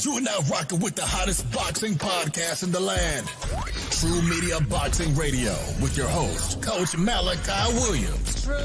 You are now rocking with the hottest boxing podcast in the land. True Media Boxing Radio with your host, Coach Malachi Williams. True.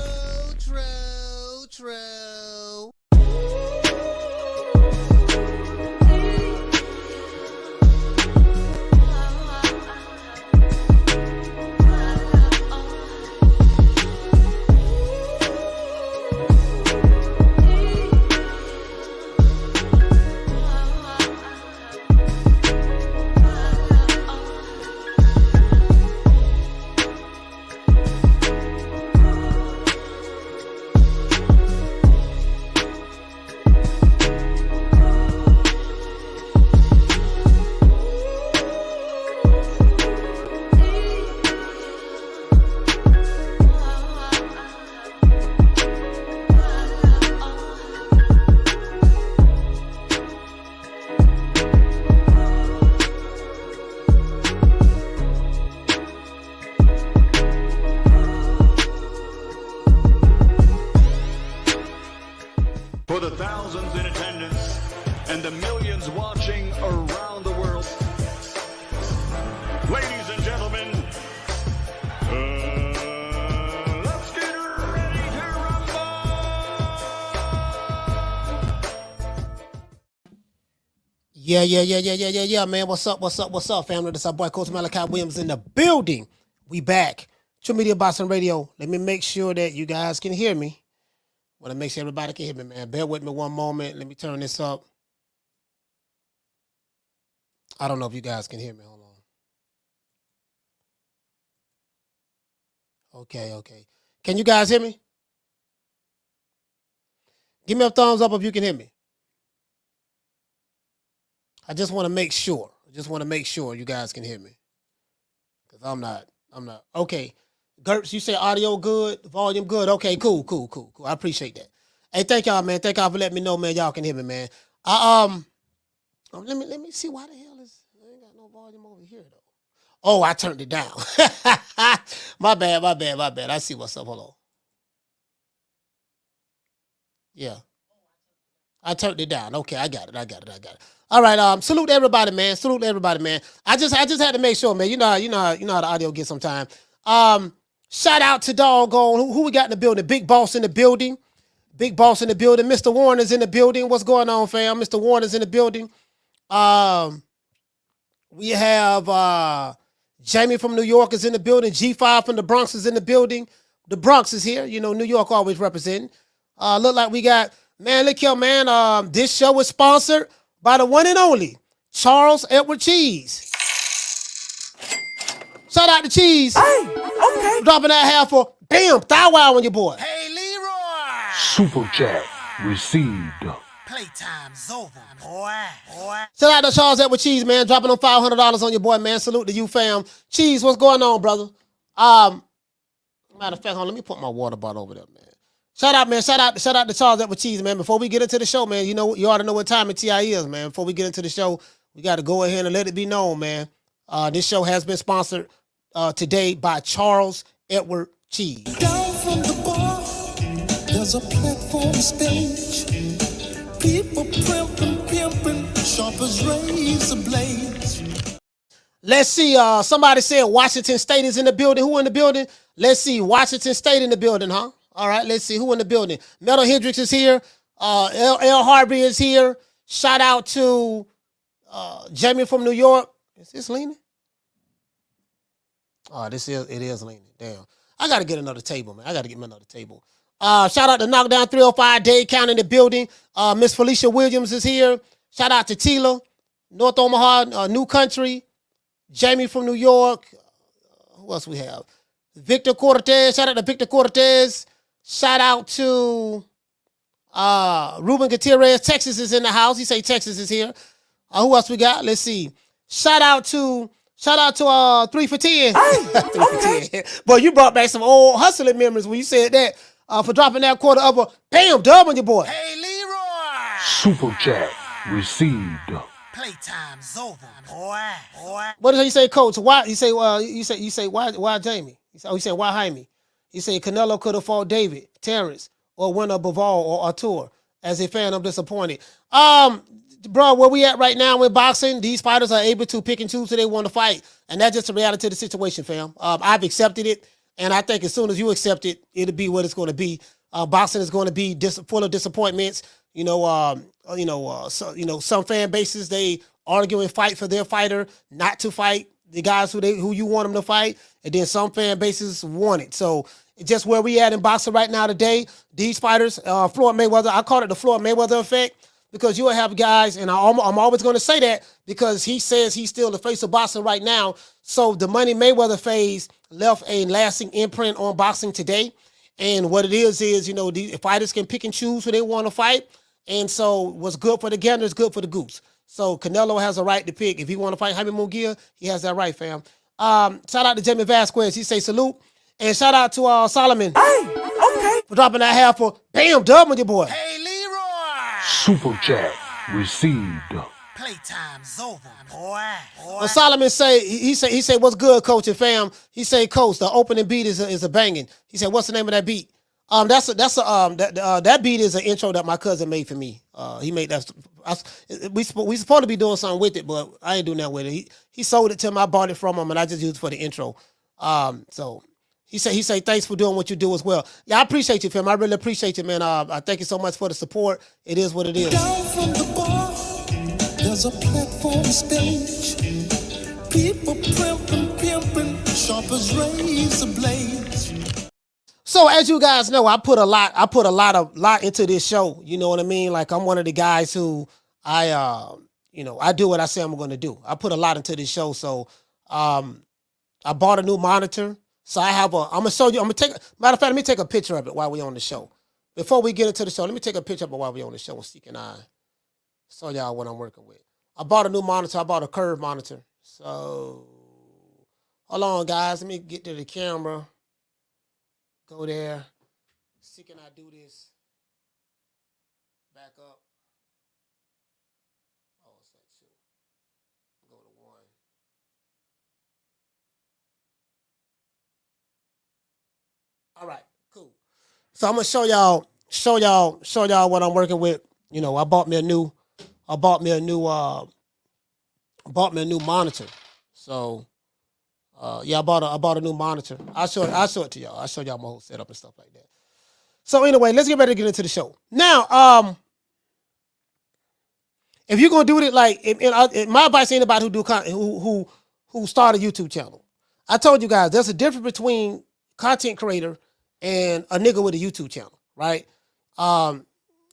For the thousands in attendance and the millions watching around the world, ladies and gentlemen, let's get ready to rumble! Yeah, man. What's up, family? This is our boy, Coach Malachi Williams in the building. We back. True Media Boxing Radio. Let me make sure that you guys can hear me. Want to make sure everybody can hear me, man. Bear with me one moment. Let me turn this up. I don't know if you guys can hear me. Hold on. Okay. Can you guys hear me? Give me a thumbs up if you can hear me. I just want to make sure. You guys can hear me. Because I'm not. Okay. Gertz, you say audio good, volume good. Okay, cool. I appreciate that. Hey, thank y'all, man. Thank y'all for letting me know, man. Y'all can hear me, man. Let me see why the hell I ain't got no volume over here though. Oh, I turned it down. My bad. I see what's up. Hold on. Yeah. I turned it down. Okay, I got it. All right, salute everybody, man. I just had to make sure, man. You know how the audio gets sometimes. Shout out to doggone who we got in the building. Big Boss in the building. Mr. Warner's in the building. What's going on, fam? Mr. Warner's in the building. We have Jaime from New York is in the building. G5 from the Bronx is in the building. The Bronx is here. You know, New York always representing. Look like we got, man, look here, man. This show is sponsored by the one and only Charles Edward Cheese. Shout out to Cheese. Hey, okay. Dropping that half for, damn, thigh wow on your boy. Hey, Leroy! Super chat received. Playtime's over, boy. Shout out to Charles Edward Cheese, man. Dropping on $500 on your boy, man. Salute to you, fam. Cheese, what's going on, brother? Matter of fact, let me put my water bottle over there, man. Shout out, man. Shout out to Charles Edward Cheese, man. Before we get into the show, man, you ought to know what time it TI is, man. Before we get into the show, we got to go ahead and let it be known, man. This show has been sponsored today by Charles Edward Cheese. Down from the bar, there's a platform stage. People pimping, sharp as razor blades. Let's see. Somebody said Washington State is in the building. Who in the building? Let's see. Washington State in the building, huh? All right. Let's see who in the building. Metal Hendricks is here. L. Harvey is here. Shout out to Jaime from New York. Is this leaning? Oh, it is leaning. Damn. I got to get another table, man. Shout out to Knockdown 305, Dade County in the building. Miss Felicia Williams is here. Shout out to Tila, North Omaha, New Country. Jaime from New York. Who else we have? Victor Cortez. Shout out to Victor Cortez. Shout out to Ruben Gutierrez. Texas is in the house. He say Texas is here. Who else we got? Let's see. Shout out to 3 for 10. 3 for 10. Boy, you brought back some old hustling memories when you said that. For dropping that quarter of a bam dub on your boy. Hey, Leroy! Super chat received. Playtime's over, boy. What did you say, Coach? Why you say why Jaime? You say why Jaime? You say Canelo could have fought David, Terrence, or winner Bivol or Artur. As a fan, I'm disappointed. Bro, where we at right now in boxing, these fighters are able to pick and choose who they want to fight. And that's just the reality of the situation, fam. I've accepted it. And I think as soon as you accept it, it'll be what it's going to be. Boxing is going to be full of disappointments. Some fan bases, they argue and fight for their fighter not to fight the guys who you want them to fight. And then some fan bases want it. So just where we at in boxing right now today, these fighters, Floyd Mayweather, I call it the Floyd Mayweather effect, because you will have guys, and I'm always going to say that because he says he's still the face of boxing right now. So the Money Mayweather phase left a lasting imprint on boxing today. And what it is, these fighters can pick and choose who they want to fight. And so what's good for the gander is good for the goose. So Canelo has a right to pick. If he want to fight Jaime Munguia, he has that right, fam. Shout out to Jamie Vasquez. He say salute. And shout out to Solomon. Hey, okay. For dropping that half for bam, dub with your boy. Hey, Leroy! Super chat received. Playtime's over, boy. Solomon say he say what's good, coach and fam. He say, coach, the opening beat is a banging. He said, what's the name of that beat? That beat is an intro that my cousin made for me. He made that. We supposed to be doing something with it, but I ain't doing that with it. He sold it to me. I bought it from him, and I just used it for the intro. So he say thanks for doing what you do as well. Yeah, I appreciate you, fam. I really appreciate you, man. I thank you so much for the support. It is what it is. Down from the bar, there's a platform stage. People pimping, sharp as razor blades. So as you guys know, I put a lot into this show. You know what I mean? Like, I'm one of the guys who I do what I say I'm going to do. I put a lot into this show. So I bought a new monitor. So I'm going to show you. Matter of fact, let me take a picture of it while we're on the show. Before we get into the show, let me take a picture of it while we're on the show so you can show y'all what I'm working with. I bought a new monitor. I bought a curved monitor. So hold on, guys. Let me get to the camera. Go there. See, can I do this? Back up. Oh, it's like 2. Go to 1. All right, cool. So I'm gonna show y'all what I'm working with. You know, I bought me a new monitor. So I bought a new monitor. I'll show it to y'all. I'll show y'all my whole setup and stuff like that. So anyway, let's get ready to get into the show. Now, if you're gonna do it like, my advice to anybody who start a YouTube channel, I told you guys there's a difference between content creator and a nigga with a YouTube channel, right?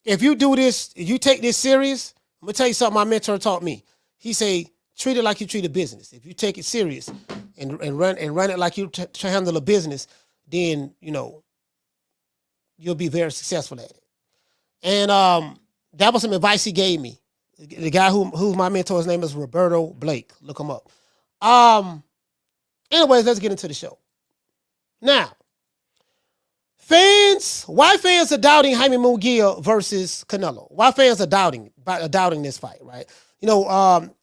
If you do this, if you take this serious, I'm gonna tell you something my mentor taught me. He say, treat it like you treat a business. If you take it serious and run it like you handle a business, then you'll be very successful at it. And that was some advice he gave me. The guy who's my mentor, his name is Roberto Blake. Look him up. Anyways, let's get into the show. Now, why fans are doubting Jaime Munguia versus Canelo? Why fans are doubting this fight, right?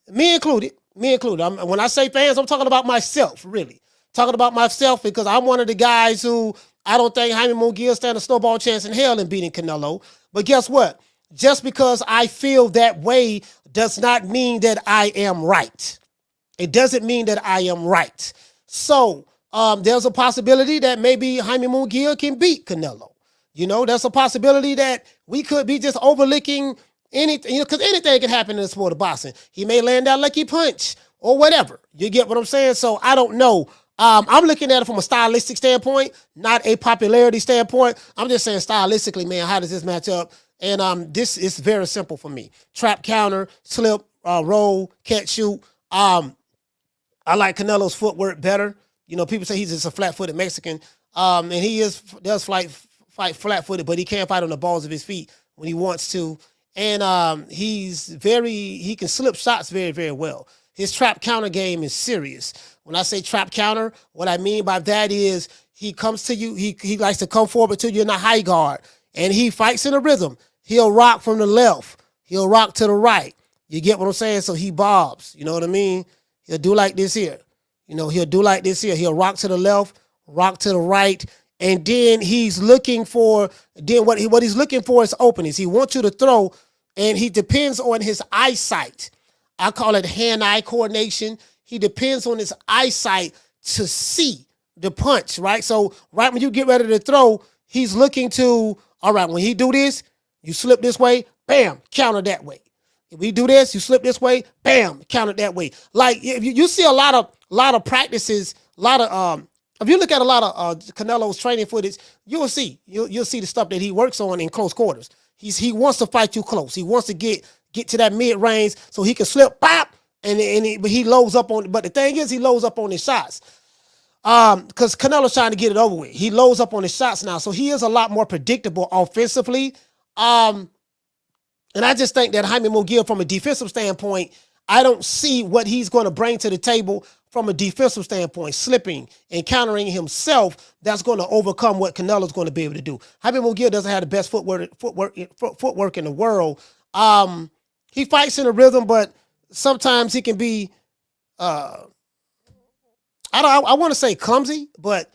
Me included. When I say fans, I'm talking about myself, really. Talking about myself because I'm one of the guys who I don't think Jaime Munguia stand a snowball chance in hell in beating Canelo. But guess what? Just because I feel that way does not mean that I am right. It doesn't mean that I am right. So there's a possibility that maybe Jaime Munguia can beat Canelo. There's a possibility that we could be just overlooking anything, because anything can happen in the sport of boxing. He may land that lucky punch or whatever. You get what I'm saying? So I don't know. I'm looking at it from a stylistic standpoint, not a popularity standpoint. I'm just saying stylistically, man, how does this match up? And this is very simple for me. Trap, counter, slip, roll, catch, shoot. I like Canelo's footwork better. People say he's just a flat-footed Mexican. And he does fight flat-footed, but he can't fight on the balls of his feet when he wants to. And he can slip shots very, very well. His trap counter game is serious. When I say trap counter, what I mean by that is he comes to you, he likes to come forward to you in a high guard, and he fights in a rhythm. He'll rock from the left. He'll rock to the right. You get what I'm saying? So he bobs. You know what I mean? He'll do like this here. He'll do like this here. He'll rock to the left, rock to the right, and then he's looking for, what he's looking for is openings. He wants you to throw, and he depends on his eyesight. I call it hand-eye coordination. He depends on his eyesight to see the punch, right? So right when you get ready to throw, he's looking to, all right, when he do this, you slip this way, bam, counter that way. If we do this, you slip this way, bam, counter that way. Like if you see a lot of practices, if you look at a lot of Canelo's training footage, you'll see the stuff that he works on in close quarters. He wants to fight you close. He wants to get to that mid range so he can slip, pop, but he loads up on. But the thing is, he loads up on his shots. Because Canelo's trying to get it over with. He loads up on his shots now, so he is a lot more predictable offensively. And I just think that Jaime Munguia, from a defensive standpoint, I don't see what he's going to bring to the table from a defensive standpoint, slipping and countering himself. That's going to overcome what Canelo's going to be able to do. Jaime Munguia doesn't have the best footwork in the world. He fights in a rhythm, but sometimes he can be. I want to say clumsy, but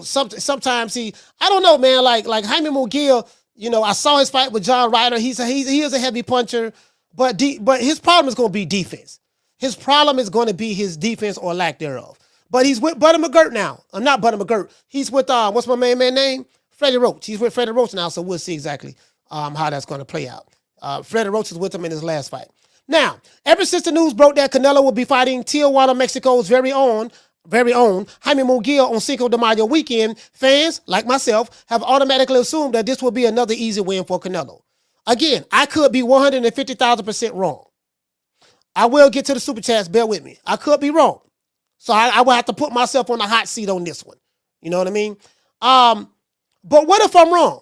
sometimes I don't know, man. Like Jaime Munguia, I saw his fight with John Ryder. He is a heavy puncher, but his problem is going to be defense. His problem is going to be his defense or lack thereof. But he's with Butter McGirt now. Not Butter McGirt. He's with what's my main man name? Freddie Roach. He's with Freddie Roach now, so we'll see exactly how that's going to play out. Freddie Roach is with him in his last fight. Now, ever since the news broke that Canelo will be fighting Tijuana, Mexico's very own Jaime Munguia on Cinco De Mayo weekend, fans, like myself, have automatically assumed that this will be another easy win for Canelo. Again, I could be 150,000% wrong. I will get to the super chats, bear with me. I could be wrong. So I will have to put myself on the hot seat on this one. You know what I mean? But what if I'm wrong?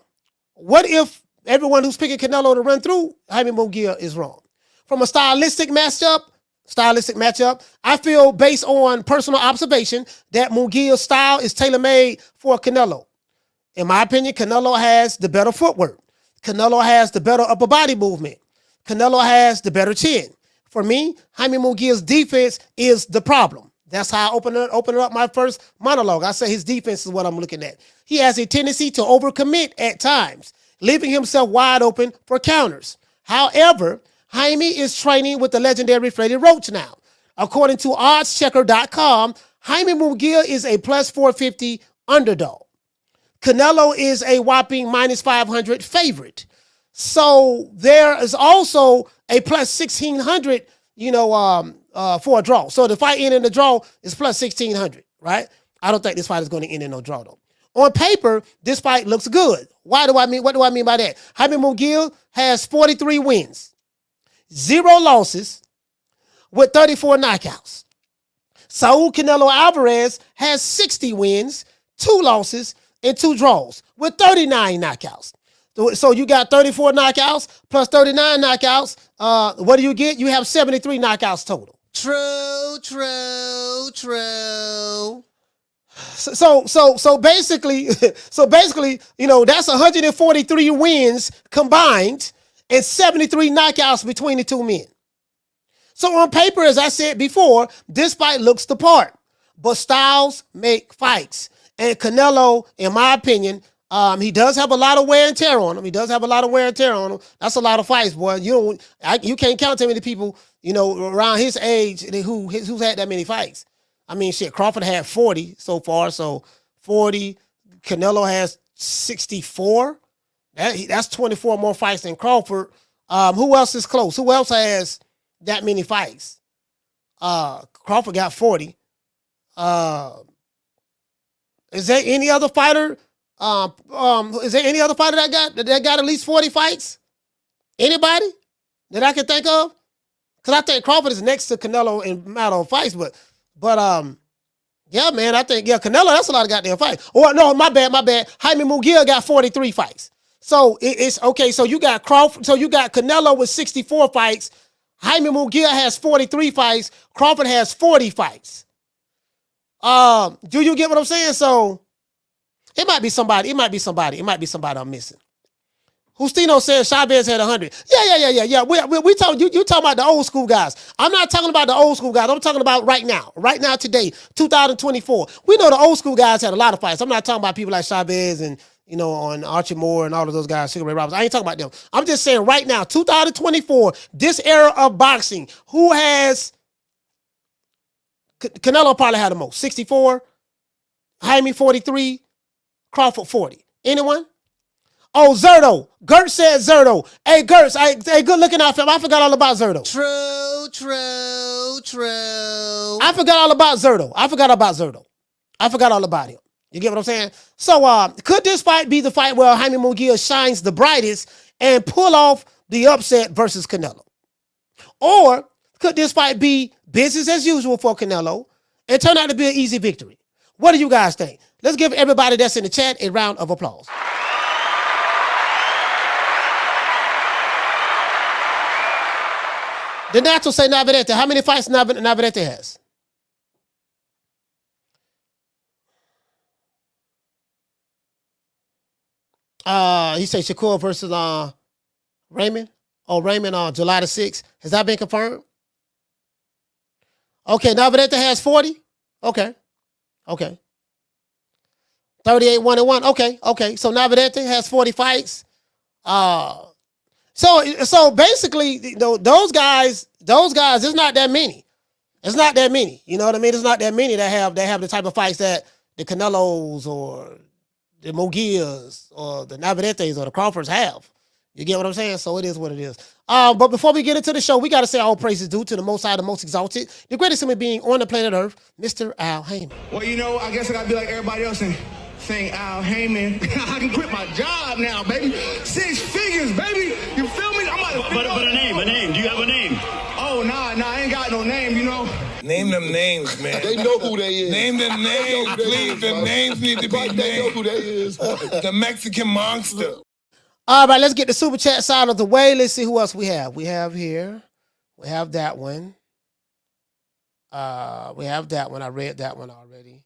What if everyone who's picking Canelo to run through Jaime Munguia is wrong? From a stylistic matchup, I feel, based on personal observation, that Munguia's style is tailor-made for Canelo. In my opinion, Canelo has the better footwork. Canelo has the better upper body movement. Canelo has the better chin. For me, Jaime Munguia's defense is the problem. That's how I open it up my first monologue. I say his defense is what I'm looking at. He has a tendency to overcommit at times, leaving himself wide open for counters. However, Jaime is training with the legendary Freddie Roach now. According to oddschecker.com, Jaime Munguia is a plus 450 underdog. Canelo is a whopping minus 500 favorite. So there is also a plus 1,600, for a draw. So the fight end in the draw is plus 1,600, right? I don't think this fight is going to end in no draw, though. On paper, this fight looks good. What do I mean by that? Jaime Munguia has 43 wins, 0 losses, with 34 knockouts. Saul Canelo Alvarez has 60 wins, 2 losses, and 2 draws, with 39 knockouts. So you got 34 knockouts plus 39 knockouts. What do you get? You have 73 knockouts total. True. So basically, that's 143 wins combined and 73 knockouts between the two men. So on paper, as I said before, this fight looks the part, but styles make fights. And Canelo, in my opinion, he does have a lot of wear and tear on him. That's a lot of fights, boy. You can't count too many people, around his age who's had that many fights. I mean, shit, Crawford had 40 so far, so 40. Canelo has 64. That's 24 more fights than Crawford. Who else is close? Who else has that many fights? Crawford got 40. Is there any other fighter? Is there any other fighter that got at least 40 fights? Anybody that I can think of? Because I think Crawford is next to Canelo in matter of fights, but yeah, man, I think Canelo, that's a lot of goddamn fights. Or no, my bad. Jaime Munguia got 43 fights. So it's okay. So you got Crawford. So you got Canelo with 64 fights. Jaime Munguia has 43 fights. Crawford has 40 fights. Do you get what I'm saying? So it might be somebody I'm missing. Justino said Chavez had 100. Yeah. We talking, you talking about the old school guys. I'm not talking about the old school guys. I'm talking about right now. Right now, today, 2024. We know the old school guys had a lot of fights. I'm not talking about people like Chavez and, on Archie Moore and all of those guys, Sugar Ray Roberts. I ain't talking about them. I'm just saying right now, 2024, this era of boxing, who has... Canelo probably had the most. 64. Jaime 43. Crawford 40. Anyone? Oh, Zerto. Gert said Zerto. Hey, Gert, hey, good looking out, fam. I forgot all about Zerto. True. I forgot all about Zerto. I forgot all about him. You get what I'm saying? So, could this fight be the fight where Jaime Munguia shines the brightest and pull off the upset versus Canelo? Or could this fight be business as usual for Canelo and turn out to be an easy victory? What do you guys think? Let's give everybody that's in the chat a round of applause. The natural say Navarrete. How many fights Navarrete has? He said Shakur versus Raymond. Oh, Raymond July the 6th. Has that been confirmed? Okay, Navarrete has 40. Okay. 38-1-1. Okay. So Navarrete has 40 fights. So basically, those guys, it's not that many. It's not that many. You know what I mean? It's not that many that have the type of fights that the Canelos or the Munguias or the Navarretes or the Crawfords have. You get what I'm saying? So it is what it is. But before we get into the show, we got to say all praises due to the Most High, the most exalted, the greatest human being on the planet Earth, Mr. Al Heyman. Well, I guess I got to be like everybody else and sing Al Heyman. I can quit my job now, baby. 6 figures, baby. You feel me? But a name. Do you have a name? Oh, nah, I ain't got no name, Name them names, man. They know who they is. Name them names, please. Them names need to be named. They know who they is. The Mexican monster. All right, let's get the super chat side of the way. Let's see who else we have. We have here. We have that one. We have that one. I read that one already.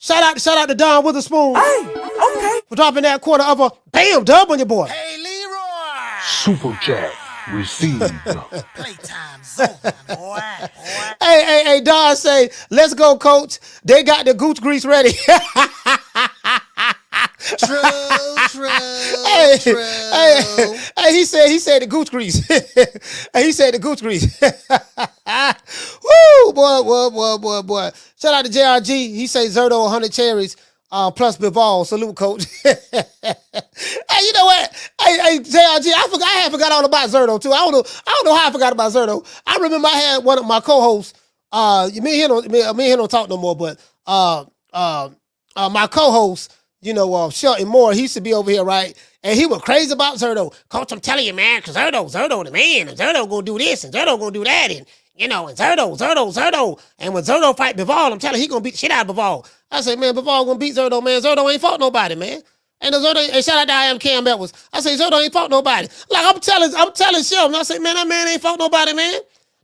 Shout out to Don Witherspoon. Hey, okay. For dropping that quarter of a bam dub on your boy. Hey, Leroy! Super chat received. Playtime's over, boy. Hey, Don say, let's go, coach. They got the gooch grease ready. True. Hey, he said the gooch grease. He said the gooch grease. Woo, boy. Shout out to JRG. He say Zerto 100 cherries plus Bival. Salute, coach. Hey, you know what? Hey, JRG, I forgot all about Zerto too. I don't know how I forgot about Zerto. I remember I had one of my co-hosts. Me and him don't talk no more, but my co-host, Shelton Moore, he used to be over here, right? And he was crazy about Zerto. Coach, I'm telling you, man, because Zerto the man, and Zerto gonna do this, and Zerto gonna do that, and Zerto. And when Zerto fight Bivol, I'm telling you, he gonna beat the shit out of Bivol. I say, man, Bivol gonna beat Zerto, man. Zerto ain't fought nobody, man. And shout out to I am Cam Edwards. I say, Zerto ain't fought nobody. Like, I'm telling Shelton, I say, man, that man ain't fought nobody, man.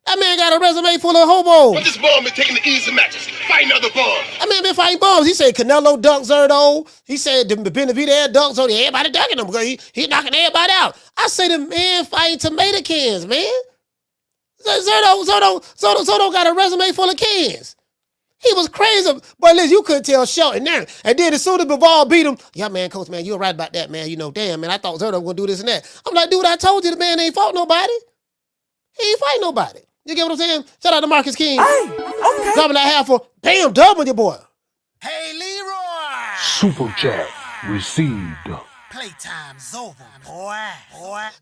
That man got a resume full of hobos. But this bum been taking the easy matches, fighting other bums. That man been fighting bums. He said Canelo dunked Zerto. He said Benavidez dunked Zerto. Everybody dunking him because he knocking everybody out. I say the man fighting tomato cans, man. Zerto got a resume full of cans. He was crazy. But listen, you couldn't tell Shelton there. And then as soon as Bivol beat him, yeah, man, coach, man, you were right about that, man. Damn, man, I thought Zerto was going to do this and that. I'm like, dude, I told you the man ain't fought nobody. He ain't fighting nobody. You get what I'm saying? Shout out to Marcus King. Hey, okay. Dropping that half for bam, dub with your boy. Hey, Leroy! Super chat received. Playtime's over, boy.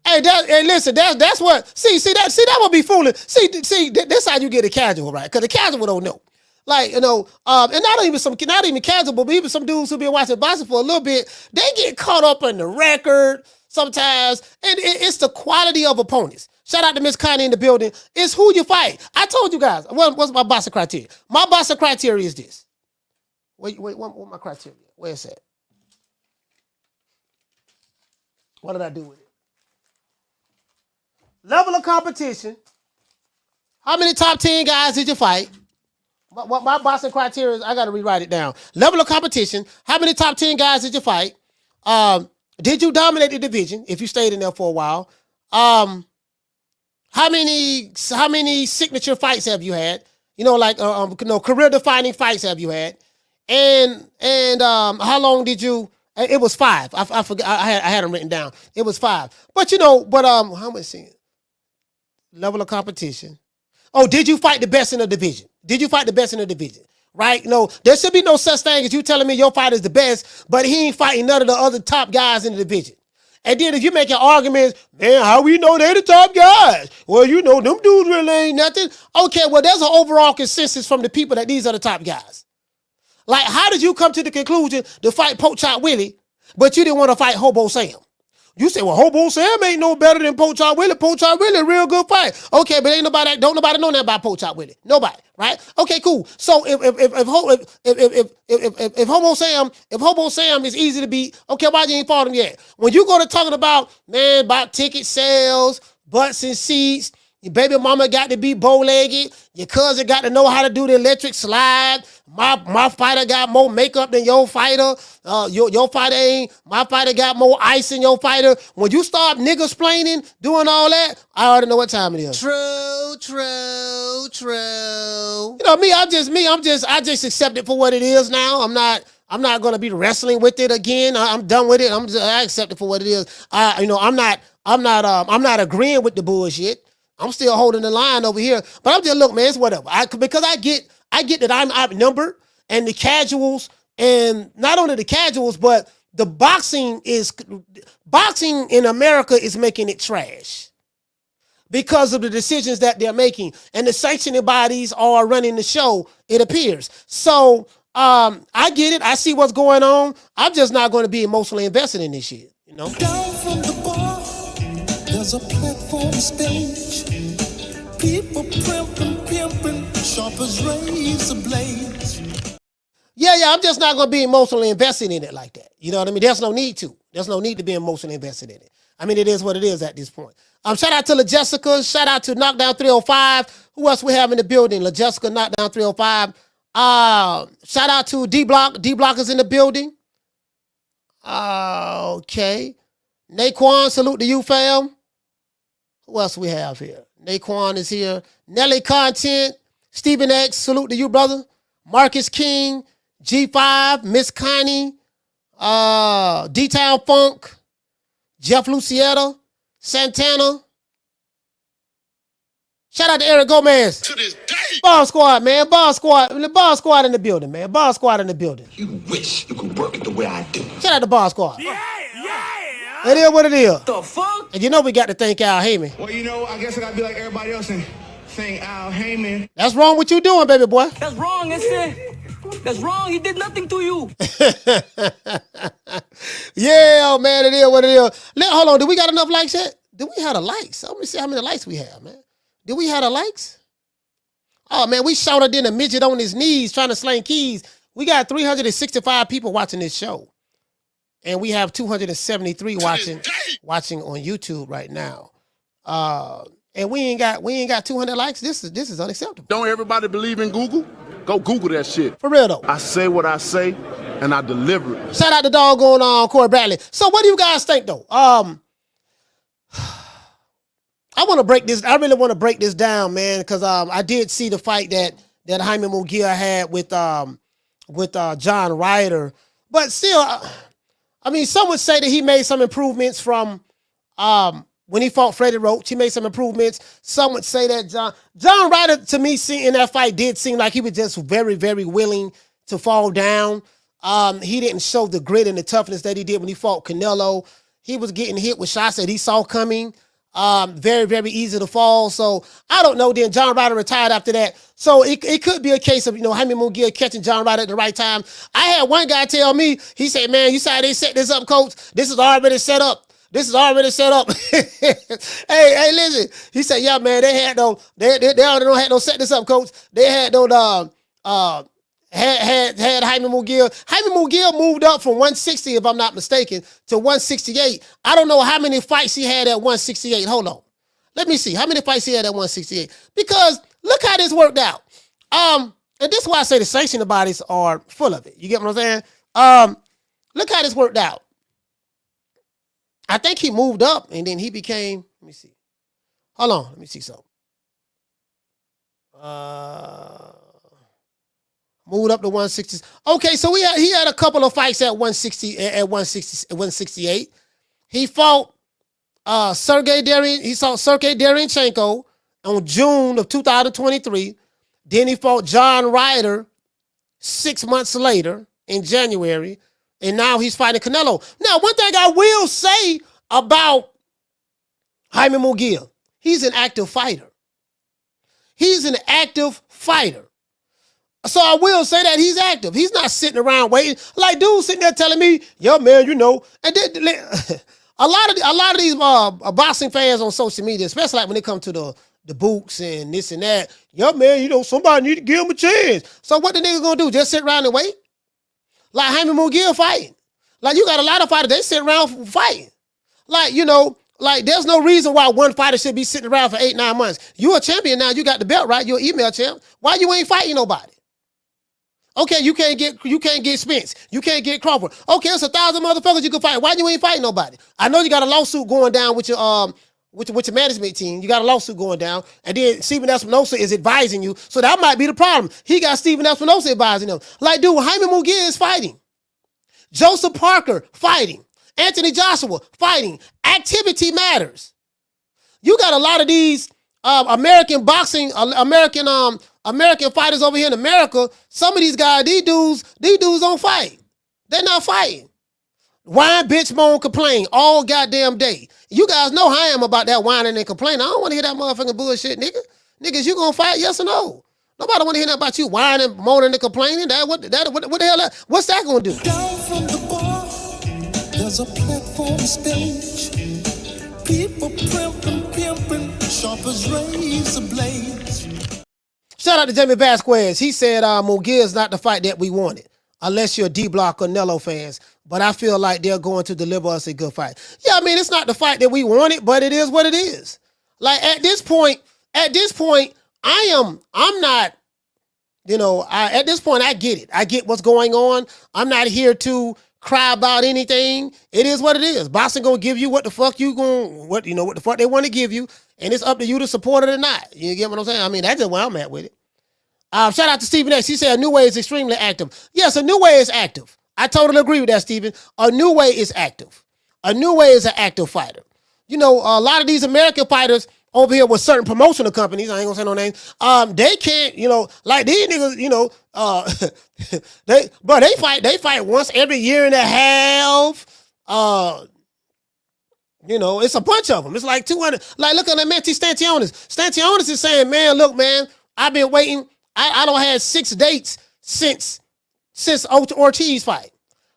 Hey, listen, that's what. See that would be fooling. See, that's how you get a casual, right? Because the casual don't know. Like, and not even casual, but even some dudes who been watching boxing for a little bit, they get caught up in the record sometimes, and it's the quality of opponents. Shout out to Miss Connie in the building. It's who you fight. I told you guys, what's my boxing criteria? My boxing criteria is this. Wait, what my criteria? Where is that? What did I do with it? Level of competition. How many top 10 guys did you fight? My boxing criteria is, I got to rewrite it down. Level of competition. How many top 10 guys did you fight? Did you dominate the division if you stayed in there for a while? How many signature fights have you had? Career defining fights have you had? And how long did you? It was 5. I forgot. I had them written down. It was 5. But how much level of competition? Oh, did you fight the best in the division? Did you fight the best in the division? Right? There should be no such thing as you telling me your fighter's the best, but he ain't fighting none of the other top guys in the division. And then if you making arguments, man, how we know they the top guys? Well, them dudes really ain't nothing. Okay, well, there's an overall consensus from the people that these are the top guys. Like, how did you come to the conclusion to fight Pork Chop Willie, but you didn't want to fight Hobo Sam? You say, well, Hobo Sam ain't no better than Pork Chop Willie. Pork Chop Willie, a real good fight. Okay, but don't nobody know that about Pork Chop Willie. Nobody, right? Okay, cool. So if Hobo Sam is easy to beat, okay, why you ain't fought him yet? When you go to talking about ticket sales, butts and seats, your baby mama got to be bow-legged, your cousin got to know how to do the electric slide. My fighter got more makeup than your fighter. Your fighter ain't. My fighter got more ice than your fighter. When you start nigga-splaining, doing all that, I already know what time it is. True. I just accept it for what it is now. I'm not gonna be wrestling with it again. I'm done with it. I accept it for what it is. I'm not agreeing with the bullshit. I'm still holding the line over here, but I'm just look, man, it's whatever. Because I get that I'm outnumbered, and the casuals, and not only the casuals, but the boxing in America is making it trash because of the decisions that they're making, and the sanctioning bodies are running the show. It appears so. I get it. I see what's going on. I'm just not going to be emotionally invested in this shit. Down from the bar, there's a platform stage. People pimping, sharp as razor blades. Yeah, I'm just not going to be emotionally invested in it like that. You know what I mean? There's no need to. There's no need to be emotionally invested in it. I mean, it is what it is at this point. Shout out to La Jessica. Shout out to Knockdown 305. Who else we have in the building? La Jessica, Knockdown 305. Shout out to D-Block. D-Block is in the building. Okay. Naquan, salute to you, fam. Who else we have here? Naquan is here. Nelly Content. Stephen X, salute to you, brother. Marcus King. G5. Miss Connie. D-Town Funk. Jeff Lucietta. Santana. Shout out to Eric Gomez. To this day. Ball Squad, man. Ball Squad. The Ball Squad in the building, man. Ball Squad in the building. You wish you could work it the way I do. Shout out to Ball Squad. Yeah. It is what it is. The fuck? And we got to thank Al Heyman. Well, I guess I gotta be like everybody else and thank Al Heyman. That's wrong what you doing, baby boy. That's wrong, that's wrong. He did nothing to you. Yeah, man. It is what it is. Hold on. Do we got enough likes yet? Do we have the likes? Let me see how many likes we have, man. Do we have the likes? Oh, man, we shouted in a midget on his knees trying to slang keys. We got 365 people watching this show. And we have 273 watching on YouTube right now. And we ain't got 200 likes. This is unacceptable. Don't everybody believe in Google? Go Google that shit. For real, though. I say what I say, and I deliver it. Shout out to doggone Corey Bradley. So what do you guys think, though? I want to break this. I really want to break this down, man, because I did see the fight that Jaime Munguia had with John Ryder, but still, I mean, some would say that he made some improvements from when he fought Freddie Roach. He made some improvements. Some would say that John Ryder, to me, in that fight, did seem like he was just very, very willing to fall down. He didn't show the grit and the toughness that he did when he fought Canelo. He was getting hit with shots that he saw coming. Very, very easy to fall. So I don't know. Then John Ryder retired after that. So it could be a case of, Jaime Munguia catching John Ryder at the right time. I had one guy tell me, he said, man, you saw they set this up, coach. This is already set up. Hey, listen. He said, yeah, man, they already don't have no set this up, coach. They had had Jaime Munguia. Jaime Munguia moved up from 160, if I'm not mistaken, to 168. I don't know how many fights he had at 168. Hold on. Let me see. How many fights he had at 168? Because look how this worked out. And this is why I say the sanctioning bodies are full of it. You get what I'm saying? Look how this worked out. I think he moved up and then he became, let me see. Hold on, let me see something. Moved up to 160. Okay, so he had a couple of fights at 168. He fought Sergey Derevyanchenko on June of 2023. Then he fought John Ryder 6 months later in January. And now he's fighting Canelo. Now, one thing I will say about Jaime Munguia, he's an active fighter. He's an active fighter. So I will say that he's active. He's not sitting around waiting. Like dude sitting there telling me, yo, man, you know. And then a lot of these boxing fans on social media, especially like when it comes to the books and this and that, yo, man, you know, somebody need to give him a chance. So what the nigga gonna do? Just sit around and wait? Like Jaime Munguia fighting. Like you got a lot of fighters, they sit around fighting. Like, you know, like there's no reason why one fighter should be sitting around for 8-9 months. You're a champion now, you got the belt, right? You're an email champ. Why you ain't fighting nobody? Okay, you can't get Spence. You can't get Crawford. Okay, it's 1,000 motherfuckers you can fight. Why you ain't fighting nobody? I know you got a lawsuit going down with your management team. You got a lawsuit going down, and then Stephen Espinosa is advising you. So that might be the problem. He got Stephen Espinosa advising him. Like, dude, Jaime Munguia is fighting. Joseph Parker fighting. Anthony Joshua fighting. Activity matters. You got a lot of these American fighters over here in America. Some of these guys, these dudes don't fight. They're not fighting. Whine, bitch, moan, complain all goddamn day. You guys know how I am about that whining and complaining. I don't want to hear that motherfucking bullshit, nigga. Niggas, you gonna fight? Yes or no? Nobody want to hear that about you whining, moaning, and complaining. What the hell? What's that gonna do? Down from the bar, there's a platform stage. People pimping, sharp as razor blades. Shout out to Jamie Vasquez. He said Munguia is not the fight that we wanted, unless you're D-Block or Canelo fans. But I feel like they're going to deliver us a good fight. Yeah, I mean, it's not the fight that we wanted, but it is what it is. Like at this point, I'm not, you know, at this point, I get it. I get what's going on. I'm not here to cry about anything. It is what it is. Boxing gonna give you what the fuck what the fuck they want to give you, and it's up to you to support it or not. You get what I'm saying? I mean, that's just where I'm at with it. Shout out to Stephen X. He said a new way is extremely active. Yes, a new way is active. I totally agree with that, Stephen. A new way is active. A new way is an active fighter. You know, a lot of these American fighters over here with certain promotional companies, I ain't gonna say no names, they can't, you know, like these niggas, you know, they fight once every year and a half. You know, it's a bunch of them. It's like 200. Like, look at that man, Stantionis. Stantionis is saying, man, look, man, I've been waiting. I don't have 6 dates since Ortiz fight.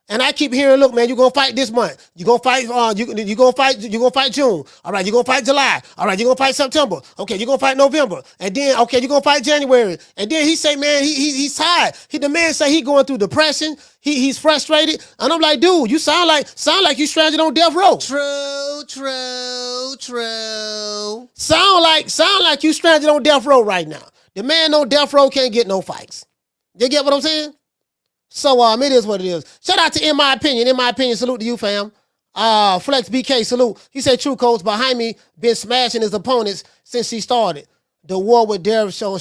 And I keep hearing, look, man, you're gonna fight this month. You're gonna fight you're gonna fight June. All right, you're gonna fight July. All right, you're gonna fight September. Okay, you're gonna fight November. And then okay, you're gonna fight January. And then he say, man, he's tired. The man say he going through depression. He's frustrated. And I'm like, dude, you sound like you stranded on death row. True. Sound like you stranded on death row right now. The man on death row can't get no fights. You get what I'm saying? So it is what it is. Shout out to In My Opinion, salute to you, fam. Flex BK, salute. He said true, coach, but Jaime been smashing his opponents since he started. The war with Derek show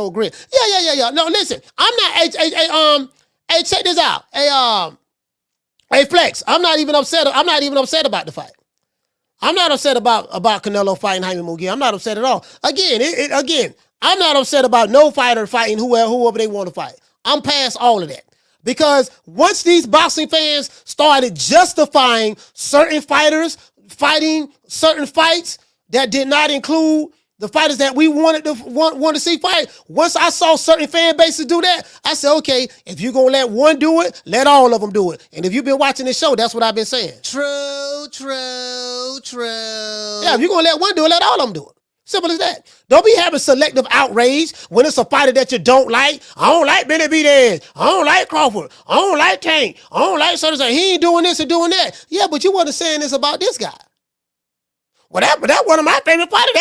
grit. Yeah. No, listen, I'm not hey, check this out. Hey, Flex, I'm not even upset about the fight. I'm not upset about Canelo fighting Jaime Munguia. I'm not upset at all. Again, I'm not upset about no fighter fighting whoever they want to fight. I'm past all of that. Because once these boxing fans started justifying certain fighters fighting certain fights that did not include the fighters that we want to see fight, once I saw certain fan bases do that, I said, okay, if you're going to let one do it, let all of them do it. And if you've been watching this show, that's what I've been saying. True. Yeah, if you're going to let one do it, let all of them do it. Simple as that. Don't be having selective outrage when it's a fighter that you don't like. I don't like Benny Beatties. I don't like Crawford. I don't like Tank. I don't like so he ain't doing this and doing that. Yeah, but you wasn't saying this about this guy. Well, that one of my favorite fighters.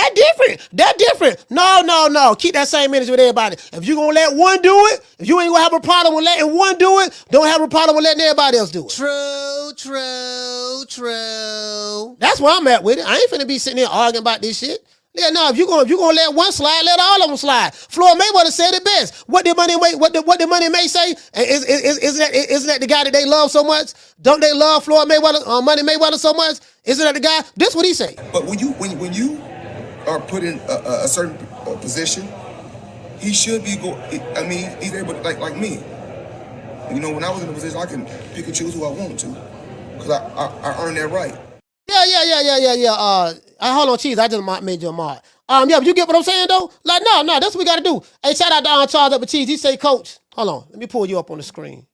That different. No. Keep that same energy with everybody. If you're going to let one do it, if you ain't going to have a problem with letting one do it, don't have a problem with letting everybody else do it. True. That's where I'm at with it. I ain't finna be sitting there arguing about this shit. Yeah, no, if you gonna let one slide, let all of them slide. Floyd Mayweather said it best. What did Money May say? And isn't that the guy that they love so much? Don't they love Floyd Mayweather, Money Mayweather so much? Isn't that the guy? This what he say. But when you are put in a certain position, he should be he's able to, like me. You know, when I was in a position, I can pick and choose who I want to, because I earned that right. Yeah. Hold on, Cheese. I just made you a mod. Yeah, but you get what I'm saying though? Like, no, that's what we gotta do. Hey, shout out to Charles up with Cheese. He say, Coach, hold on, let me pull you up on the screen.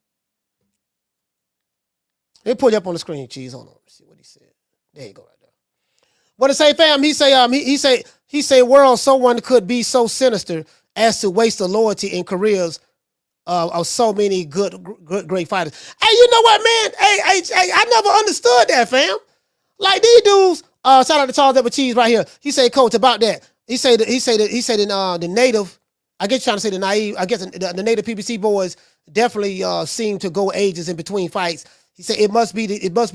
Let me pull you up on the screen, Cheese. Hold on, let's see what he said. There you go, right there. What it say, fam? He say, world, someone could be so sinister as to waste the loyalty and careers of so many great fighters. Hey, you know what, man? Hey, I never understood that, fam. Like these dudes, shout out to Charles Edward Cheese right here. He said, Coach, about that. He said the native, I guess you're trying to say the naive, I guess the native PBC boys definitely seem to go ages in between fights. He said it must be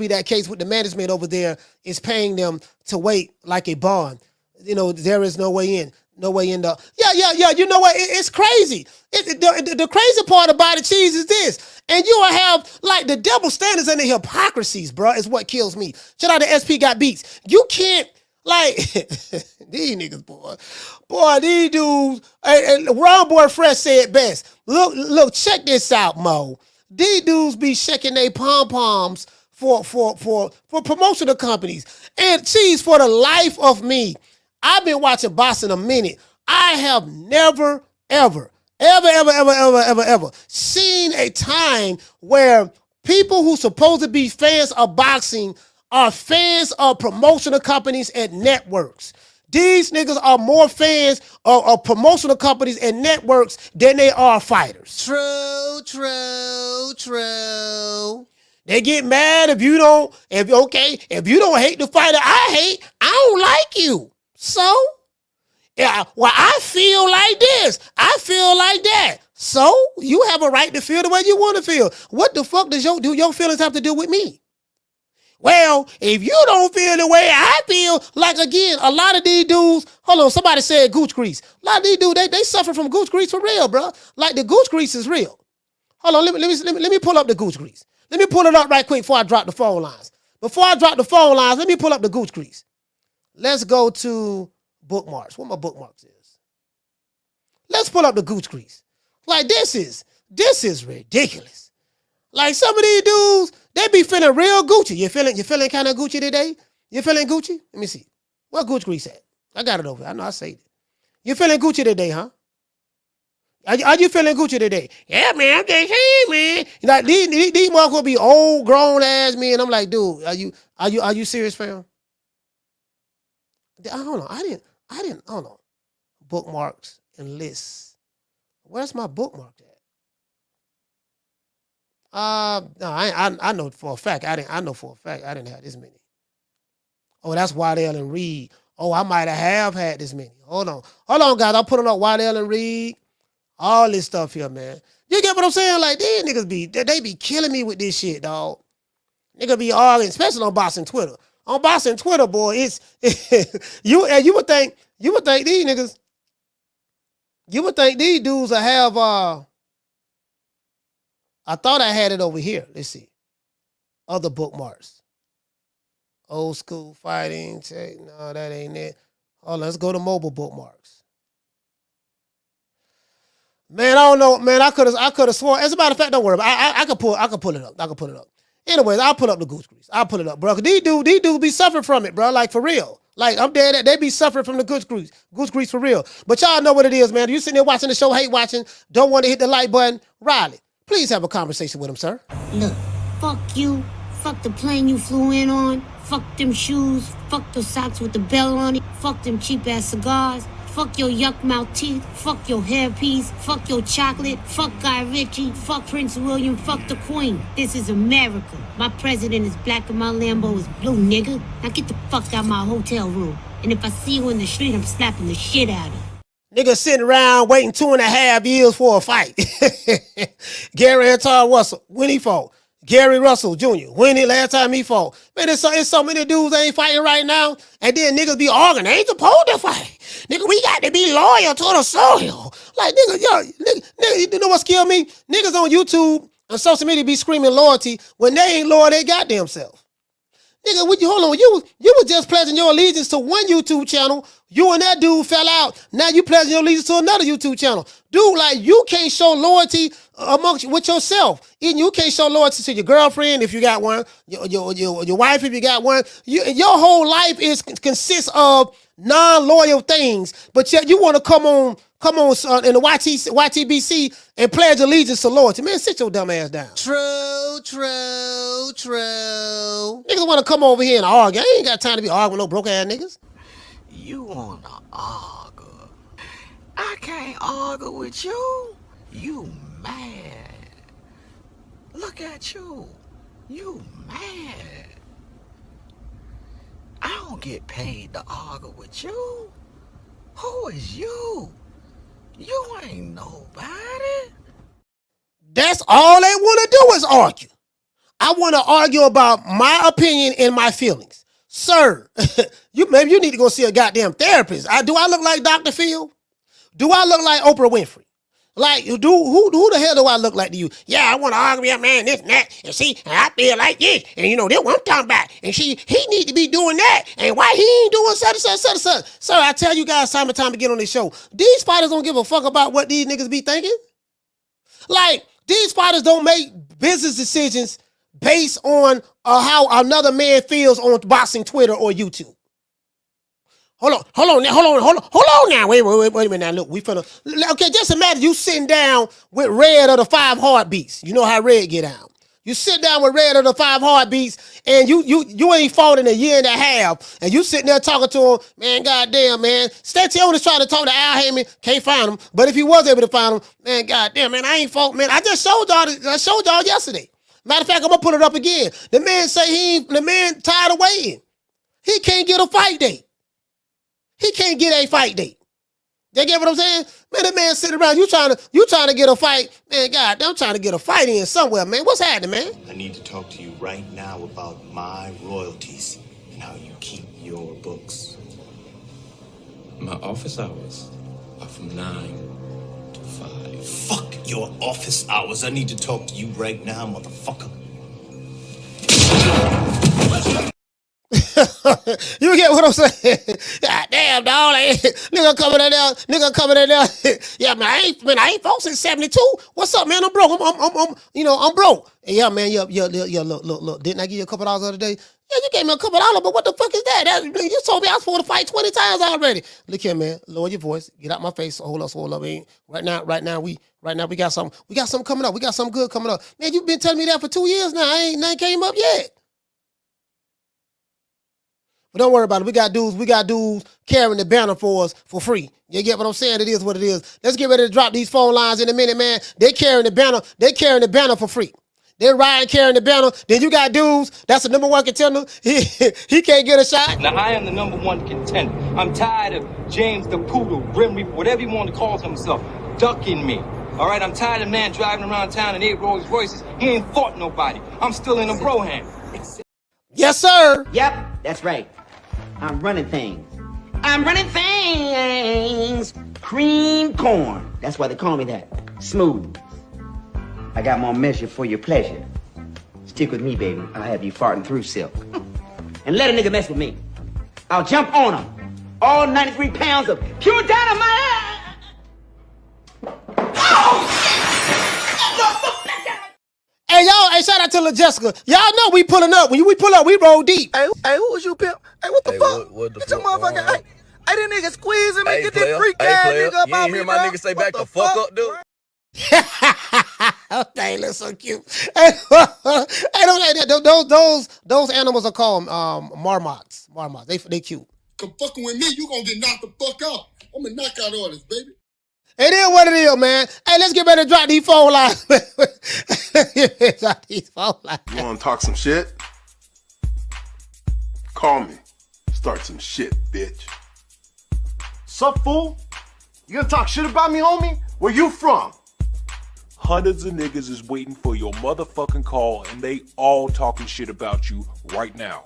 that case with the management over there is paying them to wait like a bond. You know, there is no way in. No way in the... Yeah. You know what? It's crazy. The crazy part about the Cheese is this. And you will have, like, the double standards and the hypocrisies, bro, is what kills me. Shout out to SP Got Beats. You can't, like... these niggas, boy. Boy, these dudes... Ron Boy Fresh said best. Look, check this out, Mo. These dudes be shaking their pom-poms for promotional companies. And Cheese, for the life of me... I've been watching boxing a minute. I have never, ever seen a time where people who supposed to be fans of boxing are fans of promotional companies and networks. These niggas are more fans of promotional companies and networks than they are fighters. True. They get mad if you don't hate the fighter I hate, I don't like you. So, yeah, well, I feel like this. I feel like that. So, you have a right to feel the way you want to feel. What the fuck do your feelings have to do with me? Well, if you don't feel the way I feel, like, again, a lot of these dudes, hold on, somebody said gooch grease. A lot of these dudes, they suffer from gooch grease for real, bro. Like, the gooch grease is real. Hold on, let me pull up the gooch grease. Let me pull it up right quick before I drop the phone lines. Let me pull up the gooch grease. Let's go to bookmarks. What my bookmarks is. Let's pull up the gooch grease. Like this is ridiculous. Like some of these dudes, they be feeling real Gucci. You feeling kind of Gucci today? You feeling Gucci? Let me see. What gooch grease at? I got it over here. I know I saved it. You feeling Gucci today, huh? Are you feeling Gucci today? Yeah, man. I'm just saying, man. Like these motherfuckers be old grown ass men. I'm like, dude, are you serious, fam? I don't know. I didn't, bookmarks and lists. Where's my bookmark at? No, I know for a fact. I didn't have this many. Oh, that's Waddell and Reed. Oh, I might have had this many. Hold on, guys. I'm putting up Waddell and Reed. All this stuff here, man. You get what I'm saying? Like, these niggas they be killing me with this shit, dog. Niggas be arguing, especially on boxing Twitter. On boxing Twitter, boy, it's you would think these niggas, you would think these dudes will have I thought I had it over here. Let's see. Other bookmarks. Old school fighting. No, that ain't it. Oh, let's go to mobile bookmarks. Man, I don't know. Man, I could have sworn. As a matter of fact, don't worry. I could pull it up. Anyways, I'll pull up the gooch grease. I'll pull it up, bro. These dudes be suffering from it, bro. Like, for real. Like, I'm dead. They be suffering from the gooch grease for real. But y'all know what it is, man. You sitting there watching the show, hate watching, don't want to hit the like button. Riley, please have a conversation with him, sir. Look, fuck you. Fuck the plane you flew in on. Fuck them shoes. Fuck those socks with the bell on it. Fuck them cheap-ass cigars. Fuck your yuck mouth teeth. Fuck your hairpiece. Fuck your chocolate. Fuck Guy Ritchie. Fuck Prince William. Fuck the Queen. This is America. My president is black and my Lambo is blue, nigga. Now get the fuck out my hotel room. And if I see you in the street, I'm slapping the shit out of you. Nigga sitting around waiting 2.5 years for a fight. Gary Anton Russell, when he fought. Gary Russell Jr. When the last time he fought? Man, it's so many dudes ain't fighting right now. And then niggas be arguing. They ain't supposed to fight. Nigga, we got to be loyal to the soil. Like, nigga, you know what scared me? Niggas on YouTube and social media be screaming loyalty when they ain't loyal they goddamn self. Nigga, hold on. You were just pledging your allegiance to one YouTube channel. You and that dude fell out. Now you pledging your allegiance to another YouTube channel. Dude, like, you can't show loyalty with yourself. And you can't show loyalty to your girlfriend if you got one, your wife if you got one. Your whole life consists of non-loyal things, but yet you want to come on in the YTBC and pledge allegiance to loyalty. Man, sit your dumb ass down. True. Niggas want to come over here and argue. I ain't got time to be arguing with no broke ass niggas. You wanna argue? I can't argue with you. You mad. Look at you. You mad. I don't get paid to argue with you. Who is you? You ain't nobody. That's all they want to do is argue. I want to argue about my opinion and my feelings. Sir, maybe you need to go see a goddamn therapist. Do I look like Dr. Phil? Do I look like Oprah Winfrey? Like, who the hell do I look like to you? Yeah, I want to argue with man, this and that. And see, and I feel like this. And you know, that's what I'm talking about. And he need to be doing that. And why he ain't doing such and such, such and such. Sir, I tell you guys time and time again on this show, these fighters don't give a fuck about what these niggas be thinking. Like, these fighters don't make business decisions based on how another man feels on boxing Twitter or YouTube. Hold on now. Wait a minute now. Look, okay, just imagine you sitting down with Red of the 5 Heartbeats. You know how Red get down. You sit down with Red of the 5 Heartbeats, and you ain't fought in a year and a half, and you sitting there talking to him, man, goddamn, man. Statione is trying to talk to Al Heyman, can't find him, but if he was able to find him, man, goddamn, man, I ain't fought, man. I showed y'all yesterday. Matter of fact, I'm gonna put it up again. The man say the man tired of waiting. He can't get a fight date. He can't get a fight date. You get what I'm saying? Man, that man sitting around, you trying to get a fight. Man, God, I'm trying to get a fight in somewhere, man. What's happening, man? I need to talk to you right now about my royalties and how you keep your books. My office hours are from 9 to 5. Fuck your office hours. I need to talk to you right now, motherfucker. You get what I'm saying? God damn, dog. Nigga coming in there. Yeah, man, I ain't fought since 72. What's up, man? I'm broke. I'm broke. And yeah, man, look. Didn't I give you a couple dollars the other day? Yeah, you gave me a couple dollars, but what the fuck is that? You told me I was supposed to fight 20 times already. Look here, man. Lower your voice. Get out my face. Hold up. Right now, we got something coming up. We got something good coming up. Man, you've been telling me that for 2 years now. Nothing came up yet. But don't worry about it. We got dudes carrying the banner for us for free. You get what I'm saying? It is what it is. Let's get ready to drop these phone lines in a minute, man. They carrying the banner for free. They're riding carrying the banner. Then you got dudes, that's the number one contender. He can't get a shot. Now, I am the number one contender. I'm tired of James the Poodle, Grim Reaper, whatever you want to call himself, ducking me. All right, I'm tired of man driving around town in 8 Rolls Royces. He ain't fought nobody. I'm still in a Broham. Yes, sir. Yep, that's right. I'm running things. Cream corn. That's why they call me that. Smooth. I got more measure for your pleasure. Stick with me, baby. I'll have you farting through silk. And let a nigga mess with me. I'll jump on him. All 93 pounds of pure dynamite. Hey, y'all, shout out to La Jessica. Y'all know we pulling up. When we pull up, we roll deep. Hey, who was you, pimp? Hey, what the fuck? Get your motherfucker. Hey, that nigga squeezing me. Get that freak ass nigga up out me, bro. My nigga say back the fuck up, dude. They look so cute. Hey, those animals are called marmots. They cute. Come fucking with me, you gonna get knocked the fuck out. I'm gonna knock out all this, baby. It is what it is, man. Hey, let's get ready to drop these phone lines. You wanna talk some shit? Call me. Start some shit, bitch. Sup, fool? You gonna talk shit about me, homie? Where you from? Hundreds of niggas is waiting for your motherfucking call, and they all talking shit about you right now.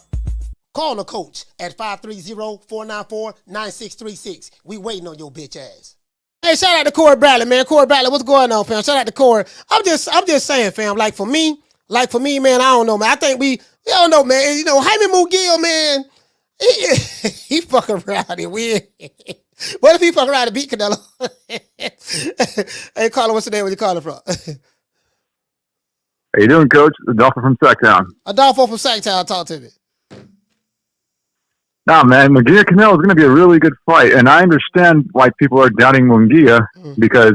Call the coach at 530-494-9636. We waiting on your bitch ass. Hey, shout out to Corey Bradley, man. Corey Bradley, what's going on, fam? Shout out to Corey. I'm just saying, fam. Like for me, man, I don't know, man. I think we don't know, man. You know, Jaime Munguia, man, he fucking around here weird. What if he fuck around and beat Canelo? Hey, Carla, what's the name? Where you calling from? How you doing, Coach? Adolfo from Sacktown. Adolfo from Sacktown, talk to me. Nah, man, Munguia Canelo is going to be a really good fight, and I understand why people are doubting Munguia because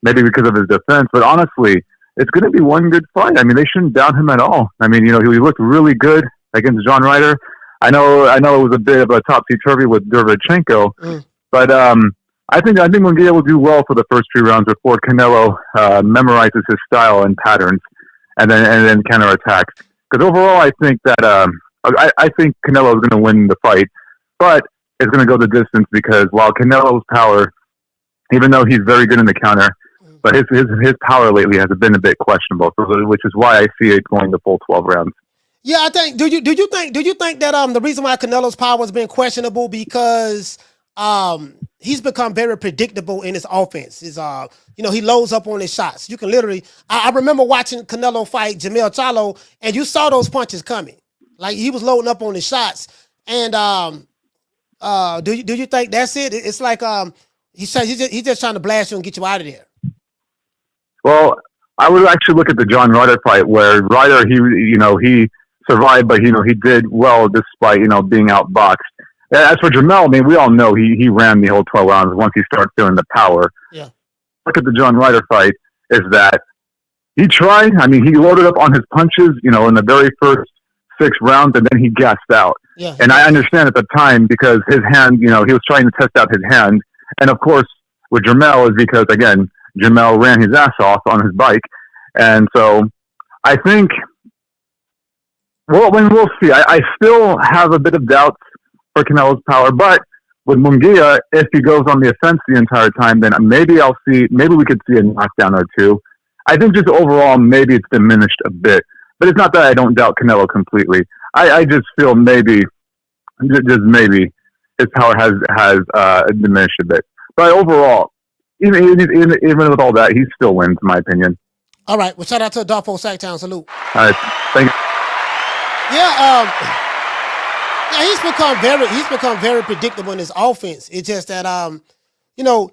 maybe because of his defense, but honestly, it's going to be one good fight. I mean, they shouldn't doubt him at all. I mean, you know, he looked really good against John Ryder. I know it was a bit of a topsy-turvy with Derevchenko, but I think Munguia will do well for the first 3 rounds before Canelo memorizes his style and patterns, and then counterattacks. Because overall, I think that I think Canelo is going to win the fight, but it's going to go the distance because while Canelo's power, even though he's very good in the counter, but his power lately has been a bit questionable, which is why I see it going the full 12 rounds. Yeah, I think. Do you think that the reason why Canelo's power has been questionable because he's become very predictable in his offense. He loads up on his shots. You can literally. I remember watching Canelo fight Jamel Charlo, and you saw those punches coming. Like he was loading up on his shots. And do you think that's it? It's like he's just trying to blast you and get you out of there. Well, I would actually look at the John Ryder fight where Ryder he survived, but he did well despite being outboxed. As for Jamel, I mean, we all know he ran the whole 12 rounds once he started feeling the power. Yeah. Look at the John Ryder fight is that he tried. I mean, he loaded up on his punches, in the very first 6 rounds, and then he gassed out. Yeah. And I understand at the time because his hand, he was trying to test out his hand, and of course with Jamel is because again Jamel ran his ass off on his bike, and so I think. Well, we'll see. I still have a bit of doubts for Canelo's power, but with Munguia, if he goes on the offense the entire time, then maybe we could see a knockdown or 2. I think just overall, maybe it's diminished a bit, but it's not that I don't doubt Canelo completely. I just feel maybe his power has diminished a bit. But overall, even with all that, he still wins, in my opinion. All right. Well, shout out to Adolfo Sacktown. Salute. All right. Thank you. Yeah, he's become very predictable in his offense. It's just that when you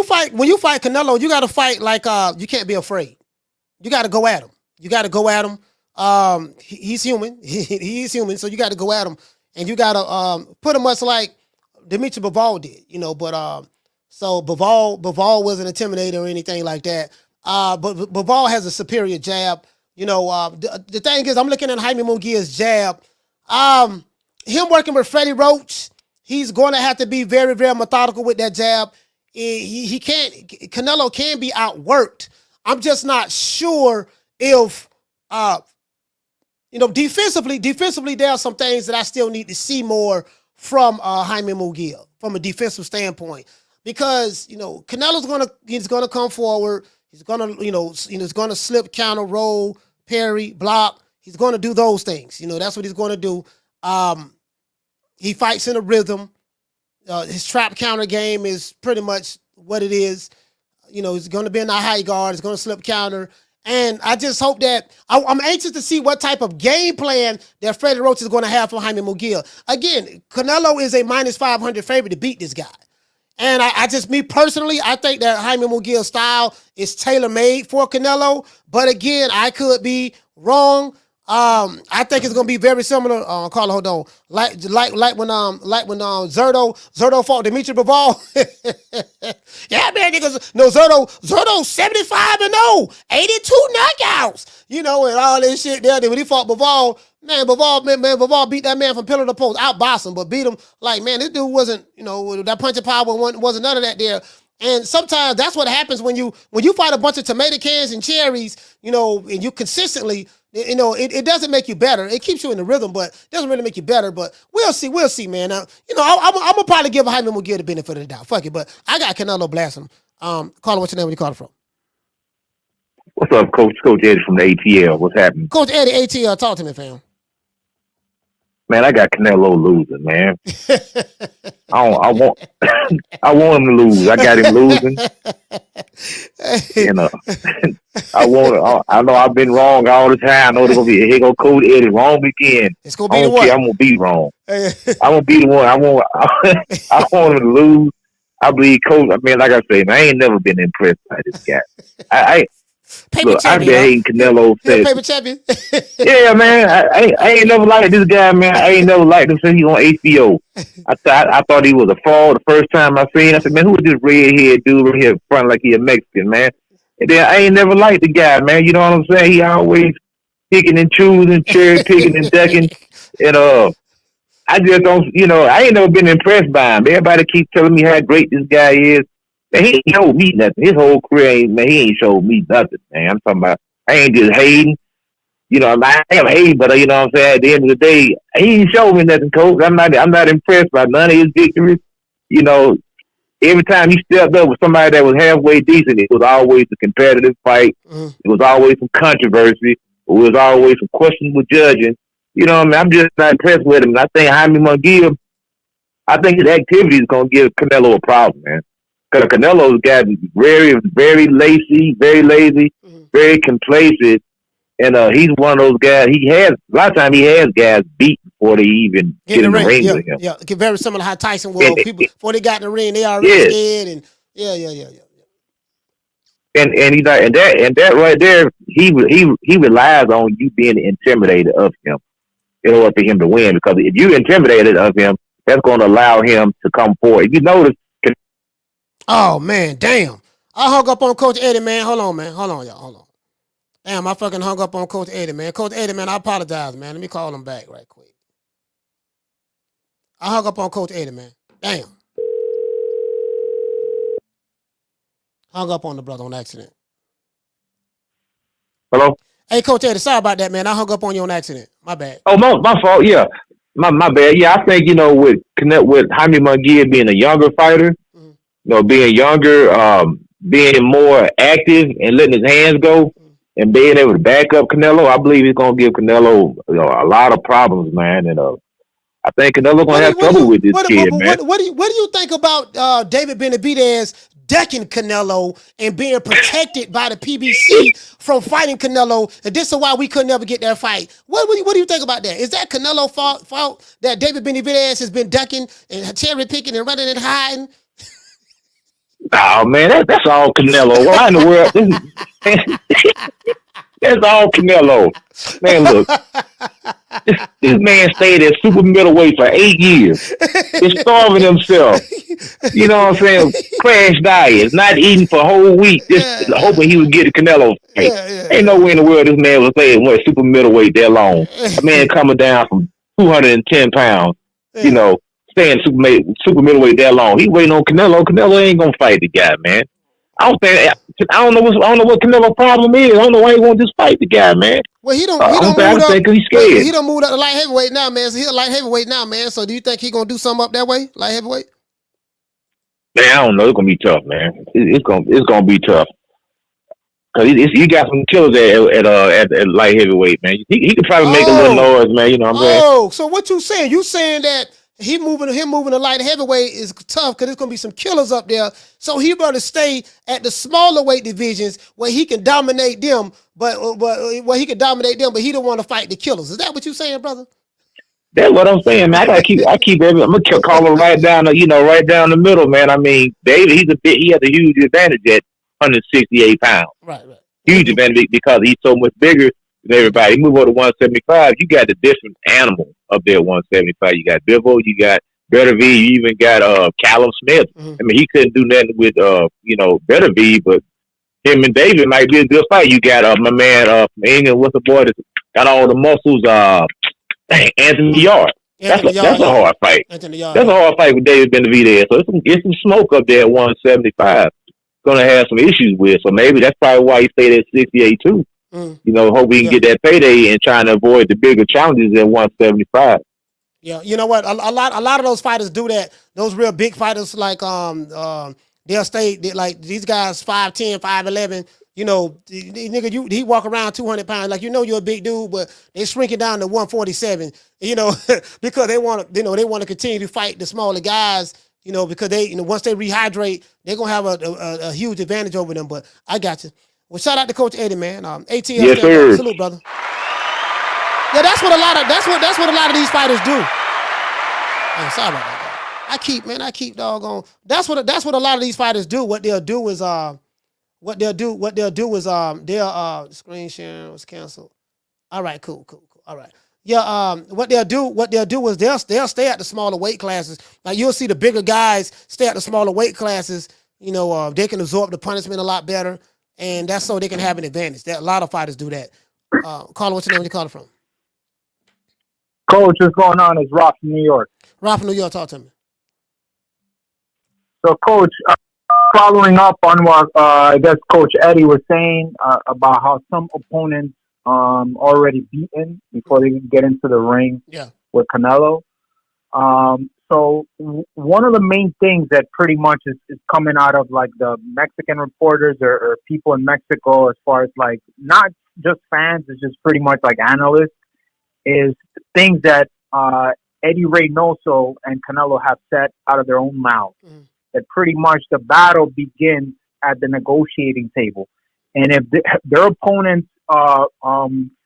fight Canelo, you got to fight like you can't be afraid. You got to go at him. He's human. He's human, so you got to go at him, and you got to put him much like Dimitri Bivol did. So Bivol wasn't intimidated or anything like that. But Bivol has a superior jab. The thing is, I'm looking at Jaime Munguia's jab. Him working with Freddie Roach, he's going to have to be very, very methodical with that jab. Canelo can be outworked. I'm just not sure if, defensively, there are some things that I still need to see more from Jaime Munguia from a defensive standpoint, because Canelo's gonna come forward. He's gonna slip, counter, roll, parry, block. He's gonna do those things. That's what he's gonna do. He fights in a rhythm. His trap counter game is pretty much what it is. He's gonna be in the high guard. He's gonna slip counter. And I just hope that I'm anxious to see what type of game plan that Freddie Roach is going to have for Jaime Munguia. Again, Canelo is a -500 favorite to beat this guy. And me personally, I think that Jaime Munguia's style is tailor-made for Canelo. But again, I could be wrong. I think it's gonna be very similar. Carla, hold on. Like when Zerto fought Dimitri Bivol. Yeah, man, niggas. No, Zerto 75-0, 82 knockouts. And all this shit there. When he fought Bivol, Bivol beat that man from pillar to post, outboxed him, but beat him like, man, this dude wasn't, that punching power wasn't none of that there. And sometimes that's what happens when you fight a bunch of tomato cans and cherries, and you consistently, it doesn't make you better. It keeps you in the rhythm, but it doesn't really make you better. But we'll see, man. Now, I'm gonna probably give Jaime Munguia the benefit of the doubt. Fuck it, but I got Canelo blasting him. Carla, what's your name? Where you calling from? What's up, Coach? Coach Eddie from the ATL. What's happening? Coach Eddie, ATL, talk to me, fam. Man, I got Canelo losing, man. I want I want him to lose. I got him losing. You know, I know I've been wrong all the time. I know they're gonna be here go Coach Eddie wrong again. It's gonna be the one. I'm gonna be wrong. I'm gonna be the one. I want him to lose. I believe Coach. I mean, like I say, man, I ain't never been impressed by this guy. I've been hating Canelo since. Paper champion. Yeah, man. I ain't never liked this guy, man. I ain't never liked him since he was on HBO. I thought he was a fraud the first time I seen him. I said, man, who is this redhead dude right here in front like he a Mexican, man? And then I ain't never liked the guy, man. You know what I'm saying? He always picking and choosing, cherry picking and ducking. And I just don't, I ain't never been impressed by him. Everybody keeps telling me how great this guy is. Man, he ain't showed me nothing. His whole career, he ain't showed me nothing, man. I'm talking about, I ain't just hating. I am hating, but you know what I'm saying? At the end of the day, he ain't showed me nothing, Coach. I'm not impressed by none of his victories. Every time he stepped up with somebody that was halfway decent, it was always a competitive fight. It was always some controversy. It was always some questionable judging. You know what I mean? I'm just not impressed with him. And I think Jaime Munguia, I think his activity is going to give Canelo a problem, man. Because Canelo's gotten very, very lazy, very complacent. And he's one of those guys. A lot of times he has guys beat before they even get in the ring with him. Yeah, very similar to how Tyson was. People before they got in the ring, they already scared. And yeah. And that right there, he relies on you being intimidated of him in order for him to win. Because if you intimidated of him, that's going to allow him to come forward. If you notice. Oh man, damn! I hung up on Coach Eddie, man. Hold on, y'all. Hold on. Damn, I fucking hung up on Coach Eddie, man. Coach Eddie, man, I apologize, man. Let me call him back right quick. I hung up on Coach Eddie, man. Damn. Hung up on the brother on accident. Hello? Hey, Coach Eddie, sorry about that, man. I hung up on you on accident. My bad. Oh, my fault, yeah. My bad. Yeah, I think, with Jaime Munguia being a younger fighter, being younger, being more active and letting his hands go and being able to back up Canelo, I believe he's going to give Canelo a lot of problems, man. And I think Canelo's going to have trouble with this kid, man. What do you think about David Benavidez decking Canelo and being protected by the PBC from fighting Canelo? And this is why we could never get that fight. What do you think about that? Is that Canelo fault that David Benavidez has been ducking and cherry picking and running and hiding? Oh man, that's all Canelo. Why in the world? That's all Canelo. Man, look, this man stayed at super middleweight for 8 years. He's starving himself. You know what I'm saying? Crash diet, not eating for a whole week, just hoping he would get a Canelo fight. Ain't no way in the world this man was staying at super middleweight that long. A man coming down from 210 pounds, staying super middleweight that long. He waiting on Canelo. Canelo ain't gonna fight the guy, man. I don't know what Canelo's problem is. I don't know why he won't just fight the guy, man. Well, he don't move up. He's scared. He don't move up to light heavyweight now, man. So he's a light heavyweight now, man. So do you think he gonna do something up that way, light heavyweight? Man, I don't know. It's gonna be tough, man. It's gonna be tough. Cause you got some killers at light heavyweight, man. He could probably make a little noise, man. You know what I'm saying? Oh, so what you saying? You saying that him moving to light heavyweight is tough because there's gonna be some killers up there. So he better stay at the smaller weight divisions where he can dominate them, but he don't want to fight the killers. Is that what you saying, brother? That's what I'm saying, man. I'm gonna call him right down the middle, man. I mean, David, he has a huge advantage at 168 pounds. Right. Huge advantage because he's so much bigger than everybody. He move over to 175. You got the different animal up there at 175. You got Bivol, you got Beterbiev, you even got Callum Smith. I mean, he couldn't do nothing with Beterbiev, but him and David might be a good fight. You got my man from England, what's the boy that got all the muscles? Anthony Yard. That's a hard fight. That's a hard fight with David Benavidez. So it's some smoke up there at 175. Gonna have some issues with. So maybe that's probably why he stayed at 68 too. Hope he can get that payday and trying to avoid the bigger challenges at 175. Yeah, you know what? A lot of those fighters do that. Those real big fighters like they'll stay like these guys 5'10", 5'11", You know, nigga, he walk around 200 pounds. Like, you're a big dude, but they shrink it down to 147, because they want to continue to fight the smaller guys, because they, once they rehydrate, they're going to have a huge advantage over them. But I got you. Well, shout out to Coach Eddie, man. ATL, yes, sir. Salute, brother. Yeah, that's what a lot of these fighters do. Oh, sorry about that. I keep doggone. That's what a lot of these fighters do. What they'll do is screen sharing was canceled. All right, cool. All right. Yeah, what they'll do is they'll stay at the smaller weight classes. Like, you'll see the bigger guys stay at the smaller weight classes. They can absorb the punishment a lot better, and that's so they can have an advantage. A lot of fighters do that. Caller, what's your name? Where you calling from? Coach, what's going on? It's Rob from New York. Rob from New York, talk to me. So, Coach, following up on what I guess Coach Eddie was saying about how some opponents already beaten before they get into the ring with Canelo. So one of the main things that pretty much is coming out of like the Mexican reporters or people in Mexico, as far as like not just fans, it's just pretty much like analysts, is things that Eddie Reynoso and Canelo have said out of their own mouth. That pretty much the battle begins at the negotiating table. And if their opponents,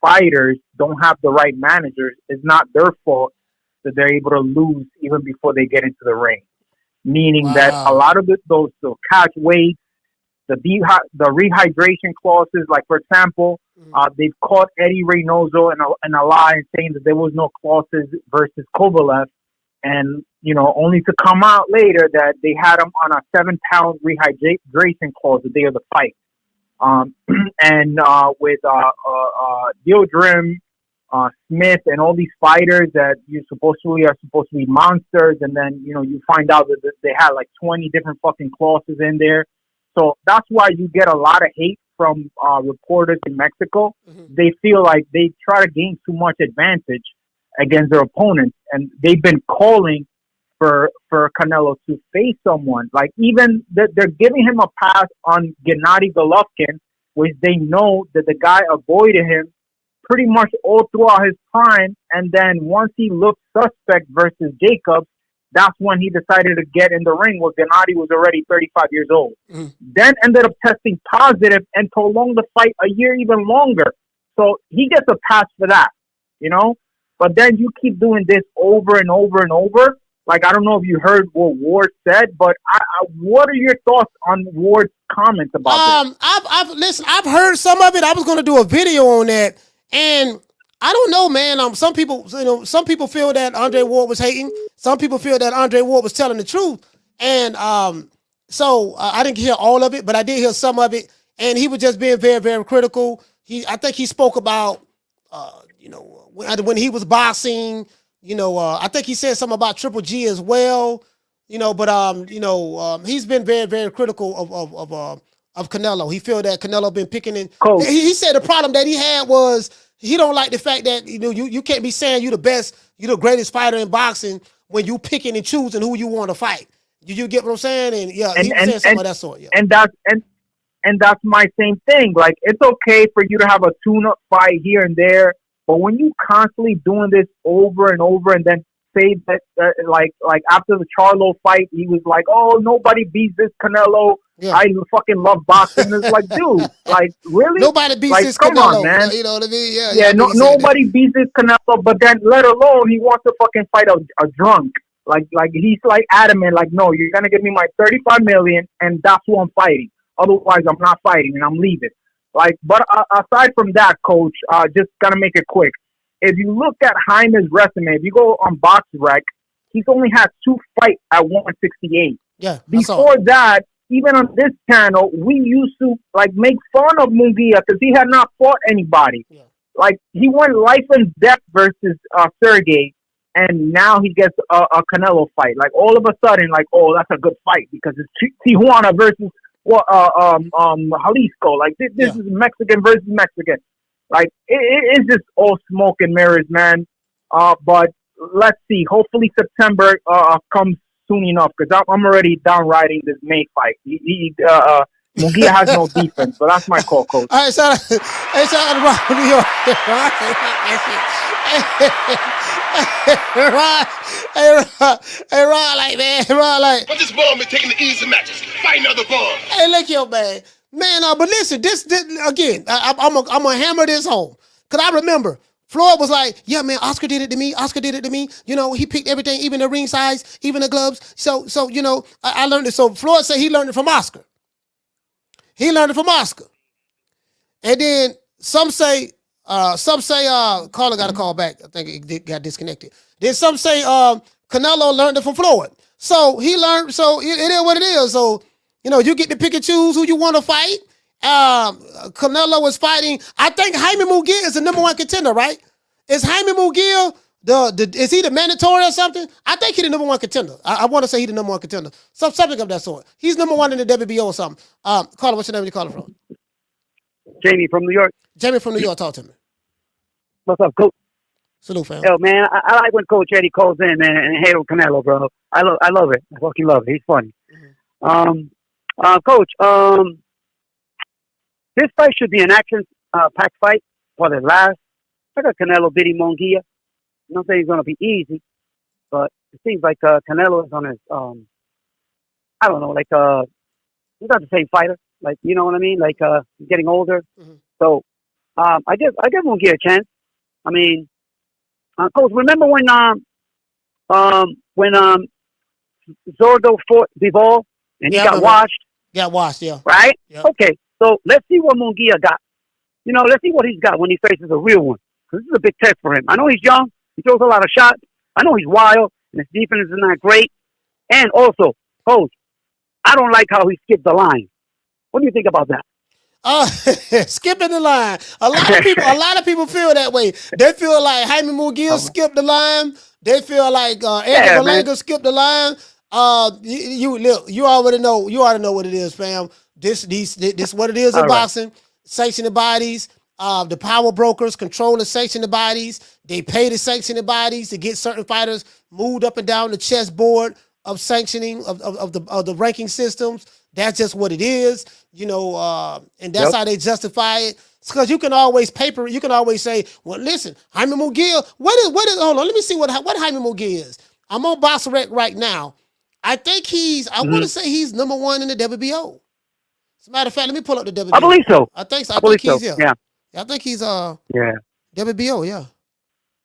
fighters, don't have the right managers, it's not their fault that they're able to lose even before they get into the ring. Meaning that a lot of those catch weight, the rehydration clauses, like for example, they've caught Eddie Reynoso in a lie and saying that there was no clauses versus Kovalev. And, only to come out later that they had him on a 7-pound rehydration clause the day of the fight. And with Dildrim, Smith, and all these fighters that are supposed to be monsters, and then, you find out that they had like 20 different fucking clauses in there. So that's why you get a lot of hate from reporters in Mexico. They feel like they try to gain too much advantage against their opponents, and they've been calling for Canelo to face someone. Like, even they're giving him a pass on Gennady Golovkin, which they know that the guy avoided him pretty much all throughout his prime, and then once he looked suspect versus Jacobs, that's when he decided to get in the ring where Gennady was already 35 years old. Then ended up testing positive and prolonged the fight a year even longer. So he gets a pass for that, But then you keep doing this over and over and over. Like, I don't know if you heard what Ward said, but what are your thoughts on Ward's comments about this? I've heard some of it. I was going to do a video on that, and I don't know, man. Some people feel that Andre Ward was hating. Some people feel that Andre Ward was telling the truth, and so I didn't hear all of it, but I did hear some of it, and he was just being very, very critical. I think he spoke about, when he was boxing. I think he said something about Triple G as well, but he's been very, very critical of Canelo. He feel that Canelo been picking in. He said the problem that he had was he don't like the fact that, you can't be saying you the best, you the greatest fighter in boxing when you picking and choosing who you want to fight. You get what I'm saying? And he was saying something of that sort. Yeah. And that's my same thing. Like, it's okay for you to have a tune-up fight here and there, but when you constantly doing this over and over, and then say that, like after the Charlo fight, he was like, "Oh, nobody beats this Canelo. Yeah. I fucking love boxing." It's like, dude, like, really? Nobody beats this Canelo. Come on, man. You know what I mean? Yeah. Nobody beats this Canelo. But then, let alone, he wants to fucking fight a drunk. Like he's like adamant. Like, no, you're gonna give me my $35 million, and that's who I'm fighting. Otherwise, I'm not fighting, and I'm leaving. Like, but aside from that, Coach, just gonna make it quick. If you look at Jaime's resume, if you go on BoxRec, he's only had 2 fights at 168. Yeah. Before that, even on this channel, we used to like make fun of Munguia because he had not fought anybody. Yeah. Like, he went life and death versus Sergey, and now he gets a Canelo fight. Like, all of a sudden, like, oh, that's a good fight because it's Tijuana versus Jalisco. Like, this is Mexican versus Mexican. Like, it's just all smoke and mirrors, man. But let's see. Hopefully September comes soon enough, because I'm already down riding this May fight. Munguia has no defense, so that's my call, coach. All right, shout out to Ron from New York. Ron, like, man, Ron, like. But this ball been taking the easy matches, fighting other balls. Hey, look here, man. But listen, this again, I'm gonna hammer this home. Cause I remember Floyd was like, yeah, man, Oscar did it to me. You know, he picked everything, even the ring size, even the gloves. So you know, I learned it. So Floyd said he learned it from Oscar. And then some say, Carla got a call back. I think it got disconnected. Then some say Canelo learned it from Floyd. So he learned, so it is what it is. So, you know, you get to pick and choose who you want to fight. Canelo is fighting, I think Jaime Munguia is the number one contender, right? Is Jaime Munguia, is he the mandatory or something? I think he's the number one contender. I want to say he's the number one contender. Something of that sort. He's number one in the WBO or something. Carla, what's your name? Where you calling from? Jamie from New York. Jamie from New York, talk to me. What's up, Coach? Salute, fam. Yo, man, I like when Coach Eddie calls in, man, and hail Canelo, bro. I love it. I fucking love it. He's funny. Coach, this fight should be an action-packed fight for the last. I got Canelo beating Munguia. I'm not saying it's going to be easy, but it seems like Canelo is on his, I don't know, like, he's not the same fighter. Like, you know what I mean? Like, he's getting older. So, I give Munguia a chance. I mean, Coach, remember when Zordo fought Bivol and he got washed? Got washed, yeah. Right? Yep. Okay, so let's see what Munguia got. You know, let's see what he's got when he faces a real one. Because this is a big test for him. I know he's young. He throws a lot of shots. I know he's wild. And his defense is not great. And also, Coach, I don't like how he skipped the line. What do you think about that? Skipping the line. A lot of people feel that way. They feel like Jaime Munguia skipped the line. They feel like Andy Berlanga skipped the line. You already know. You already know what it is, fam. This what it is in boxing. Sanctioned bodies. The power brokers control the sanctioned bodies. They pay the sanctioned bodies to get certain fighters moved up and down the chessboard of sanctioning of the ranking systems. That's just what it is, you know, and that's how they justify it. Because you can always say, well, listen, Jaime Munguia, what is, hold on, let me see what Jaime Munguia is. I'm on BoxRec right now. I think I want to say he's number one in the WBO. As a matter of fact, let me pull up the WBO. I believe so. I think he's, yeah. I think he's, WBO, yeah.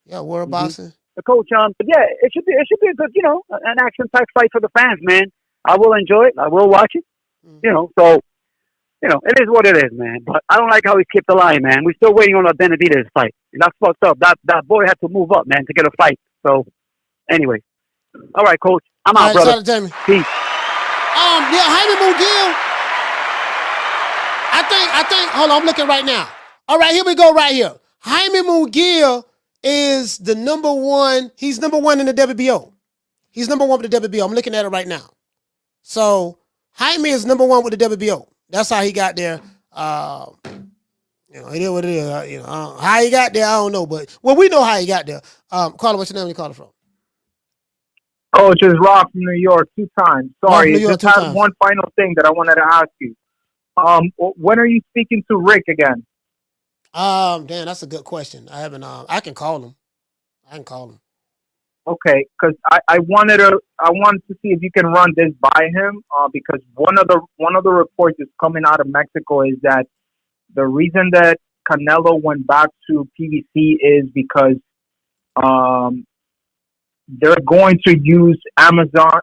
Yeah, World Boxing. The Coach, but yeah, it should be a good, you know, an action-packed fight for the fans, man. I will enjoy it. I will watch it. You know, so, you know, it is what it is, man. But I don't like how he skipped the line, man. We're still waiting on a Benavidez fight. And that's fucked up. That boy had to move up, man, to get a fight. So, anyway. All right, Coach. I'm out, brother. Shout out to Jamie. Peace. Yeah, Jaime Munguia. I think, hold on, I'm looking right now. All right, here we go right here. Jaime Munguia is the number one. He's number one in the WBO. He's number one with the WBO. I'm looking at it right now. So, Jaime is number one with the WBO. That's how he got there. You know, it is what it is. You know, how he got there, I don't know. But, well, we know how he got there. Carla, what's your name? Where you calling from? Coach, is Rob from New York 2 times. Sorry, York, just had one final thing that I wanted to ask you. When are you speaking to Rick again? Damn, that's a good question. I haven't. I can call him. Okay, because I wanted to see if you can run this by him. Because one of the reports that's coming out of Mexico is that the reason that Canelo went back to PBC is because they're going to use Amazon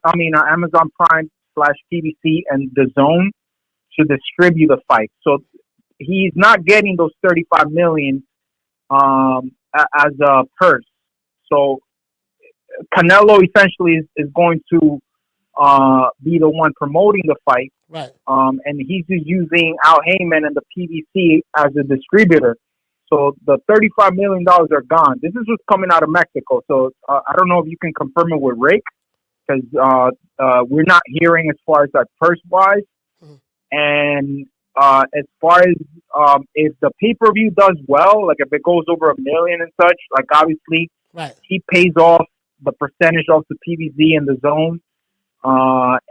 Prime / PBC and the Zone to distribute the fight. So he's not getting those $35 million as a purse. So Canelo essentially is going to be the one promoting the fight, right? And he's just using Al Heyman and the PBC as a distributor. So the $35 million are gone. This is what's coming out of Mexico. So I don't know if you can confirm it with Rick, because we're not hearing as far as that purse wise. And as far as if the pay-per-view does well, like if it goes over $1 million and such, like obviously he pays off the percentage of the PBZ and the Zone,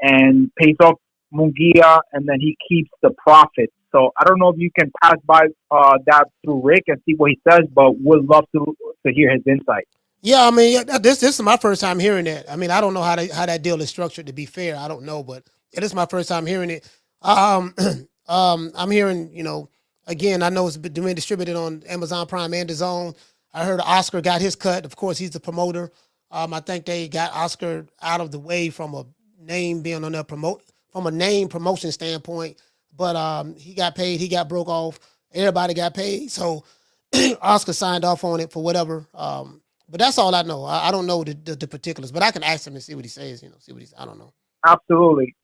and pays off Munguia, and then he keeps the profit. So I don't know if you can pass by that through Rick and see what he says, but would love to hear his insight. Yeah, I mean, this is my first time hearing that. I mean, I don't know how that deal is structured. To be fair, I don't know, but it is my first time hearing it. I'm hearing, again, I know it's being distributed on Amazon Prime and DAZN. I heard Oscar got his cut. Of course, he's the promoter. I think they got Oscar out of the way from a name being on their from a name promotion standpoint. But he got paid. He got broke off. Everybody got paid. So Oscar signed off on it for whatever. But that's all I know. I don't know the particulars, but I can ask him and see what he says. See what he's. I don't know. Absolutely.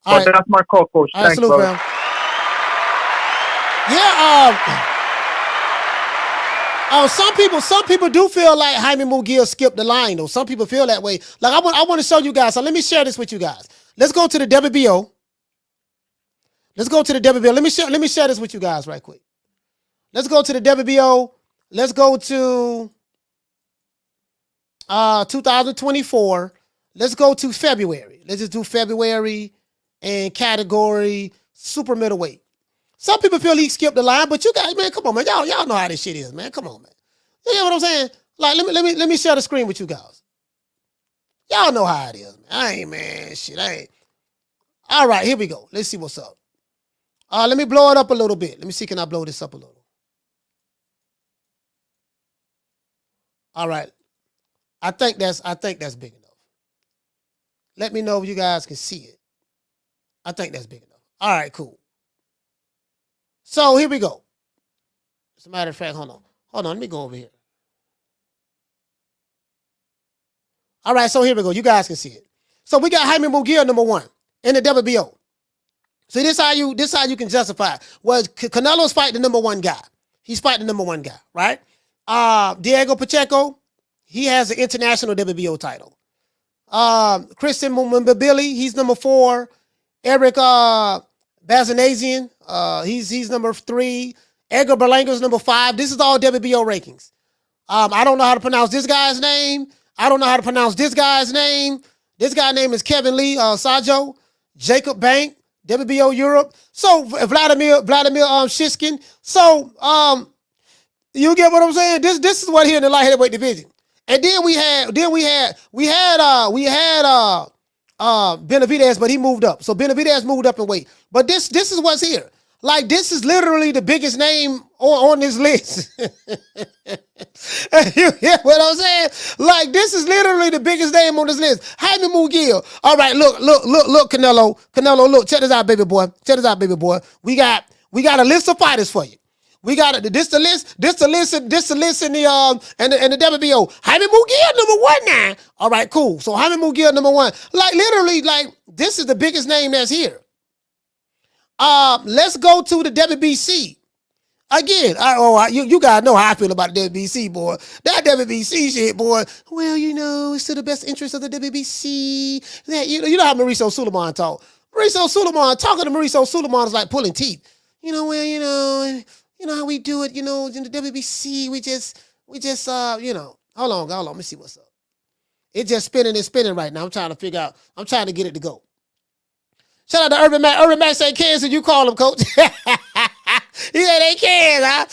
All right. That's my call, Coach. All right, Thanks, salute, brother. fam. Yeah. Some people do feel like Jaime Munguia skipped the line, though. Some people feel that way. Like I want to show you guys. So let me share this with you guys. Let's go to the WBO. Let's go to the WBO. Let me share this with you guys right quick. Let's go to the WBO. Let's go to 2024. Let's go to February. Let's just do February and category super middleweight. Some people feel he skipped the line, but you guys, man, come on, man. Y'all know how this shit is, man. Come on, man. You know what I'm saying? Like, let me share the screen with you guys. Y'all know how it is, man. I ain't. All right, here we go. Let's see what's up. Let me blow it up a little bit. Let me see, can I blow this up a little? All right. I think that's big enough. Let me know if you guys can see it. I think that's big enough. All right, cool. So here we go. As a matter of fact, hold on. Let me go over here. All right, so here we go. You guys can see it. So we got Jaime Munguia number 1 in the WBO. See, this how you can justify. Well, Canelo's fighting the number 1 guy. He's fighting the number 1 guy, right? Diego Pacheco, he has an international WBO title. Christian Mbabili, he's number 4. Eric Bazanazian, he's number 3. Edgar Berlanga's number 5. This is all WBO rankings. I don't know how to pronounce this guy's name. I don't know how to pronounce this guy's name. This guy's name is Kevin Lee Sajo. Jacob Bank, WBO Europe. So Vladimir Shishkin. So you get what I'm saying? This is what here in the light heavyweight division. And then we had Benavidez, but he moved up. So Benavidez moved up in weight. But this is what's here. Like, this is literally the biggest name on this list. You get what I'm saying? Like, this is literally the biggest name on this list. Jaime Munguia. All right, look, Canelo. Canelo, look, check this out, baby boy. We got a list of fighters for you. We got this the list in the WBO. Jaime Munguia number 1 now. All right, cool. So Jaime Munguia number 1. Like, literally, like, this is the biggest name that's here. Let's go to the WBC. Again, you guys know how I feel about the WBC, boy. That WBC shit, boy. Well, it's to the best interest of the WBC. That you know how Mauricio Suleiman talk. Talking to Mauricio Suleiman is like pulling teeth. You know how we do it. In the WBC, we just hold on. Let me see what's up. It's just spinning right now. I'm trying to get it to go. Shout out to Urban Mac. Urban Mac say Kansas, you call him, coach. He said they can, huh?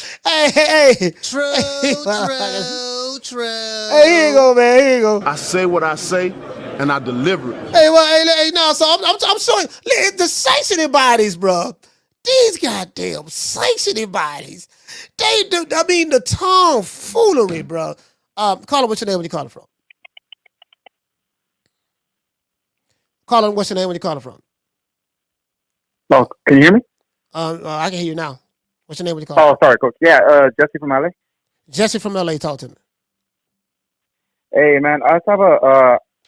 Hey. True. Hey, here you go, man. Here you go. I say what I say, and I deliver it. Hey, no. So I'm showing the sanctioning bodies, bro. These goddamn sanctioning bodies. They do. I mean, the tomfoolery, bro. Call him. What's your name when you call it from? Call him. What's your name when you call it from? Oh, can you hear me? I can hear you now. What's your name when you call? Oh, sorry, Coach. Yeah, Jesse from LA. Jesse from LA, talk to me. Hey, man, I just want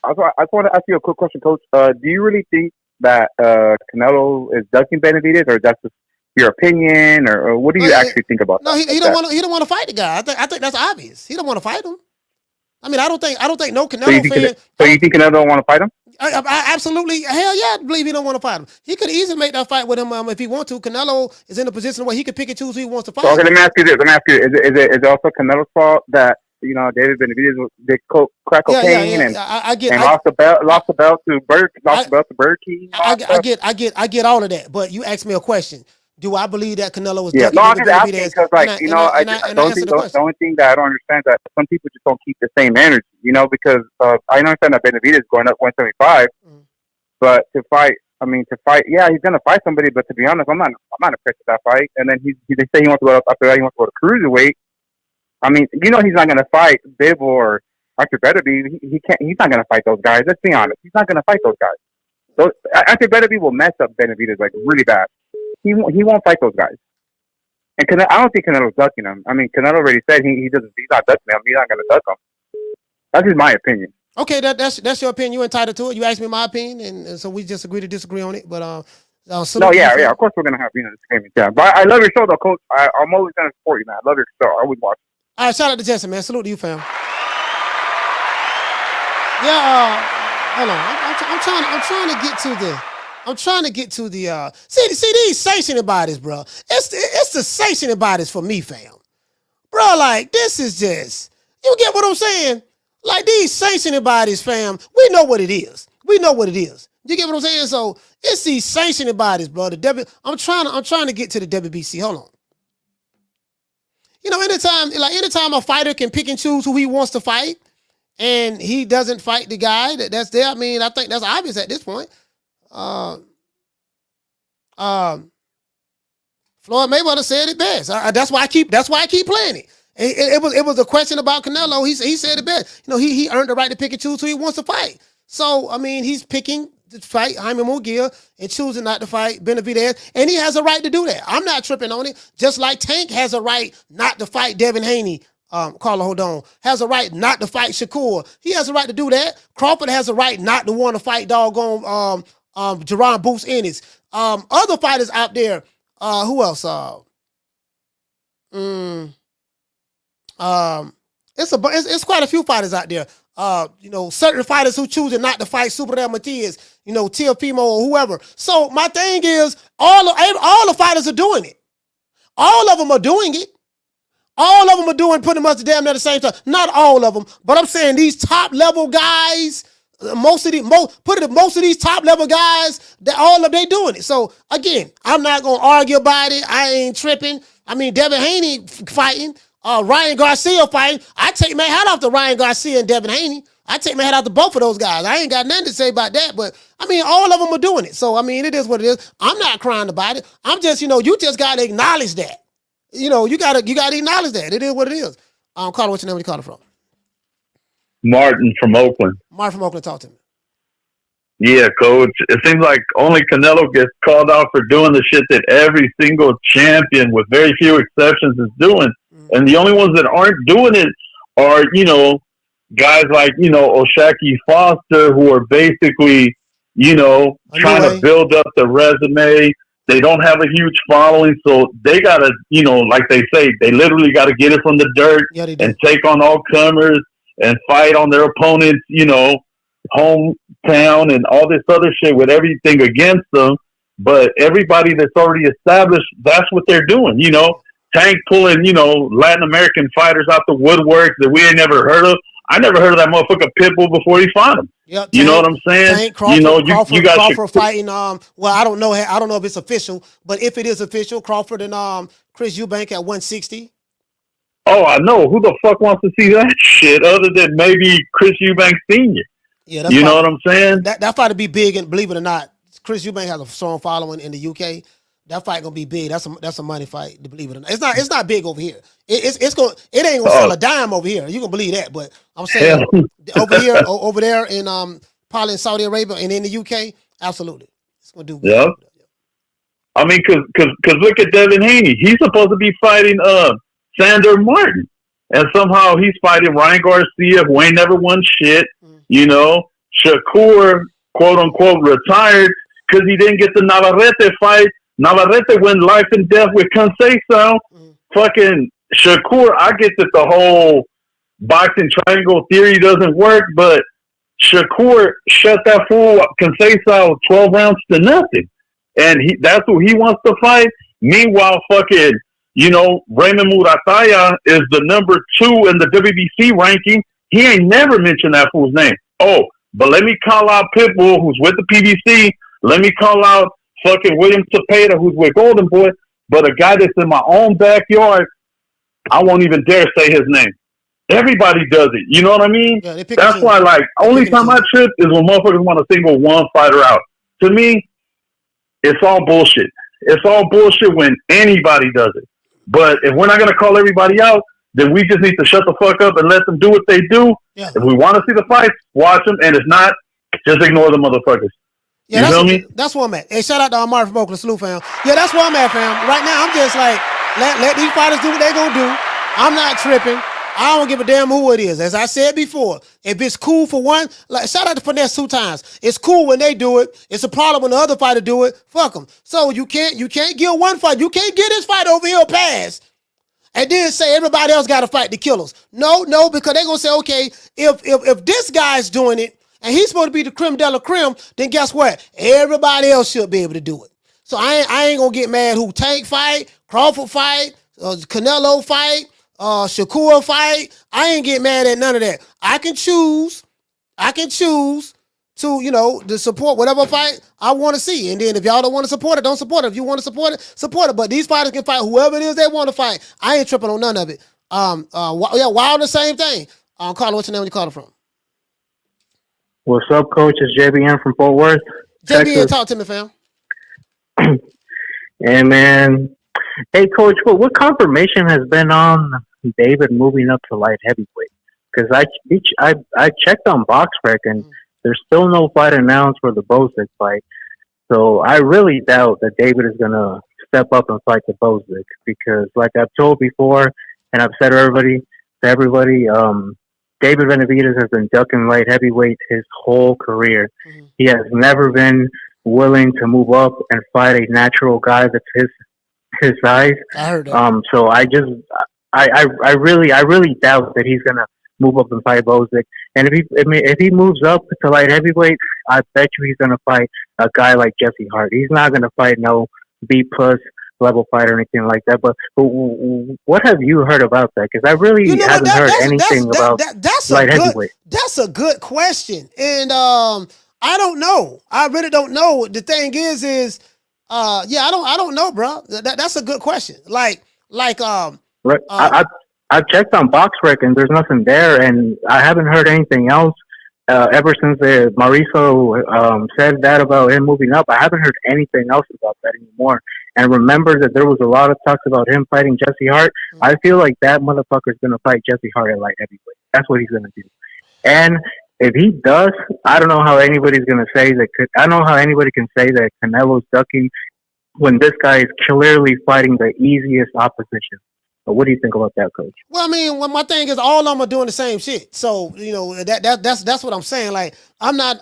to ask you a quick question, Coach. Do you really think that Canelo is ducking Benavidez, or that's just your opinion, or what do you actually think about that? No, he don't want to fight the guy. I think that's obvious. He don't want to fight him. I mean, I don't think no Canelo fan. So you think Canelo don't want to fight him? I absolutely, hell yeah, I believe he don't want to fight him. He could easily make that fight with him if he wants to. Canelo is in a position where he could pick and choose who he wants to fight. So, okay, let me ask you this. Is it also Canelo's fault that David Benavidez did crack cocaine and lost the belt to Bird King. I get all of that, but you asked me a question. Do I believe that Canelo was ducking David Benavidez? Because, the only thing that I don't understand is that some people just don't keep the same energy, because I understand that Benavidez is going up 175, but to fight, yeah, he's gonna fight somebody, but to be honest, I'm not impressed with that fight. And then they say he wants to go after that, he wants to go to cruiserweight. He's not gonna fight Biv or Arthur Beterbiev. He can't. He's not gonna fight those guys. Let's be honest. He's not gonna fight those guys. Arthur Beterbiev will mess up Benavidez really bad. He won't fight those guys. And I don't think Canelo's ducking him. Canelo already said he's not ducking him. He's not gonna duck him. That's just my opinion. Okay, that's your opinion. You're entitled to it. You asked me my opinion, and so we just agree to disagree on it. But of course we're gonna have disagreements. Yeah, but I love your show though, Coach. I'm always gonna support you, man. I love your show. I always watch. All right, shout out to Jesse, man. Salute to you, fam. Yeah, hold on. I'm trying to get to the. See these sanctioning bodies, bro. It's the sanctioning bodies for me, fam. Bro, like this is just. You get what I'm saying? Like these sanctioning bodies, fam, we know what it is. You get what I'm saying? So it's these sanctioning bodies, bro. I'm trying to get to the WBC. Hold on. Anytime a fighter can pick and choose who he wants to fight, and he doesn't fight the guy that's there. I think that's obvious at this point. Floyd Mayweather said it best. That's why I keep playing it. It was a question about Canelo. He said it best. He earned the right to pick and choose who he wants to fight. So he's picking to fight Jaime Munguia and choosing not to fight Benavidez, and he has a right to do that. I'm not tripping on it. Just like Tank has a right not to fight Devin Haney. Carla Hodon has a right not to fight Shakur. He has a right to do that. Crawford has a right not to want to fight doggone Jerron Boots Ennis. Other fighters out there. Who else? It's quite a few fighters out there. Certain fighters who choosing not to fight Super Del Matias, Teofimo or whoever. So my thing is, all the fighters are doing it. All of them are doing it. All of them are doing pretty much damn near at the same time. Not all of them, but I'm saying these top level guys, most of these top level guys, they doing it. So again, I'm not gonna argue about it. I ain't tripping. Devin Haney fighting. Ryan Garcia fighting. I take my hat off to Ryan Garcia and Devin Haney. I take my hat off to both of those guys. I ain't got nothing to say about that, but all of them are doing it. So it is what it is. I'm not crying about it. I'm just, you just gotta acknowledge that. You gotta acknowledge that. It is what it is. Carter, what's your name? Where you calling from? Martin from Oakland. Martin from Oakland, talk to me. Yeah, Coach. It seems like only Canelo gets called out for doing the shit that every single champion, with very few exceptions, is doing. And the only ones that aren't doing it are, guys like, O'Shaquie Foster, who are basically, trying to build up the resume. They don't have a huge following, so they got to, like they say, they literally got to get it from the dirt and take on all comers and fight on their opponents, hometown and all this other shit with everything against them. But everybody that's already established, that's what they're doing, Tank pulling, Latin American fighters out the woodwork that we ain't never heard of. I never heard of that motherfucker Pitbull before he fought him. Yep, you know what I'm saying? Tank, Crawford, you guys Crawford fighting. Well, I don't know if it's official, but if it is official, Crawford and Chris Eubank at 160. Oh, I know. Who the fuck wants to see that shit other than maybe Chris Eubank Sr.? Yeah, you know what I'm saying? That fight to be big, and believe it or not, Chris Eubank has a strong following in the UK. That fight gonna be big. That's a money fight, to believe it or not. It's not big over here. It ain't gonna sell a dime over here. You can believe that. But I'm saying over there in probably in Saudi Arabia and in the UK, absolutely, it's gonna do good. Yeah. Cause look at Devin Haney. He's supposed to be fighting Sander Martin, and somehow he's fighting Ryan Garcia, who ain't never won shit. Shakur, quote unquote, retired because he didn't get the Navarrete fight. Navarrete went life and death with Conceição. Fucking Shakur, I get that the whole boxing triangle theory doesn't work, but Shakur shut that fool Conceição 12 rounds to nothing. And that's who he wants to fight. Meanwhile, fucking You know, Raymond Murataya is the number 2 in the WBC ranking. He ain't never mentioned that fool's name. Oh, but let me call out Pitbull, who's with the PBC. Let me call out fucking William Cepeda, who's with Golden Boy. But a guy that's in my own backyard, I won't even dare say his name. Everybody does it. You know what I mean? Yeah, that's why, like, only time I trip is when motherfuckers want to single one fighter out. To me, it's all bullshit. It's all bullshit when anybody does it. But if we're not going to call everybody out, then we just need to shut the fuck up and let them do what they do. Yeah. If we want to see the fights, watch them. And if not, just ignore the motherfuckers. Yeah, you feel me? That's where I'm at. Hey, shout out to Amari from Oakland. Salute, fam. Yeah, that's where I'm at, fam. Right now, I'm just like, let these fighters do what they going to do. I'm not tripping. I don't give a damn who it is. As I said before, if it's cool for one, like shout out to Finesse 2 times. It's cool when they do it. It's a problem when the other fighter do it. Fuck them. So you can't give one fight. You can't get this fight over here a pass and then say everybody else got to fight the killers. No, because they're gonna say, okay, if this guy's doing it and he's supposed to be the creme de la creme, then guess what? Everybody else should be able to do it. So I ain't gonna get mad who Tank fight, Crawford fight, Canelo fight. Shakur fight. I ain't get mad at none of that. I can choose to, to support whatever fight I want to see. And then if y'all don't want to support it, don't support it. If you want to support it, support it. But these fighters can fight whoever it is they want to fight. I ain't tripping on none of it. Wild the same thing. Carla, what's your name? Where you calling from? What's up, Coach? It's JBN from Fort Worth, JBN, talk to me, fam. Hey, man. Hey, Coach, what confirmation has been on David moving up to light heavyweight? Because I checked on BoxRec and there's still no fight announced for the Bozic fight. So I really doubt that David is going to step up and fight the Bozic because, like I've told before, and I've said to everybody, David Benavidez has been ducking light heavyweight his whole career. Mm-hmm. He has never been willing to move up and fight a natural guy that's his size. I heard that. So I really doubt that he's gonna move up and fight Bozic. And if he moves up to light heavyweight, I bet you he's gonna fight a guy like Jesse Hart. He's not gonna fight no B+ level fight or anything like that. But what have you heard about that? Because I really haven't heard anything about light heavyweight. That's a good question, and I don't know. I really don't know. The thing is I don't know, bro. That's a good question. Right. I've checked on BoxRec and there's nothing there, and I haven't heard anything else ever since Mauricio said that about him moving up. I haven't heard anything else about that anymore. And remember that there was a lot of talks about him fighting Jesse Hart. Mm-hmm. I feel like that motherfucker's gonna fight Jesse Hart at light heavyweight. That's what he's gonna do. And if he does, I don't know how anybody's gonna say that. I don't know how anybody can say that Canelo's ducking when this guy is clearly fighting the easiest opposition. But what do you think about that, Coach? Well, I mean, my thing is all of them are doing the same shit. So that's what I'm saying. Like I'm not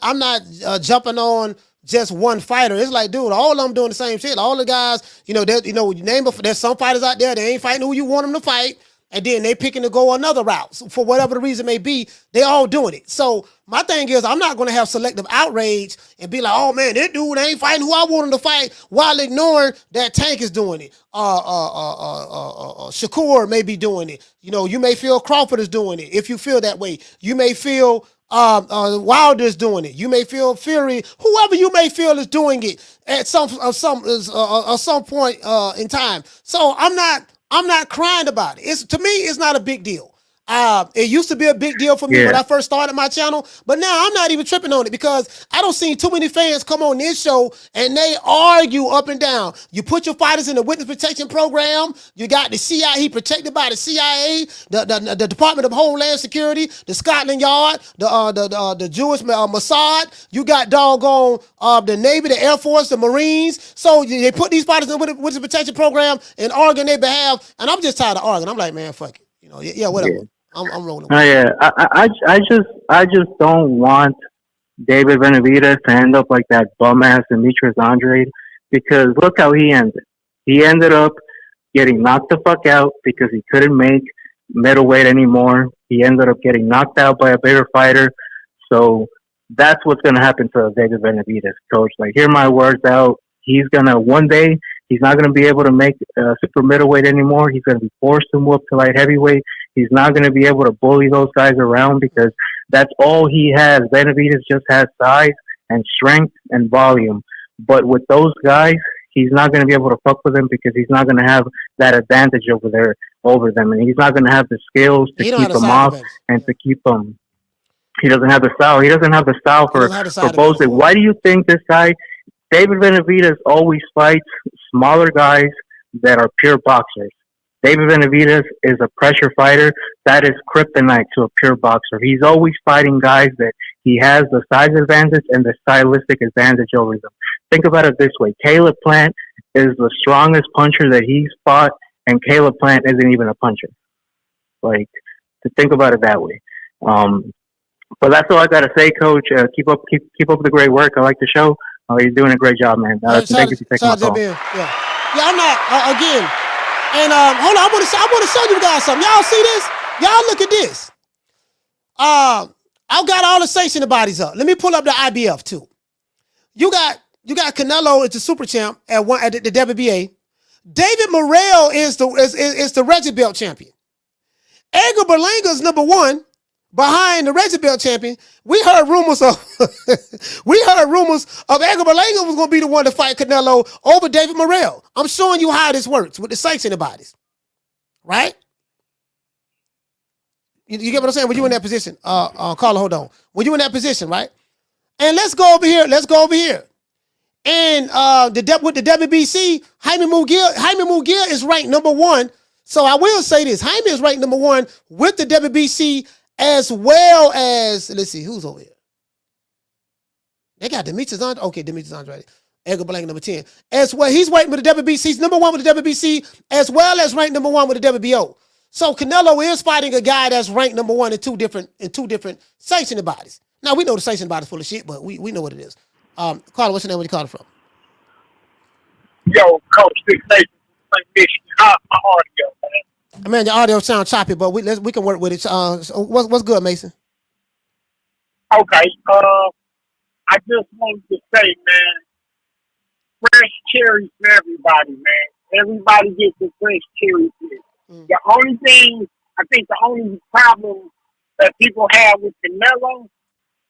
jumping on just one fighter. It's like, dude, all of them doing the same shit. All the guys, there's some fighters out there they ain't fighting who you want them to fight. And then they picking to go another route. So for whatever the reason may be, they all doing it. So my thing is, I'm not going to have selective outrage and be like, oh man, that dude ain't fighting who I want him to fight, while ignoring that Tank is doing it. Shakur may be doing it. You may feel Crawford is doing it. If you feel that way, you may feel Wilder's doing it. You may feel Fury. Whoever you may feel is doing it at some point in time. So I'm not crying about it. To me, it's not a big deal. It used to be a big deal for me when I first started my channel, but now I'm not even tripping on it because I don't see too many fans come on this show and they argue up and down. You put your fighters in the witness protection program. You got the CIA, he protected by the CIA, the Department of Homeland Security, the Scotland Yard, the Jewish Mossad. You got doggone the Navy, the Air Force, the Marines. So they put these fighters in the witness protection program and argue on their behalf. And I'm just tired of arguing. I'm like, man, fuck it. Whatever. Yeah. I'm rolling. I just don't want David Benavidez to end up like that bum ass Demetrius Andrade, because look how he ended. He ended up getting knocked the fuck out because he couldn't make middleweight anymore. He ended up getting knocked out by a bigger fighter. So that's what's gonna happen to David Benavidez, Coach. Like, hear my words out. One day He's not going to be able to make super middleweight anymore. He's going to be forced to move up to light heavyweight. He's not going to be able to bully those guys around because that's all he has. Benavidez just has size and strength and volume. But with those guys, he's not going to be able to fuck with them because he's not going to have that advantage over them. And he's not going to have the skills to keep them off and to keep them. He doesn't have the style. He doesn't have the style for both. Why do you think this guy, David Benavidez, always fights smaller guys that are pure boxers? David Benavidez is a pressure fighter. That is kryptonite to a pure boxer. He's always fighting guys that he has the size advantage and the stylistic advantage over them. Think about it this way. Caleb Plant is the strongest puncher that he's fought, and Caleb Plant isn't even a puncher. Like, to think about it that way. But that's all I got to say, Coach. Keep up the great work. I like the show. You're doing a great job, man. Thank you for taking my call. Yeah, I'm not, again. And hold on, I want to show you guys something. Y'all see this? Y'all look at this. I've got all the sanctioned bodies up. Let me pull up the IBF too. You got Canelo is the super champ at the WBA. David Morrell is the Reggie Belt champion. Edgar Berlanga is number 1 behind the Reggie Belt champion. We heard rumors of Edgar Berlanga was going to be the one to fight Canelo over David Morrell. I'm showing you how this works with the sanctioned bodies, right? You get what I'm saying? When you in that position, Carla, hold on. When you in that position, right? And let's go over here. And with the WBC, Jaime Munguia is ranked number 1. So I will say this: Jaime is ranked number 1 with the WBC, as well as, let's see who's over here. They got Demetrius Andrade. Okay, Demetrius Andrade. Edgar Berlanga number 10. As well, he's ranked with the WBC. He's number 1 with the WBC, as well as ranked number 1 with the WBO. So Canelo is fighting a guy that's ranked number 1 in two different sanctioned bodies. Now we know the sanctioned body's full of shit, but we know what it is. Carla, what's your name? Where you calling from? Yo, Coach, this Mason, how's my audio, man? Man, the audio sounds choppy, but we can work with it. So what's good, Mason? Okay. I just wanted to say, man, fresh cherries for everybody, man. Everybody gets a fresh cherry here. The only thing, I think the only problem that people have with Canelo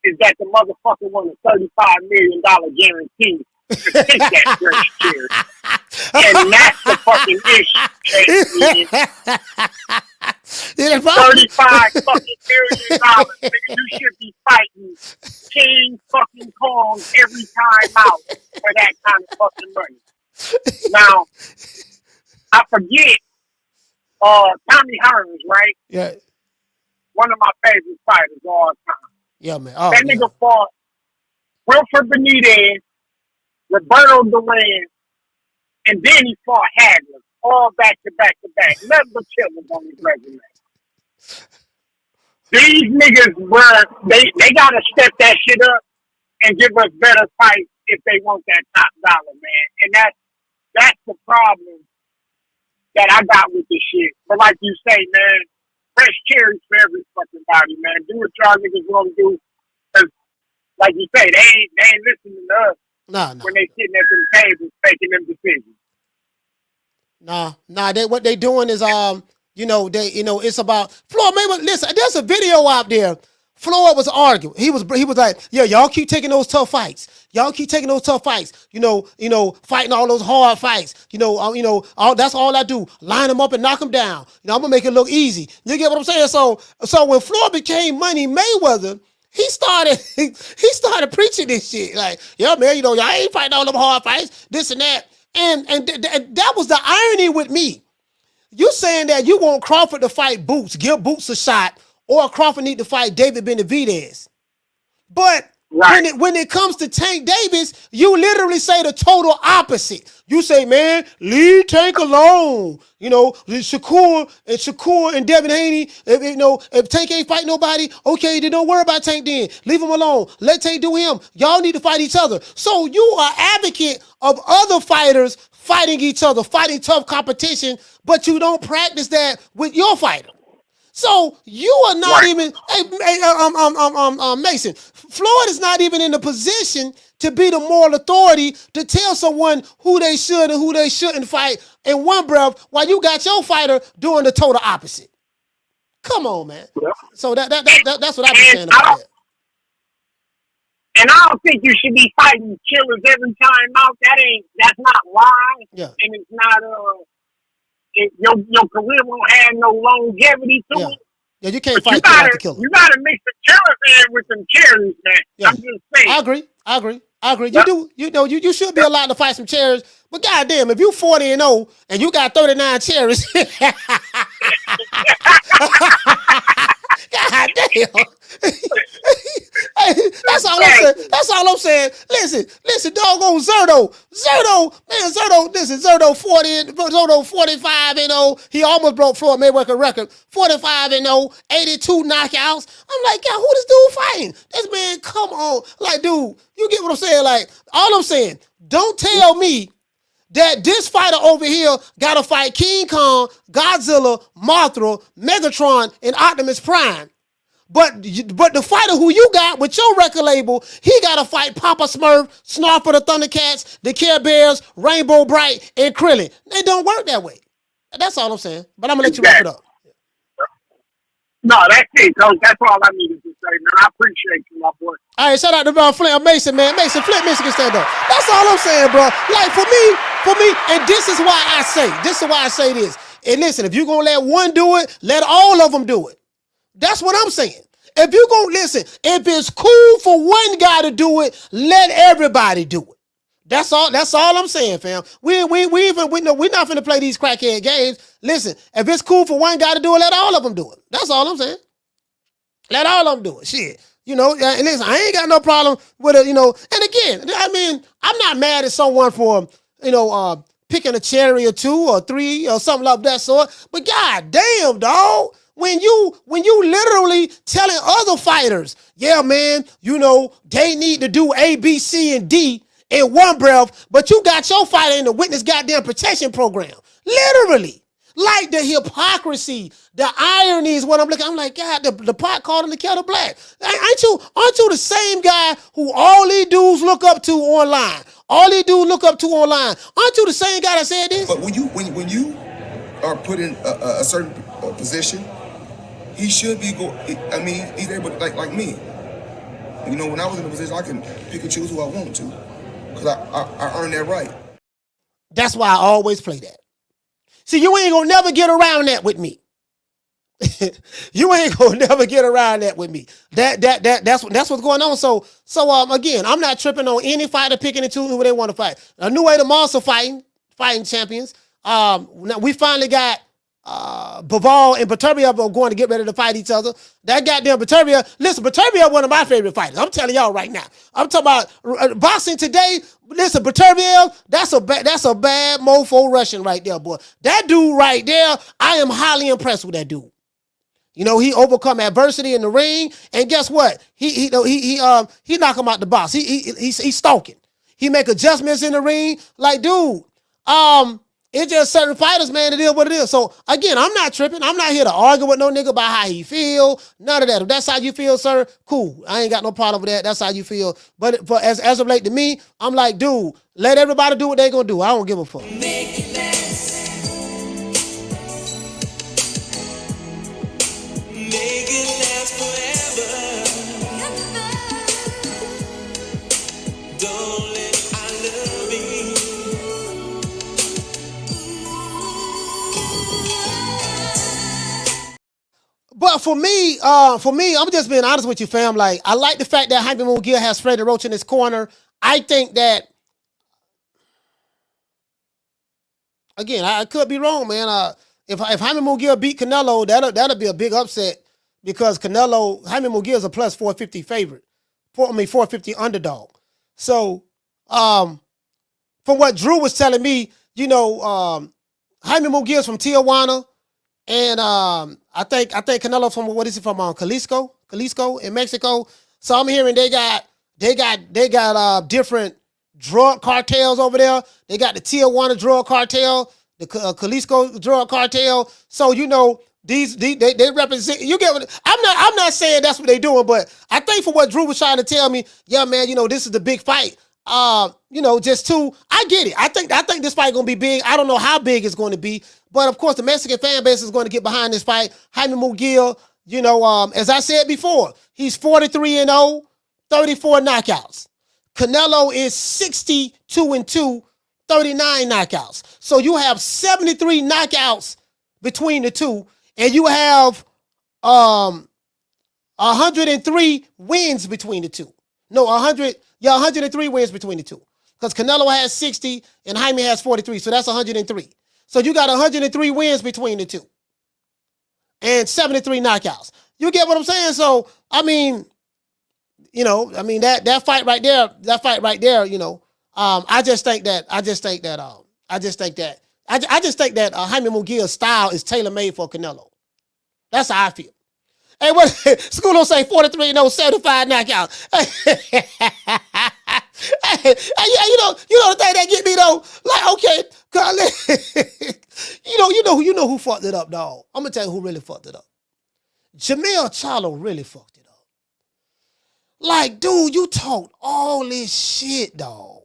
is that the motherfucker won a $35 million guarantee to take that fresh cherry. And that's the fucking issue. $35 fucking million. Nigga, you should be fighting King fucking Kong every time out for that kind of fucking money. Now, I forget Tommy Hearns, right? Yeah. One of my favorite fighters of all time. Yeah, man. That nigga fought Wilfred Benitez, Roberto Duran, and then he fought Hagler, all back to back to back. Nothing but killers on his resume. These niggas, bruh, they gotta step that shit up and give us better fights if they want that top dollar, man. And that's the problem that I got with this shit. But like you say, man, fresh cherries for every fucking body, man. Do what y'all niggas want to do. Cause like you say, they ain't listening to us. When they sitting at them tables making them decisions. What they doing is it's about Floyd Mayweather. Listen, there's a video out there. Floyd was arguing. He was like, yeah, y'all keep taking those tough fights. Fighting all those hard fights. That's all I do. Line them up and knock them down. I'm gonna make it look easy. You get what I'm saying? So when Floyd became Money Mayweather, he started preaching this shit. Like, yeah, man, y'all ain't fighting all them hard fights, this and that. And that was the irony with me. You saying that you want Crawford to fight Boots, give Boots a shot, or Crawford need to fight David Benavidez. But when it comes to Tank Davis, you literally say the total opposite. You say, man, leave Tank alone. Shakur and Devin Haney, if Tank ain't fighting nobody, okay, then don't worry about Tank then. Leave him alone. Let Tank do him. Y'all need to fight each other. So you are advocate of other fighters fighting each other, fighting tough competition, but you don't practice that with your fighter. So you are not even, Mason, Floyd is not even in the position to be the moral authority to tell someone who they should and who they shouldn't fight in one breath while you got your fighter doing the total opposite. Come on, man. Yep. So that's what I've been saying about that. And I don't think you should be fighting killers every time out. That's not wise. Yeah. And it's not your career won't have no longevity to it. Yeah, you can't fight the killer. You gotta mix the killers in with some cherries, man. Yeah. I'm just saying. I agree. Yep. You should be allowed to fight some cherries. But goddamn, if you 40-0 and you got 39 cherries, goddamn. That's all I'm saying. That's all I'm saying. Listen, doggone Zerto, listen, Zerto 45-0. He almost broke Floyd Mayweather record. 45-0, 82 knockouts. I'm like, God, who this dude fighting? This man, come on. Like, dude, you get what I'm saying? Like, all I'm saying, don't tell me that this fighter over here got to fight King Kong, Godzilla, Mothra, Megatron, and Optimus Prime. But the fighter who you got with your record label, he got to fight Papa Smurf, Snarf for the Thundercats, the Care Bears, Rainbow Bright, and Krillin. They don't work that way. That's all I'm saying. But I'm going to let you wrap it up. No, that's it, Coach. That's all I needed to say, man. I appreciate you, my boy. All right, shout out to Flint Mason, man. Mason, Flint Michigan stand up. That's all I'm saying, bro. Like, for me, and this is why I say this. And listen, if you're going to let one do it, let all of them do it. That's what I'm saying. If you go listen, if it's cool for one guy to do it, let everybody do it. That's all I'm saying, fam. We're not finna play these crackhead games. Listen, if it's cool for one guy to do it, let all of them do it. That's all I'm saying. Let all of them do it. Shit. And listen, I ain't got no problem with it, And again, I mean, I'm not mad at someone for, picking a cherry or two or three or something like that sort. But god damn, dog. When you literally telling other fighters, yeah, man, they need to do A, B, C, and D in one breath, but you got your fighter in the witness goddamn protection program. Literally. Like the hypocrisy, the irony is what I'm looking. I'm like, God, the pot calling the kettle black. Aren't you the same guy who all these dudes look up to online? Aren't you the same guy that said this? But when you are put in a certain position, he should be he's able to, like me. When I was in a position, I can pick and choose who I want to, because I earned that right. That's why I always play that. See, you ain't gonna never get around that with me. You ain't gonna never get around that with me. That's what's going on. So again, I'm not tripping on any fighter picking and choosing who they want to fight. A new way to also fighting champions. We finally got Bivol and Beterbiev are going to get ready to fight each other. That goddamn Beterbiev. Listen, Beterbiev one of my favorite fighters. I'm telling y'all right now. I'm talking about boxing today. Listen, Beterbiev, that's a bad mofo Russian right there, boy. That dude right there, I am highly impressed with that dude. He overcome adversity in the ring, and guess what? He knock him out the box. He's stalking. He make adjustments in the ring. Like, dude, it's just certain fighters, man. It is what it is. So again, I'm not tripping. I'm not here to argue with no nigga about how he feel. None of that. If that's how you feel, sir, cool. I ain't got no problem with that. That's how you feel. But as of late to me, I'm like, dude, let everybody do what they gonna do. I don't give a fuck. Make it last. Make it last forever. Don't let I love you. But for me, I'm just being honest with you, fam. Like, I like the fact that Jaime Munguia has Freddie Roach in his corner. I think that, again, I could be wrong, man. If Jaime Munguia beat Canelo, that'll be a big upset, because Jaime Munguia is a plus 450 favorite. 450 underdog. So, from what Drew was telling me, Jaime Munguia is from Tijuana. And I think Canelo from, what is it, from Jalisco in Mexico. So I'm hearing they got different drug cartels over there. They got the Tijuana drug cartel, the Jalisco drug cartel. So They represent. You get what I'm not saying that's what they doing, but I think for what Drew was trying to tell me, yeah, man, this is the big fight. Just two. I get it. I think this fight gonna be big. I don't know how big it's going to be, but of course the Mexican fan base is going to get behind this fight. Jaime Munguia, as I said before, he's 43-0, 34 knockouts. Canelo is 62-2, 39 knockouts. So you have 73 knockouts between the two, and you have 103 wins between the two. No, 103 wins between the two. Because Canelo has 60 and Jaime has 43, so that's 103. So you got 103 wins between the two. And 73 knockouts. You get what I'm saying? So, that fight right there, I just think that Jaime Munguia's style is tailor-made for Canelo. That's how I feel. Hey, what school don't say 43-0, 75 knockouts. Hey, you know the thing that get me though? Like, okay, you know who fucked it up, dog. I'm gonna tell you who really fucked it up. Jamel Charlo really fucked it up. Like, dude, you talked all this shit, dog.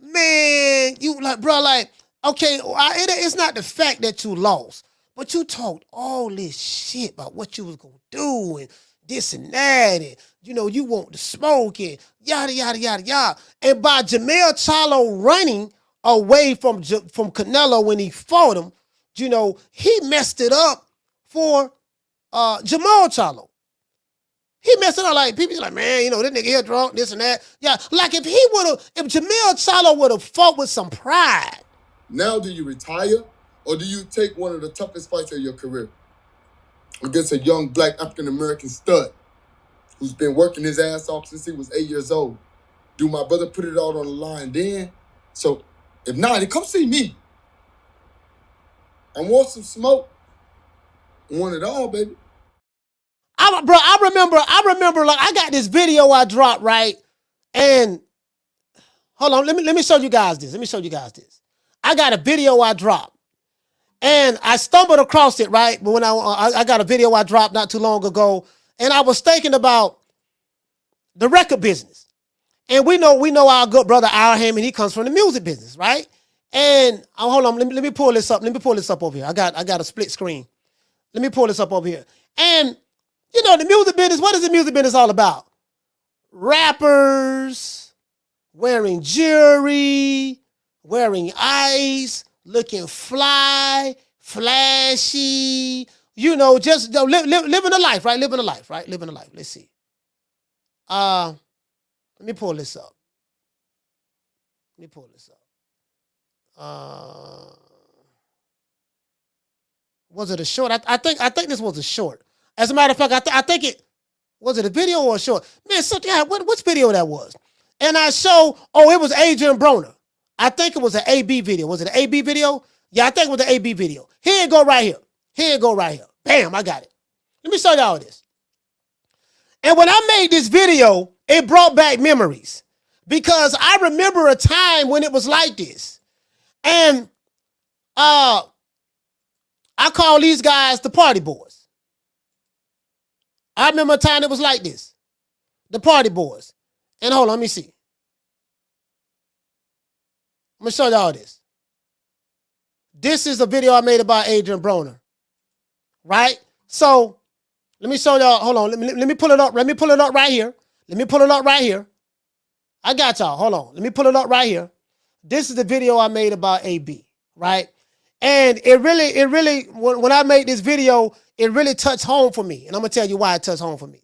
Man, okay, it's not the fact that you lost, but you talked all this shit about what you was gonna do and this and that, and you want to smoke and yada yada yada yada. And by Jamel Charlo running away from Canelo when he fought him, he messed it up for Jamal Charlo. He messed it up. Like, people like, man, this nigga here drunk, this and that. Yeah, like if Jamel Charlo would have fought with some pride. Now do you retire, or do you take one of the toughest fights of your career against a young black African-American stud who's been working his ass off since he was 8 years old? Do my brother put it all on the line then? So if not, then come see me. I want some smoke. I want it all, baby. I remember, like, I got this video I dropped, right? And hold on, let me show you guys this. I got a video I dropped. And I stumbled across it, right? But when I got a video I dropped not too long ago, and I was thinking about the record business. And we know our good brother Al Hammond, he comes from the music business, right? And hold on, let me pull this up. Let me pull this up over here. I got a split screen. Let me pull this up over here. And the music business, what is the music business all about? Rappers wearing jewelry, wearing ice, looking fly, flashy, just living a life, right? Living a life. Let's see. Let me pull this up. Was it a short? I think this was a short. As a matter of fact, I think it was it a video or a short? Man, which video that was? And I show, it was Adrian Broner. I think it was an AB video. Was it an AB video? Yeah, I think it was an AB video. Here it go right here. Bam, I got it. Let me show y'all this. And when I made this video, it brought back memories because I remember a time when it was like this. And I call these guys the party boys. I remember a time it was like this. The party boys. And hold on, let me see. I'm going to show y'all this. This is a video I made about Adrian Broner. Right? So, let me show y'all. Hold on. Let me pull it up. Let me pull it up right here. I got y'all. Hold on. Let me pull it up right here. This is the video I made about AB. Right? And it really, when I made this video, it really touched home for me. And I'm going to tell you why it touched home for me.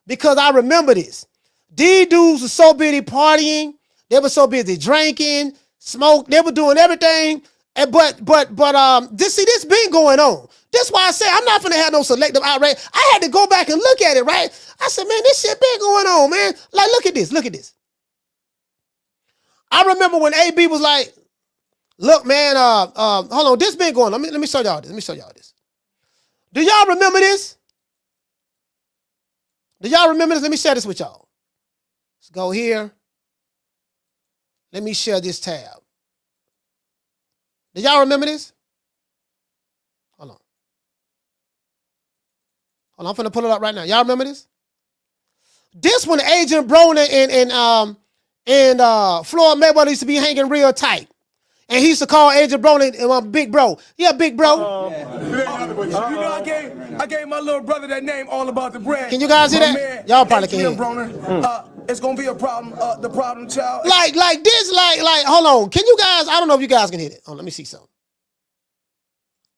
Because I remember this. These dudes were so busy partying. They were so busy drinking, smoke. They were doing everything. But this been going on. That's why I say I'm not going to have no selective outrage. I had to go back and look at it, right? I said, man, this shit been going on, man. Like, look at this. I remember when AB was like, look, man, hold on, this been going on. Let me show y'all this. Do y'all remember this? Let me share this with y'all. Let's go here. Let me share this tab. Do y'all remember this? Hold on. Hold on, I'm finna pull it up right now. Y'all remember this? This when Agent Broner and Floyd Mayweather used to be hanging real tight. And he used to call Agent Broner big bro. Yeah, big bro. I gave my little brother that name all about the brand. Can you guys hear that? Y'all probably can hear. Broner, it's gonna be a problem. The problem child. Like this. Hold on. Can you guys? I don't know if you guys can hear it. Oh, let me see something.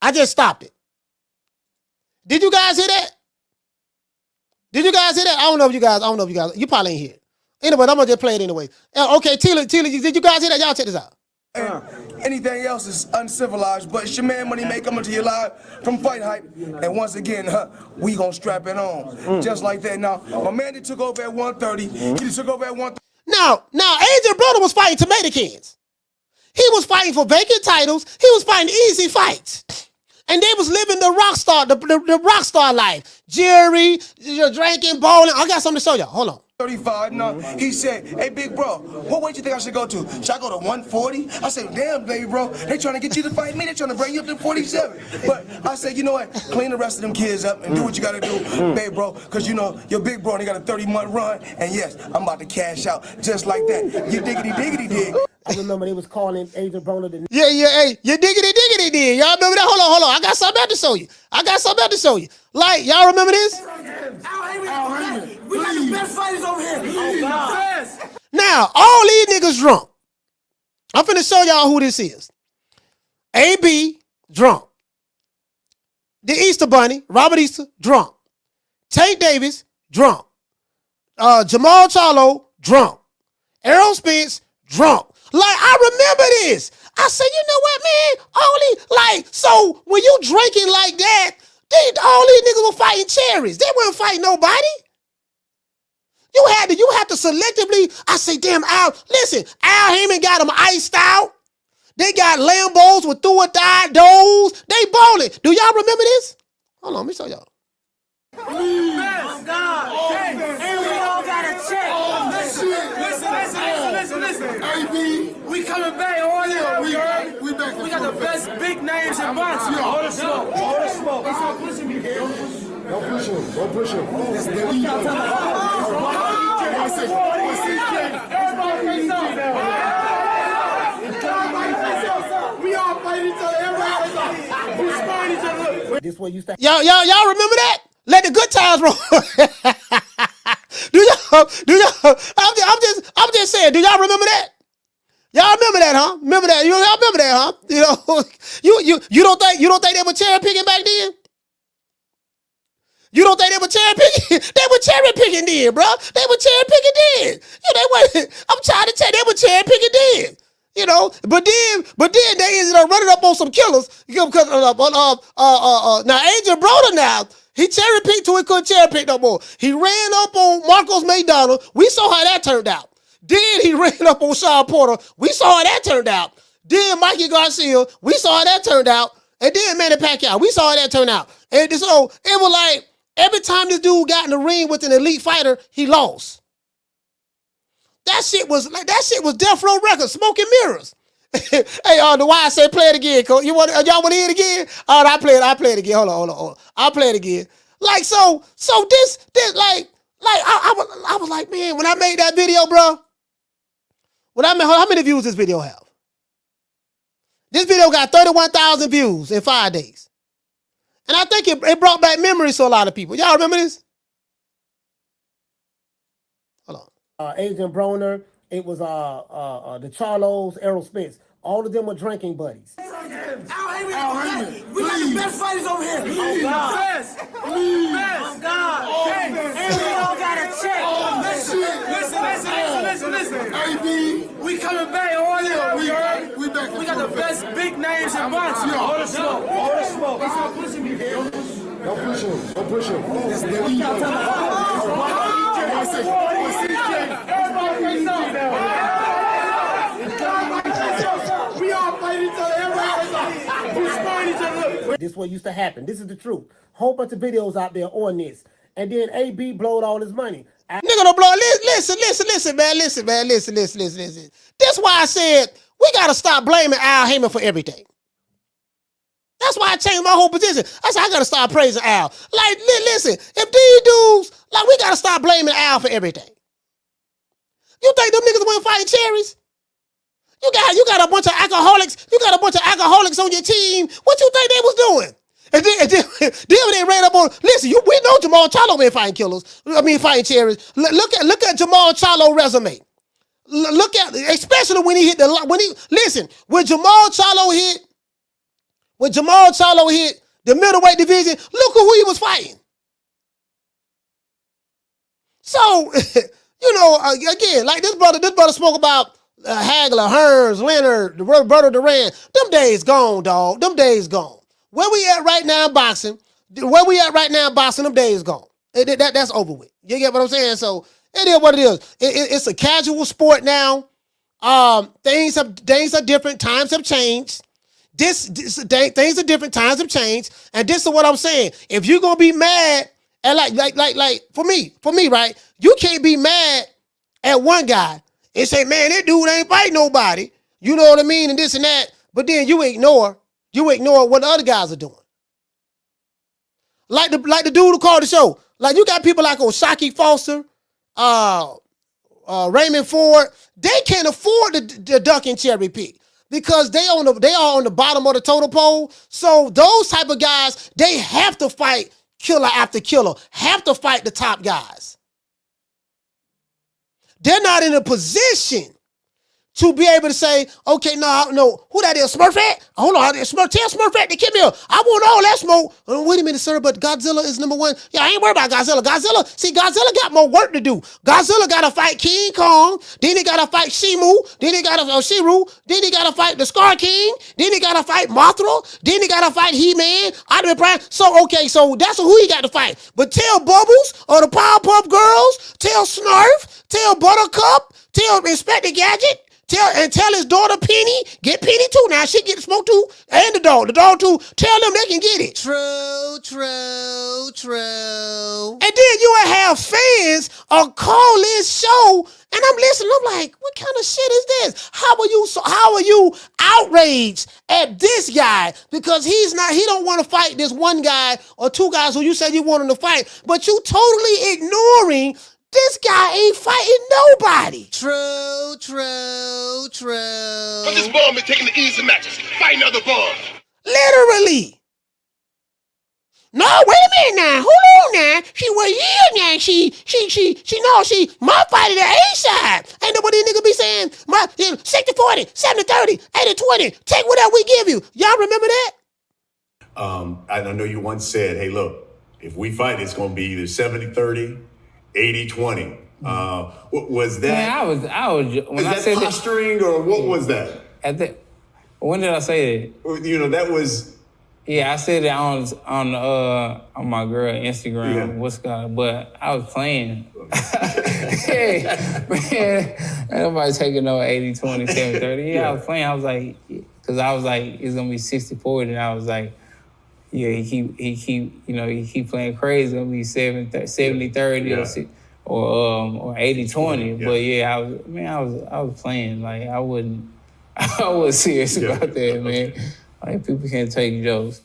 I just stopped it. Did you guys hear that? Did you guys hear that? I don't know if you guys. You probably ain't hear it. Anyway, I'm gonna just play it anyway. Okay, Tila, did you guys hear that? Y'all check this out. Anything else is uncivilized, but it's your man Money May coming to you live from Fight Hype. And once again, we gonna strap it on. Just like that. Now, my man that took over at 130, he took over at 130. Now, Agent Broner was fighting tomato cans. He was fighting for vacant titles. He was fighting easy fights. And they was living the rock star life. Jewelry, drinking, bowling. I got something to show y'all. Hold on. 35, no. He said, hey, big bro, what weight you think I should go to? Should I go to 140? I said, damn, baby, bro. They trying to get you to fight me. They trying to bring you up to 47. But I said, you know what? Clean the rest of them kids up and do what you got to do, baby, bro. Because, you know, your big bro, they got a 30-month run. And, yes, I'm about to cash out just like that. You diggity dig. I remember they was calling Agent Broner the... Yeah, hey, you diggity dig. Y'all remember that? Hold on. I got something else to show you. Like, y'all remember this? We got the best fighters over here. Oh, God. Now, all these niggas drunk. I'm finna show y'all who this is. AB, drunk. The Easter Bunny, Robert Easter, drunk. Tank Davis, drunk. Jamal Charlo, drunk. Errol Spence, drunk. Like, I remember this. I said, you know what, man? So when you drinking like that, all these niggas were fighting cherries. They weren't fighting nobody. You had to selectively. I say, damn, Al Heyman got them iced out. They got Lambos with through-or-die doors. They bowling. Do y'all remember this? Hold on, let me show y'all. Oh, God. Hey, we all got a check. Listen. AB, we coming back on here. We back. We got the best big names in boxing. All the smoke. Stop pushing me. Don't push him. We all fight each other. We fight each other. This way you start. Y'all remember that? Let the good times roll. Do y'all? I'm just saying. Do y'all remember that? Y'all remember that, huh? Remember that? Y'all remember that, huh? You know, you don't think they were cherry picking back then? You don't think they were cherry picking? They were cherry picking then, bro. They were cherry picking then. I'm trying to tell you, they were cherry picking then. You know, but then they ended up running up on some killers because now Agent Broner now. He cherry picked till he couldn't cherry pick no more. He ran up on Marcos McDonald. We saw how that turned out. Then he ran up on Sean Porter. We saw how that turned out. Then Mikey Garcia. We saw how that turned out. And then Manny Pacquiao. We saw how that turned out. And so it was like every time this dude got in the ring with an elite fighter, he lost. That shit was Death Row Records, Smoke and Mirrors. Hey, the why I say play it again, Coach. Y'all want to hear it again? All right, I play it again. Hold on. I'll play it again. Like so this I was like, man, when I made that video, bro. How many views this video have? This video got 31,000 views in 5 days. And I think it brought back memories to a lot of people. Y'all remember this? Hold on. Agent Broner. It was the Charlos, Errol Spence. All of them were drinking buddies. Al Heyman. We got the best fighters over here. Oh, God. Best. Oh, God. Hey, we all got a check. Listen. AB, we coming back on here. We back. We got the best big names in boxing. All the smoke. Stop pushing me. Don't push him. We all fight each other. We fight each other. This is what used to happen. This is the truth. Whole bunch of videos out there on this. And then AB blowed all his money. Nigga don't blow. Listen, man. Listen. That's why I said we got to stop blaming Al Heyman for everything. That's why I changed my whole position. I said, I got to start praising Al. Like, listen, if these dudes, like, we got to start blaming Al for everything. You think them niggas weren't fighting cherries? You got a bunch of alcoholics. You got a bunch of alcoholics on your team. What you think they was doing? And then when they ran up on, listen, we know Jamal Charlo been fighting killers. Fighting cherries. Look at Jamal Charlo resume. Look at, especially when he hit when Jamal Charlo hit the middleweight division, look who he was fighting. So, again, like this brother spoke about Hagler, Hearns, Leonard, Roberto Duran. Them days gone, dog. Them days gone. Where we at right now in boxing, them days gone. That's over with. You get what I'm saying? So it is what it is. It's a casual sport now. Things are different. Times have changed. Things are different. Times have changed. And this is what I'm saying. If you're gonna be mad, and like for me, right? You can't be mad at one guy and say, man, that dude ain't fighting nobody. You know what I mean? And this and that. But then you ignore what the other guys are doing. Like the dude who called the show. Like you got people like Oshaki Foster, Raymond Ford. They can't afford the duck and cherry pick because they are on the bottom of the totem pole. So those type of guys, they have to fight killer after killer, have to fight the top guys. They're not in a position to be able to say, okay, no, who that is, Smurfette? Hold on, tell Smurfette to come here. I want all that smoke. Wait a minute, sir, but Godzilla is number one. Yeah, I ain't worried about Godzilla. Godzilla got more work to do. Godzilla got to fight King Kong. Then he got to fight Shimu. Then he got to Shiru. Then he got to fight the Scar King. Then he got to fight Mothra. Then he got to fight He-Man. Optimus Prime. So that's who he got to fight. But tell Bubbles or the Powerpuff Girls, tell Snurf, tell Buttercup, tell Inspector Gadget, tell his daughter Penny, get Penny too. Now she get smoke too, and the dog too. Tell them they can get it. True. And then you will have fans call this show, and I'm listening. I'm like, what kind of shit is this? How are you outraged at this guy because he don't want to fight this one guy or two guys who you said you want him to fight, but you totally ignoring. This guy ain't fighting nobody. True. But this bum is taking the easy matches, fighting other bums. Literally. No, wait a minute now. Hold on now. She was here now. She my fight at the A side. Ain't nobody nigga be saying 60-40, 70-30, 80-20. Take whatever we give you. Y'all remember that? I know you once said, hey, look, if we fight, it's gonna be either 70-30. 80-20. What was that? Man, I was when I said posturing or what was that? When did I say that? That was. Yeah, I said it on my girl Instagram. But I was playing. Hey, man, nobody taking no 80-20, 70-30. Yeah, I was playing. I was like, because I was like, it's gonna be 60-40, and I was like. Yeah, he keep playing crazy. It'll be 70-30 or 80-20. Yeah. But yeah, I was playing. Like I was serious about that, man. Like people can't take jokes.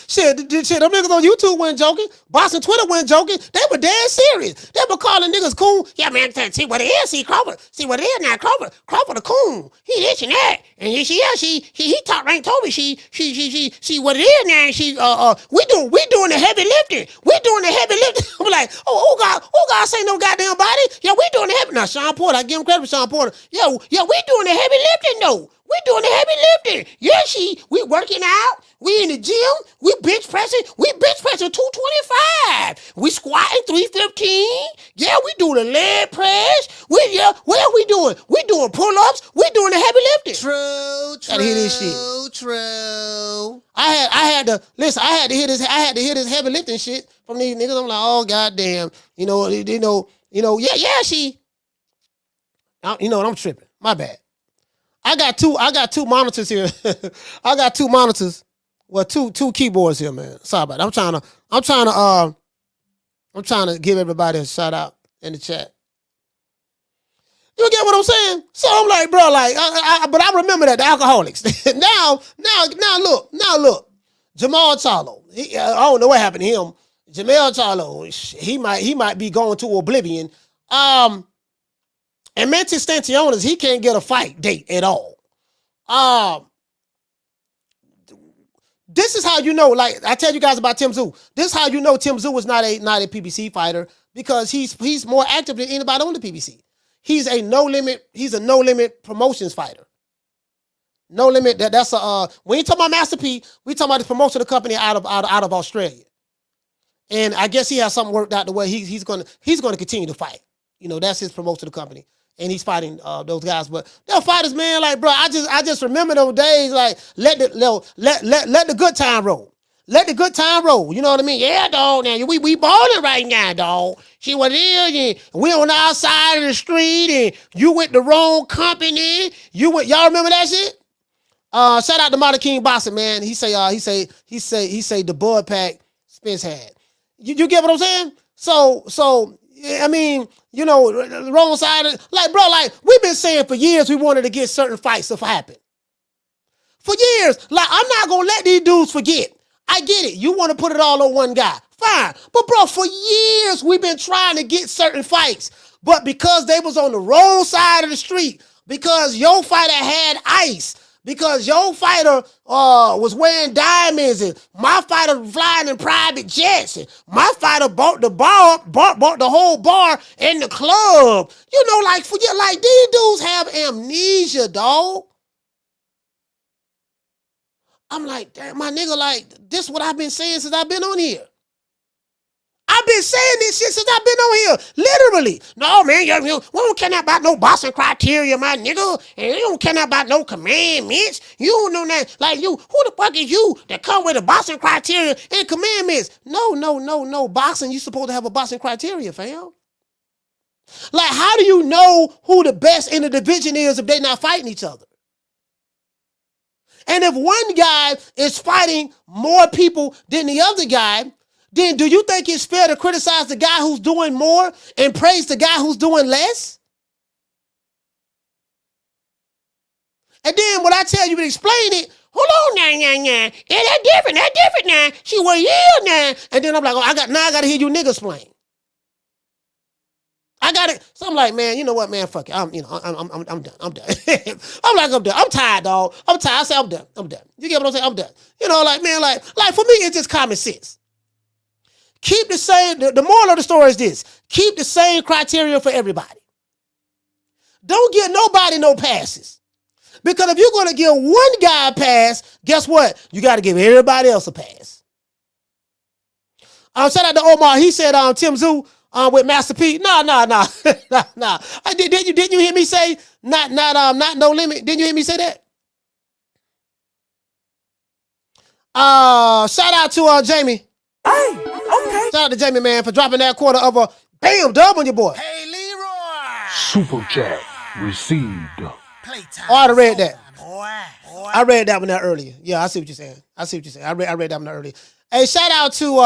Shit, them niggas on YouTube weren't joking. Boston Twitter weren't joking. They were dead serious. They were calling niggas coon. Yeah, man, see what it is. See Crawford. See what it is now. Crawford a coon. He itching that. And he top rank told me she what it is now. She we doing the heavy lifting. We doing the heavy lifting. I'm like, oh God say no goddamn body. Yeah, we doing the heavy. Now Sean Porter, I give him credit for Sean Porter. Yeah, we doing the heavy lifting though. We doing the heavy lifting. Yeah, we working out. We in the gym. We bench pressing. We bench pressing 225. We squatting 315. Yeah, we doing the leg press. What are we doing? We doing pull-ups. We doing the heavy lifting. True. Gotta hear this shit. True. I had to hear this heavy lifting shit from these niggas. I'm like, oh goddamn. I'm tripping. My bad. I got two monitors here. I got two monitors. Well, two keyboards here, man. Sorry about that. I'm trying to give everybody a shout out in the chat. You get what I'm saying? So I'm like, bro, but I remember that the alcoholics. now look. Jamal Charlo. I don't know what happened to him. Jamal Charlo, he might be going to oblivion. And Mantis Stantionas, he can't get a fight date at all. This is how you know, like I tell you guys about Tim Tszyu. This is how you know Tim Tszyu is not a PBC fighter because he's more active than anybody on the PBC. He's a no limit promotions fighter. No limit. That's a when you talk about Master P, we talking about the promotional company out of Australia. And I guess he has something worked out the way he's gonna continue to fight. You know, that's his promotional company. And he's fighting those guys. But they're fighters, man, like, bro, I just remember those days, like, let the good time roll. Let the good time roll. You know what I mean? Yeah, dog. Now we balling right now, dog. See what it is? And we on the outside of the street, and you with the wrong company. Y'all remember that shit? Shout out to Martin King Boxing, man. He say the Bud Pack Spence had. You get what I'm saying? So I mean, you know, the wrong side of, like, bro, like, we've been saying for years we wanted to get certain fights to happen. For years, like, I'm not gonna let these dudes forget. I get it. You want to put it all on one guy. Fine. But bro, for years we've been trying to get certain fights. But because they was on the wrong side of the street, because your fighter had ice, because your fighter was wearing diamonds, and my fighter flying in private jets, and my fighter bought the whole bar in the club. You know, like, forget, like, these dudes have amnesia, dog. I'm like, damn, my nigga, like, this is what I've been saying since I've been on here. I've been saying this shit since I've been on here. Literally. No, man, we don't care about no boxing criteria, my nigga. And you don't care about no commandments. You don't know that. Like, who the fuck is you that come with a boxing criteria and commandments? No. Boxing, you supposed to have a boxing criteria, fam. Like, how do you know who the best in the division is if they're not fighting each other? And if one guy is fighting more people than the other guy, then do you think it's fair to criticize the guy who's doing more and praise the guy who's doing less? And then when I tell you to explain it, hold on now. Yeah, that's different now. She was now. And then I'm like, I gotta hear you niggas explain. I got it. So I'm like, man, you know what, man, fuck it. I'm done. I'm done. I'm done. I'm tired, dog. I'm tired. I say I'm done. You get what I'm saying? I'm done. You know, like, man, like for me, it's just common sense. Keep the same, the moral of the story is this. Keep the same criteria for everybody. Don't give nobody no passes. Because if you're going to give one guy a pass, guess what? You got to give everybody else a pass. Shout out to Omar. He said Tim Tszyu with Master P. No. Didn't you hear me say not no limit? Didn't you hear me say that? Shout out to Jamie. Hey, okay. Shout out to Jamie, man, for dropping that quarter of a bam dub on your boy. Hey, Leroy. Super chat received. Oh, I read that. I read that one there earlier. Yeah, I see what you're saying. I read that one there earlier. Hey, shout out to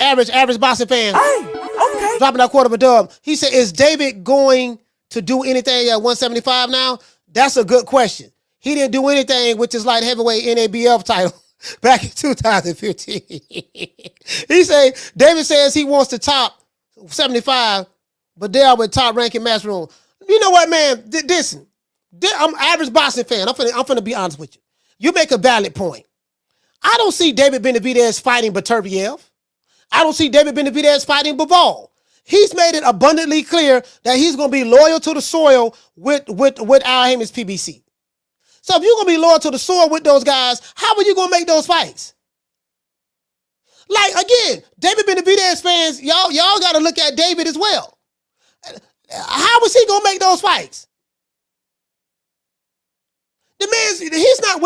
average boxing fan. Hey, okay. Dropping that quarter of a dub. He said, is David going to do anything at 175 now? That's a good question. He didn't do anything with his light heavyweight NABF title back in 2015. David says he wants to top 75, but they are with top ranking matchroom. You know what, man? Listen, I'm an average boxing fan. I'm finna be honest with you. You make a valid point. I don't see David Benavidez fighting Beterbiev. I don't see David Benavidez fighting Bivol. He's made it abundantly clear that he's going to be loyal to the soil with Al Haymon's PBC. So if you're going to be loyal to the soil with those guys, how are you going to make those fights? Like, again, David Benavidez fans, y'all got to look at David as well. How is he going to make those fights? The he's not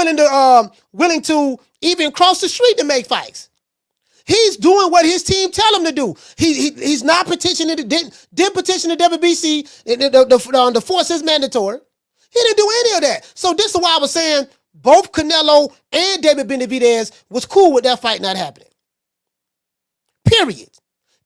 willing to even cross the street to make fights. He's doing what his team tell him to do. He's not petitioning, didn't petition the WBC. The force is mandatory. He didn't do any of that. So this is why I was saying both Canelo and David Benavidez was cool with that fight not happening. Period.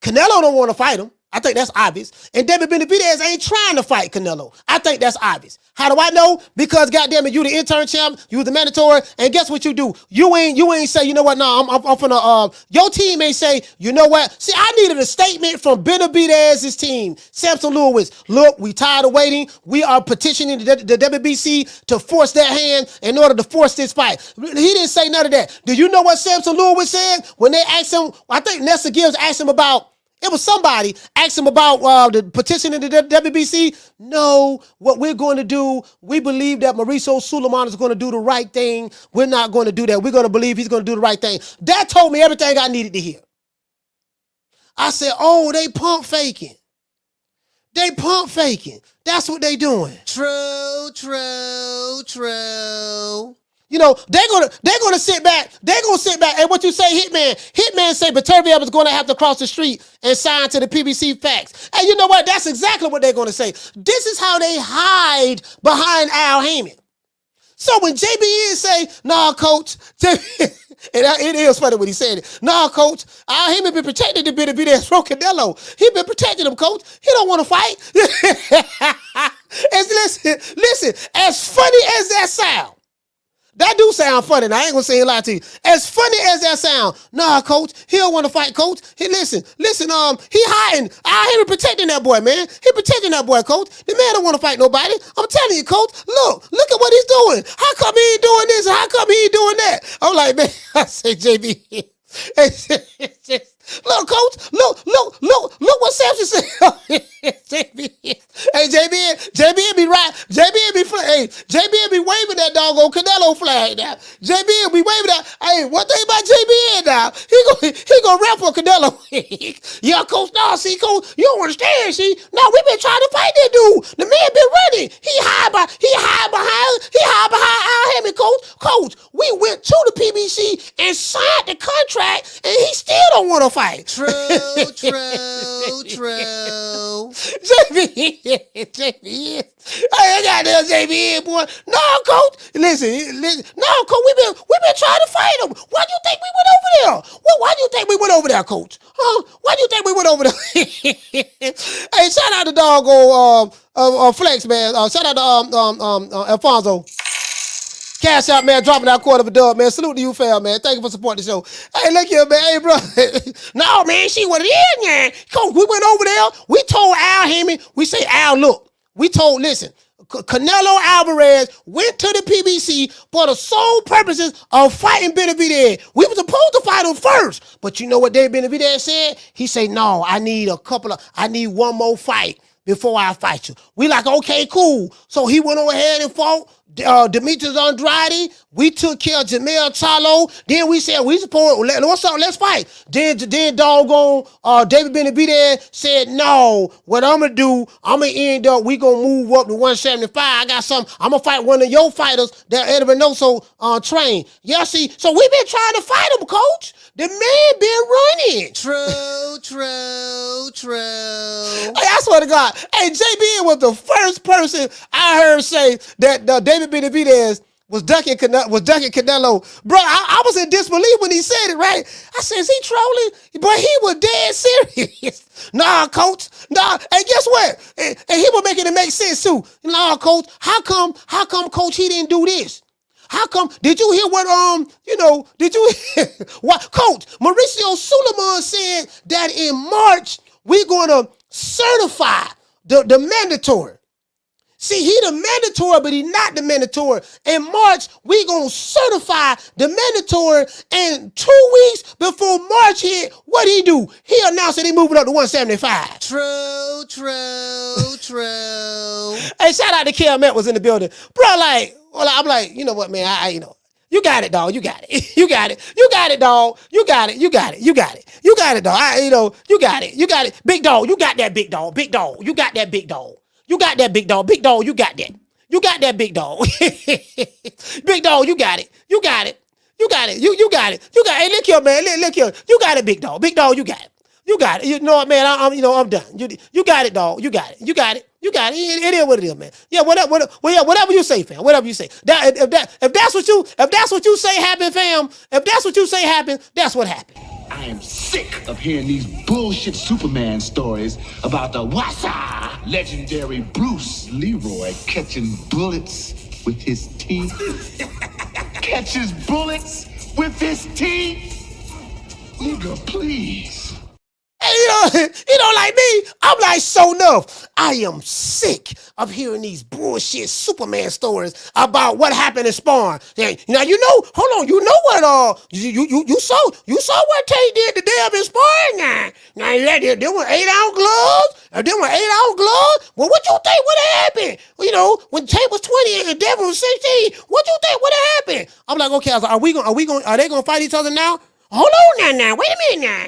Canelo don't want to fight him. I think that's obvious. And David Benavidez ain't trying to fight Canelo. I think that's obvious. How do I know? Because goddamn it, you the intern champ, you the mandatory, and guess what you do? You ain't say, you know what? No, I'm finna. Your team ain't say, you know what? See, I needed a statement from Benavidez's team, Samson Lewis. Look, we tired of waiting. We are petitioning the WBC to force their hand in order to force this fight. He didn't say none of that. Do you know what Samson Lewis said when they asked him? I think Nessa Gibbs asked him about. It was somebody asked him about the petition in the WBC. No, what we're going to do, we believe that Mauricio Suleiman is going to do the right thing. We're not going to do that. We're going to believe he's going to do the right thing. That told me everything I needed to hear. I said, oh, they pump faking. They pump faking. That's what they doing. True. You know, they're gonna sit back. They're gonna sit back. And what you say, Hitman? Hitman say Beterbiev is gonna have to cross the street and sign to the PBC facts. And you know what? That's exactly what they're gonna say. This is how they hide behind Al Heyman. So when JBN say, nah, coach, and it is funny when he said it. Nah, coach, Al Heyman been protecting the Benavidez from Canelo. He been protecting him, coach. He don't want to fight. And listen, as funny as that sound, that do sound funny. Now, I ain't gonna say a lie to you. As funny as that sound, nah, coach, he don't want to fight, coach. He listen, he hiding. I ain't protecting that boy, man. He protecting that boy, coach. The man don't want to fight nobody. I'm telling you, coach. Look at what he's doing. How come he ain't doing this? How come he ain't doing that? I'm like, man, I say, JB. Look, coach, look what Samson said. Hey, JB be right. JB be waving that doggone Canelo flag now. JB be waving that. Hey, one thing about JB now, he gonna rap for Canelo. Yeah, coach, no, see, coach, you don't understand, see. No, we been trying to fight that dude. The man been ready. He hide behind Al Heyman, coach. Coach, we went to the PBC and signed the contract, and he still don't want to fight. True. JB. Hey, I got that JB, boy. No, coach. Listen. No, coach, we been trying to fight him. Why do you think we went over there? Why do you think we went over there, coach? Huh? Why do you think we went over there? Hey, shout out to doggo Flex, man. Shout out to Alfonso. Cash out, man, dropping that quarter of a dub, man. Salute to you, fam, man. Thank you for supporting the show. Hey, look here, man. Hey, bro. No, man, see what it is, man. Coach, we went over there. We told Al Heyman, we say, Al, look. Listen, Canelo Alvarez went to the PBC for the sole purposes of fighting Benavidez. We were supposed to fight him first. But you know what Dave Benavidez said? He said, no, I need one more fight before I fight you. We like, okay, cool. So he went over ahead and fought Demetrius Andrade. We took care of Jamel Charlo. Then we said, let's fight. Then doggone David Benavidez said, no, what I'm going to do, I'm going to end up, we going to move up to 175. I got something. I'm going to fight one of your fighters that Ed Reynoso trained. Yeah, see, so we've been trying to fight him, coach. The man been running. True. Hey, I swear to God. Hey, JB was the first person I heard say that David Benavidez was ducking Canelo. Bro, I was in disbelief when he said it, right? I said, is he trolling? But he was dead serious. Nah, coach. Nah. And guess what? And he was making it make sense too. Nah, coach. How come, coach, he didn't do this? How come? Did you hear what, did you hear what? Coach, Mauricio Suleiman said that in March, we're going to certify the mandatory. See, he the mandatory, but he not the mandatory. In March, we going to certify the mandatory, and 2 weeks before March hit, what he do? He announced that he moving up to 175. True. Hey, shout out to Kel Met was in the building. Bro, I'm like, you know what, man, I you got it, dog. You got it. You got it, dog. You got it, dog. You got it. You got it. Big dog, you got that big dog. Big dog, you got that big dog. You got that big dog. Big dog, you got that. You got that big dog. Big dog, you got it. You got it. You got it. You got it. Hey, look here, man. Look here. You got it, big dog. Big dog, you got it. You got it. You know what, man? I'm done. You got it, dog. You got it. It is what it is, man. Yeah, whatever you say, fam. Whatever you say. If that's what you say happened, fam. If that's what you say happened, that's what happened. I am sick of hearing these bullshit Superman stories about the Wassa legendary Bruce Leroy catching bullets with his teeth. Catches bullets with his teeth? Nigga, please. And like me, I'm like, so enough. I am sick of hearing these bullshit Superman stories about what happened in sparring. Now hold on, you know what? You saw what Tate did to Deb in sparring. Now there were 8-ounce gloves. Well, what you think would have happened? When Tate was 20 and Deb was 16, what you think would have happened? I'm like, okay, are they gonna fight each other now? Hold on now, wait a minute now.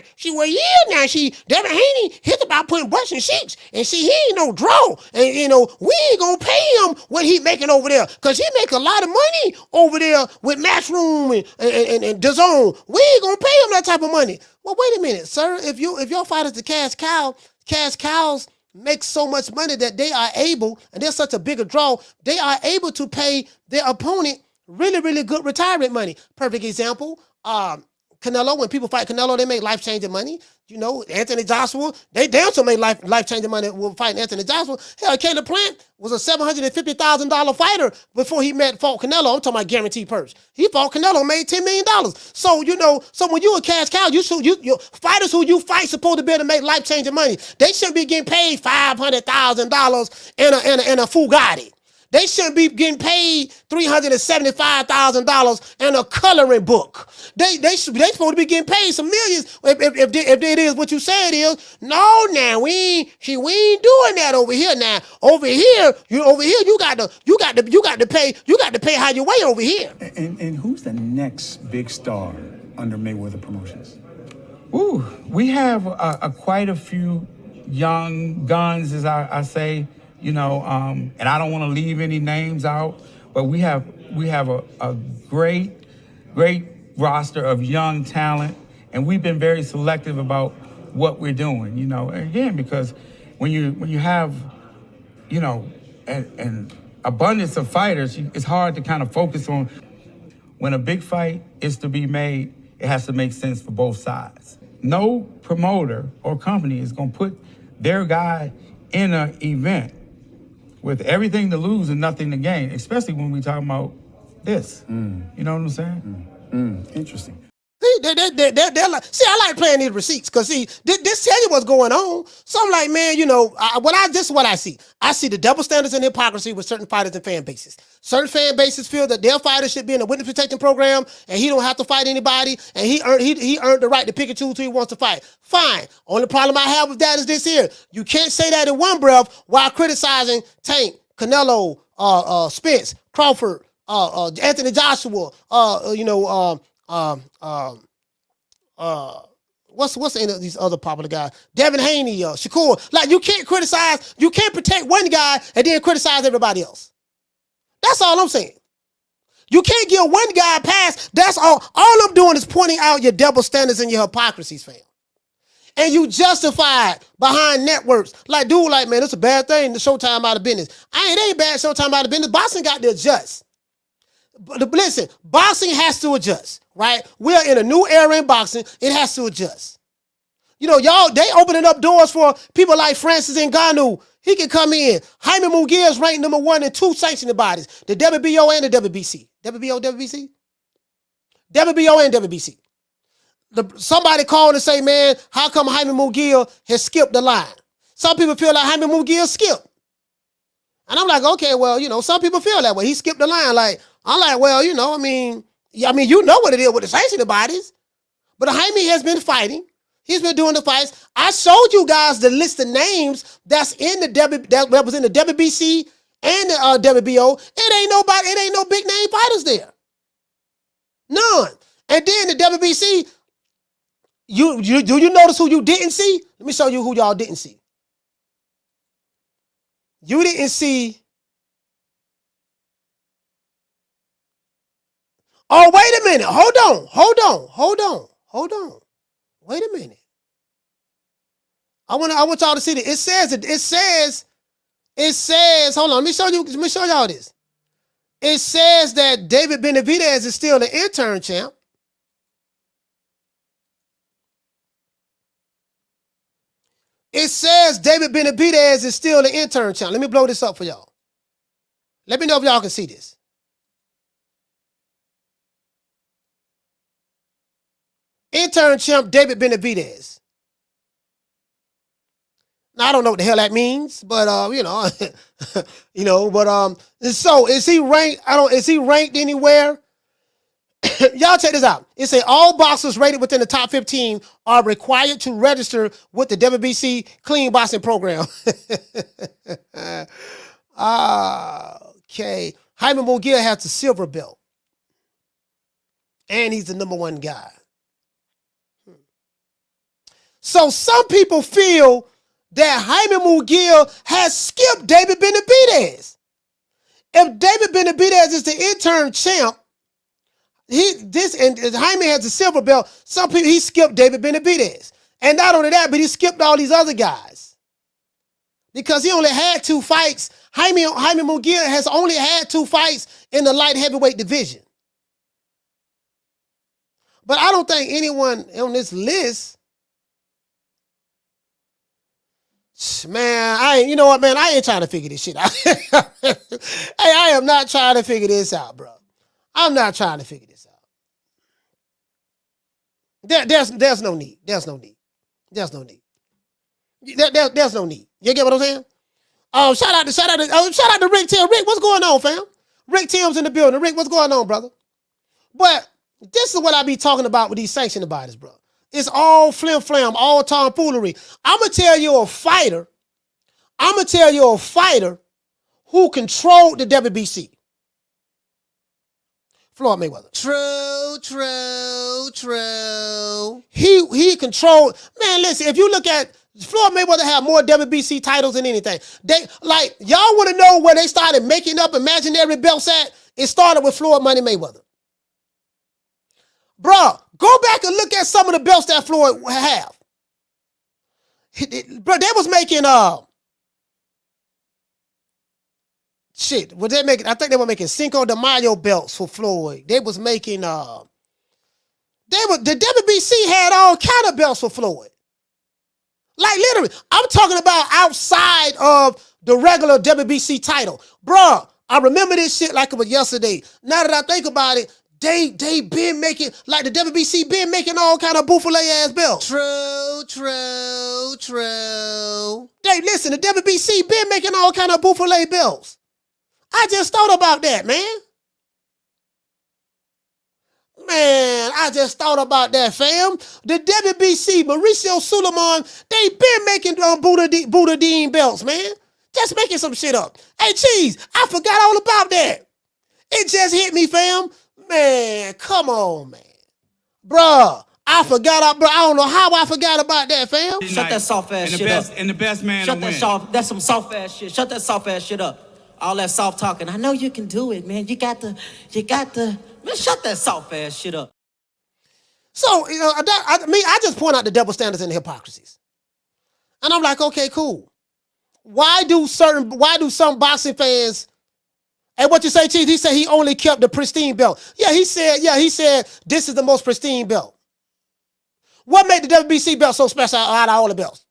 Devin Haney hit about putting butts in sheets. And see, he ain't no draw. And, we ain't gonna pay him what he making over there. Because he make a lot of money over there with Matchroom and DAZN. We ain't gonna pay him that type of money. Well, wait a minute, sir. If your fight is the cash cows make so much money that they are able, and they're such a bigger draw, they are able to pay their opponent really, really good retirement money. Perfect example, Canelo, when people fight Canelo, they make life-changing money. Anthony Joshua, they also made life-changing money with fighting Anthony Joshua. Hell, Caleb Plant was a $750,000 fighter before he fought Canelo. I'm talking about guaranteed purse. He fought Canelo, made $10 million. So, so when you a cash cow, you fighters who you fight supposed to be able to make life-changing money. They shouldn't be getting paid $500,000 in a Fugatti. They shouldn't be getting paid $375,000 in a coloring book. They supposed to be getting paid some millions if it is what you say it is. No, now we ain't doing that over here. Now over here you got to pay how you weigh over here. And who's the next big star under Mayweather Promotions? Ooh, we have quite a few young guns, as I say. And I don't want to leave any names out, but we have a great roster of young talent, and we've been very selective about what we're doing. Again, because when you have an abundance of fighters, it's hard to kind of focus on. When a big fight is to be made, it has to make sense for both sides. No promoter or company is going to put their guy in an event with everything to lose and nothing to gain, especially when we talk about this. You know what I'm saying? Interesting. See, I like playing these receipts because this tell you what's going on. So I'm like, man, this is what I see. I see the double standards and hypocrisy with certain fighters and fan bases. Certain fan bases feel that their fighters should be in a witness protection program and he don't have to fight anybody and he earned the right to pick and choose who he wants to fight. Fine. Only problem I have with that is this here. You can't say that in one breath while criticizing Tank, Canelo, Spence, Crawford, Anthony Joshua, what's the end of these other popular guys? Devin Haney, Shakur. Like, you can't protect one guy and then criticize everybody else. That's all I'm saying. You can't give one guy a pass. That's all. All I'm doing is pointing out your double standards and your hypocrisies, fam. And you justify it behind networks. Like, man, it's a bad thing, the Showtime out of business. It ain't bad Showtime out of business. Boxing got to adjust. But listen, boxing has to adjust, right? We're in a new era in boxing. It has to adjust. Y'all, they opening up doors for people like Francis Ngannou. He can come in. Jaime Munguia is ranked number 1 in 2 sanctioned bodies, the WBO and the WBC. WBO and WBC. Somebody called and say, man, how come Jaime Munguia has skipped the line? Some people feel like Jaime Munguia skipped. And I'm like, okay, well, some people feel that way. He skipped the line. I'm like, well, you know what it is with the sanctioned bodies. But Jaime has been fighting. He's been doing the fights. I showed you guys the list of names that's in that was in the WBC and the WBO. It ain't no big name fighters there. None. And then the WBC, do you notice who you didn't see? Let me show you who y'all didn't see. You didn't see. Oh, wait a minute. Hold on. Wait a minute. I want y'all to see this. It says, hold on, let me show y'all this. It says that David Benavidez is still the intern champ. It says David Benavidez is still the intern champ. Let me blow this up for y'all. Let me know if y'all can see this. Intern champ David Benavidez. Now, I don't know what the hell that means, but so is he ranked? Is he ranked anywhere? Y'all check this out. It say all boxers rated within the top 15 are required to register with the WBC clean boxing program. Okay. Jaime Munguia has the silver belt. And he's the number one guy. So some people feel that Jaime Munguia has skipped David Benavidez. If David Benavidez is the intern champ, Jaime has the silver belt. Some people, he skipped David Benavidez. And not only that, but he skipped all these other guys. Because he only had 2 fights. Jaime Munguia has only had 2 fights in the light heavyweight division. But I don't think anyone on this list, man, you know what, man? I ain't trying to figure this shit out. Hey, I am not trying to figure this out, bro. I'm not trying to figure this out. There's no need. There's no need. There's no need. There's no need. You get what I'm saying? Oh, shout out to Rick Tim. Rick, what's going on, fam? Rick Tim's in the building. Rick, what's going on, brother? But this is what I be talking about with these sanctioned bodies, bro. It's all flim-flam, all tomfoolery. I'm going to tell you a fighter who controlled the WBC. Floyd Mayweather. True. He controlled. Man, listen, if you look at Floyd Mayweather had more WBC titles than anything. Y'all want to know where they started making up imaginary belts at? It started with Floyd Money Mayweather. Bruh, go back and look at some of the belts that Floyd have. Bro, they was making what they making? I think they were making Cinco De Mayo belts for Floyd. They was making the WBC had all kind of belts for Floyd. Like literally, I'm talking about outside of the regular WBC title. Bruh, I remember this shit like it was yesterday. Now that I think about it, they been making, like the WBC been making all kind of buffalo ass belts. True. Hey, listen, the WBC been making all kind of buffalo belts. I just thought about that, man. I just thought about that, fam. The WBC, Mauricio Suleiman, they been making Buddha Dean belts, man. Just making some shit up. Hey, Cheese, I forgot all about that. It just hit me, fam. Man, come on, man. Bruh, I don't know how I forgot about that, fam. Shut that soft ass shit up. And the best man to win. That's some soft ass shit. Shut that soft ass shit up. All that soft talking. I know you can do it, man. You got the, man, shut that soft ass shit up. So, I just point out the double standards and the hypocrisies. And I'm like, okay, cool. Why do some boxing fans, and what you say, Chief, he said he only kept the pristine belt. Yeah, he said this is the most pristine belt. What made the WBC belt so special out of all the belts?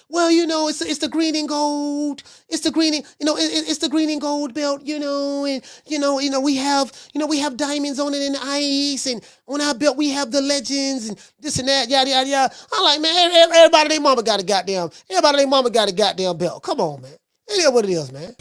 Well, it's the green and gold. It's the green, it's the green and gold belt, and we have diamonds on it in the ice, and on our belt we have the legends and this and that, yada yada yada. I'm like, man, everybody their mama got a goddamn belt. Come on, man. It is what it is, man.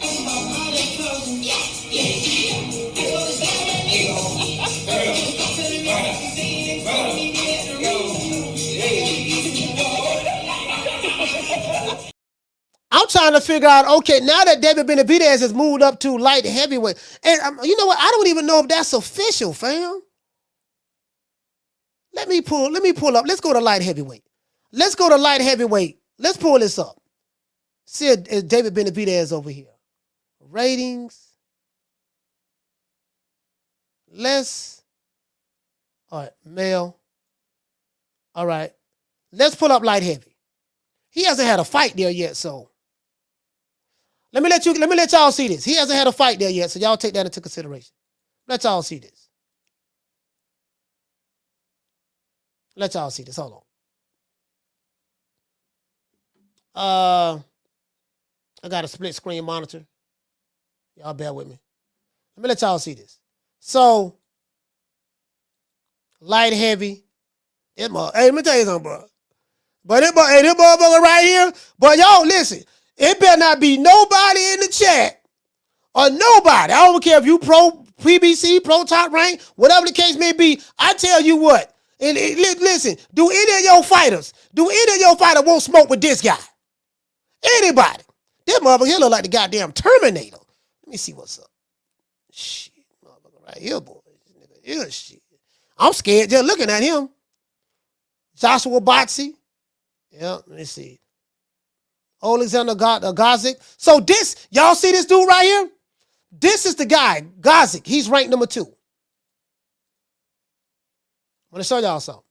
I'm trying to figure out, okay, now that David Benavidez has moved up to light heavyweight, and you know what? I don't even know if that's official, fam. Let me pull up. Let's go to light heavyweight. Let's pull this up. See if David Benavidez over here. Ratings. All right, male. All right. Let's pull up light heavy. He hasn't had a fight there yet, so. Let me let y'all see this. He hasn't had a fight there yet, so y'all take that into consideration. Let y'all see this. Hold on. I got a split screen monitor. Y'all bear with me. Let me let y'all see this. So, light heavy. Hey, let me tell you something, bro. But this motherfucker right here, but y'all listen, it better not be nobody in the chat or nobody. I don't care if you pro PBC, pro top rank, whatever the case may be. I tell you what, and listen, do any of your fighters won't smoke with this guy? Anybody? This motherfucker here look like the goddamn Terminator. Let me see what's up. Shit, motherfucker right here, boy. This nigga, shit. I'm scared just looking at him. Joshua Botsy. Yeah, let me see. Alexander Gazik. So this, y'all see this dude right here? This is the guy, Gazik. He's ranked number 2. I'm going to show y'all something.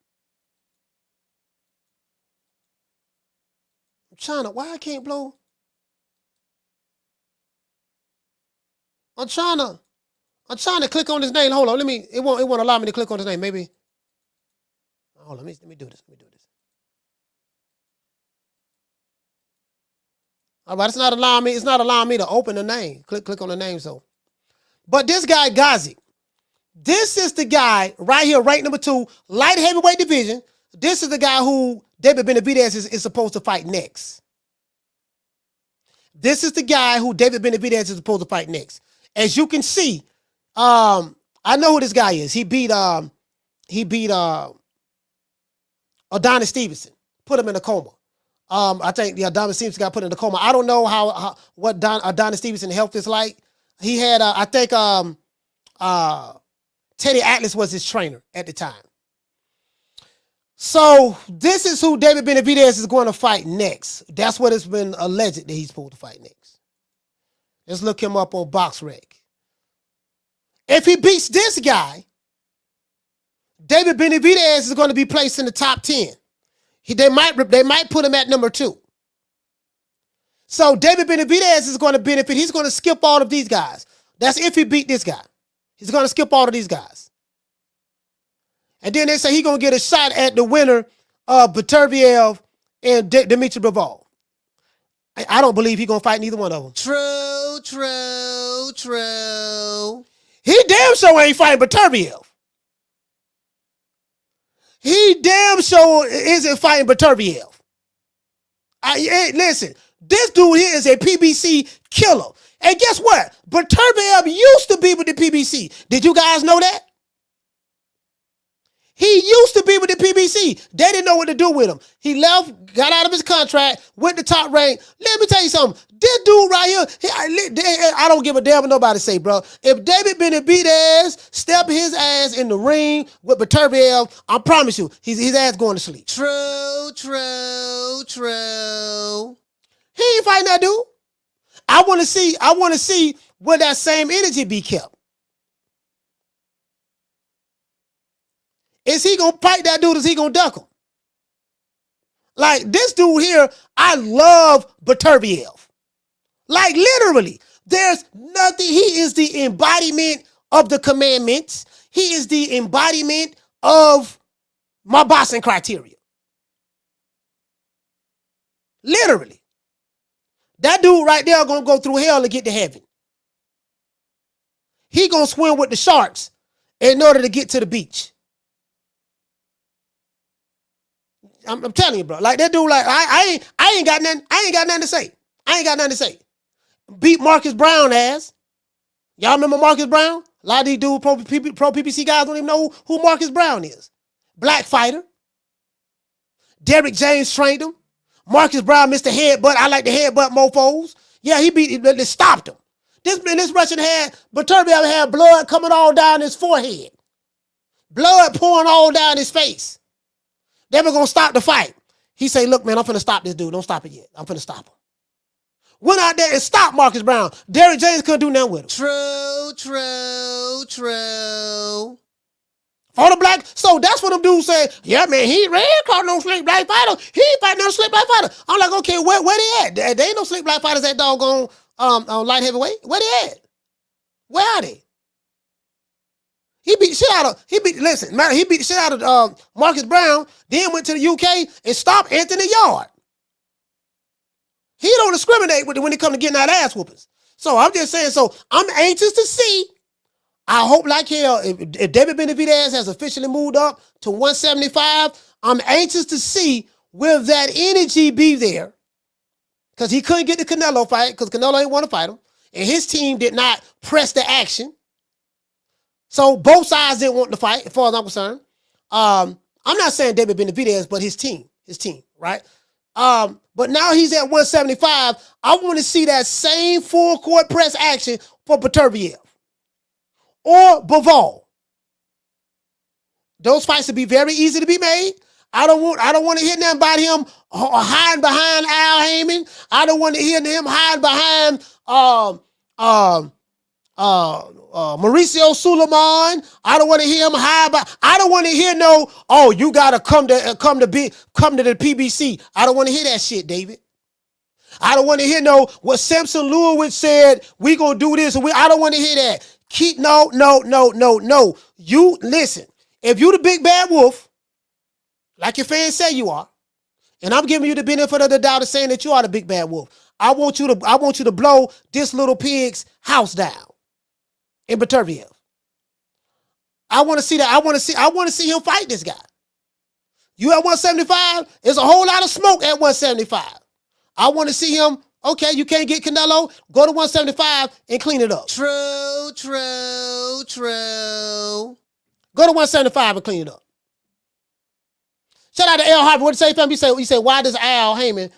I'm trying to, why I can't blow? I'm trying to click on his name. Hold on, it won't allow me to click on his name. Maybe. Hold on, let me do this. All right, it's not allowing me to open the name. Click on the name, so. But this guy, Gazi, this is the guy right here, ranked number 2, light heavyweight division. This is the guy who David Benavidez is supposed to fight next. This is the guy who David Benavidez is supposed to fight next. As you can see, I know who this guy is. He beat Adonis Stevenson, put him in a coma. I think the Adonis Stevenson got put in a coma. I don't know what Adonis Stevenson health is like. He had, I think, Teddy Atlas was his trainer at the time. So this is who David Benavidez is going to fight next. That's what it's been alleged that he's supposed to fight next. Let's look him up on BoxRec. If he beats this guy, David Benavidez is going to be placed in the top 10. They might put him at number 2. So David Benavidez is going to benefit. He's going to skip all of these guys. That's if he beat this guy. He's going to skip all of these guys. And then they say he's going to get a shot at the winner of Beterbiev and Dmitry Bivol. I don't believe he's going to fight neither one of them. True. He damn sure ain't fighting Beterbiev. He damn sure isn't fighting Beterbiev. Listen, this dude here is a PBC killer. And guess what? Beterbiev used to be with the PBC. Did you guys know that? He used to be with the PBC. They didn't know what to do with him. He left, got out of his contract, went to top rank. Let me tell you something. This dude right here, I don't give a damn what nobody say, bro. If David Benavidez step his ass in the ring with Beterbiev, I promise you, his ass going to sleep. True. He ain't fighting that dude. I want to see where that same energy be kept. Is he going to fight that dude? Is he going to duck him? Like, this dude here, I love Beterbiev. Like, literally, there's nothing. He is the embodiment of the commandments. He is the embodiment of my boxing criteria. Literally. That dude right there going to go through hell to get to heaven. He going to swim with the sharks in order to get to the beach. I'm telling you, bro. Like that dude, like I ain't got nothing to say. I ain't got nothing to say. Beat Marcus Brown ass. Y'all remember Marcus Brown? A lot of these dudes, pro PPC guys don't even know who Marcus Brown is. Black fighter. Derrick James trained him. Marcus Brown missed the headbutt. I like the headbutt mofos. Yeah, they stopped him. This Russian Beterbiev had blood coming all down his forehead. Blood pouring all down his face. They were going to stop the fight. He say, look, man, I'm finna stop this dude. Don't stop it yet. I'm finna stop him. Went out there and stopped Marcus Brown. Derrick James couldn't do nothing with him. True. For the black. So that's what them dudes say, yeah, man, he ain't caught no slick black fighter. He ain't fighting no slick black fighter. I'm like, okay, where they at? They ain't no slick black fighters at doggone light heavyweight. Where they at? Where are they? He beat the shit out of Marcus Brown, then went to the UK and stopped Anthony Yard. He don't discriminate when it comes to getting out ass whoopings. So I'm just saying, so I'm anxious to see. I hope like hell, if David Benavidez has officially moved up to 175, I'm anxious to see will that energy be there. Because he couldn't get the Canelo fight, because Canelo ain't want to fight him. And his team did not press the action. So both sides didn't want to fight, as far as I'm concerned. I'm not saying David Benavidez, but his team, right? But now he's at 175. I want to see that same full court press action for Beterbiev or Bivol. Those fights would be very easy to be made. I don't want to hear nothing about him hiding behind Al Heyman. I don't want to hear him hiding behind Mauricio Suleiman. I don't want to hear him I don't want to hear you gotta come to the PBC. I don't want to hear that shit, David. I don't want to hear what Samson Lewis said, we gonna do this, I don't want to hear that. No. You listen, if you the big bad wolf, like your fans say you are, and I'm giving you the benefit of the doubt of saying that you are the big bad wolf, I want you to blow this little pig's house down in Beterbiev. I want to see that. I want to see him fight this guy. You at 175? There's a whole lot of smoke at 175. I want to see him. Okay, you can't get Canelo. Go to 175 and clean it up. True. Go to 175 and clean it up. Shout out to Al Harvey. What did you say, fam? He said, why does Al Heyman?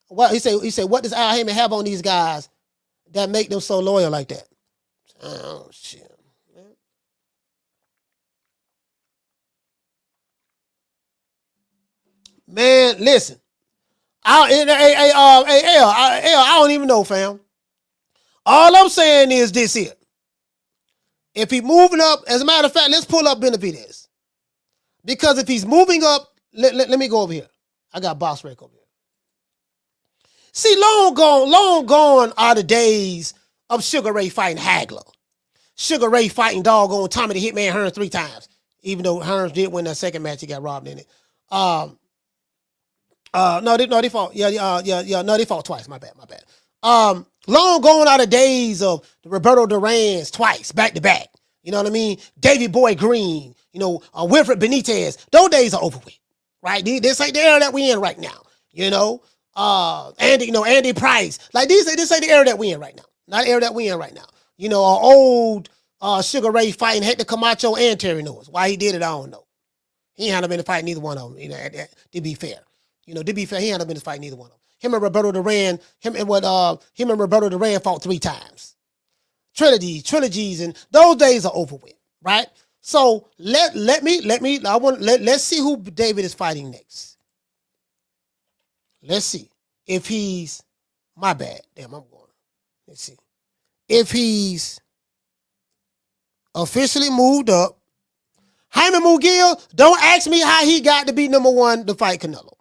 What he said, what does Al Heyman have on these guys that make them so loyal like that? Oh shit. Man, listen. I don't even know, fam. All I'm saying is this here. If he's moving up, as a matter of fact, let's pull up Benavidez. Because if he's moving up, let me go over here. I got Boss Rick over here. See, long gone are the days of Sugar Ray fighting Hagler. Sugar Ray fighting doggone Tommy the Hitman Hearns 3 times. Even though Hearns did win that second match, he got robbed in it. No, they fought. No, they fought twice. My bad. Long gone are the days of the Roberto Duran's twice, back to back. You know what I mean? Davey Boy Green, Wilfred Benitez. Those days are over with, right? This ain't the era that we in right now. Andy Price. Like this ain't the era that we in right now. Not the era that we in right now. Old Sugar Ray fighting Hector Camacho and Terry Lewis. Why he did it, I don't know. He ain't been to fight neither one of them. To be fair. He ain't been to fight neither one of them. Him and Roberto Duran fought 3 times. Trilogies, and those days are over with, right? So let's see who David is fighting next. Let's see if he's my bad. Damn, I'm going. Let's see if he's officially moved up. Jaime Munguia, don't ask me how he got to be number 1 to fight Canelo.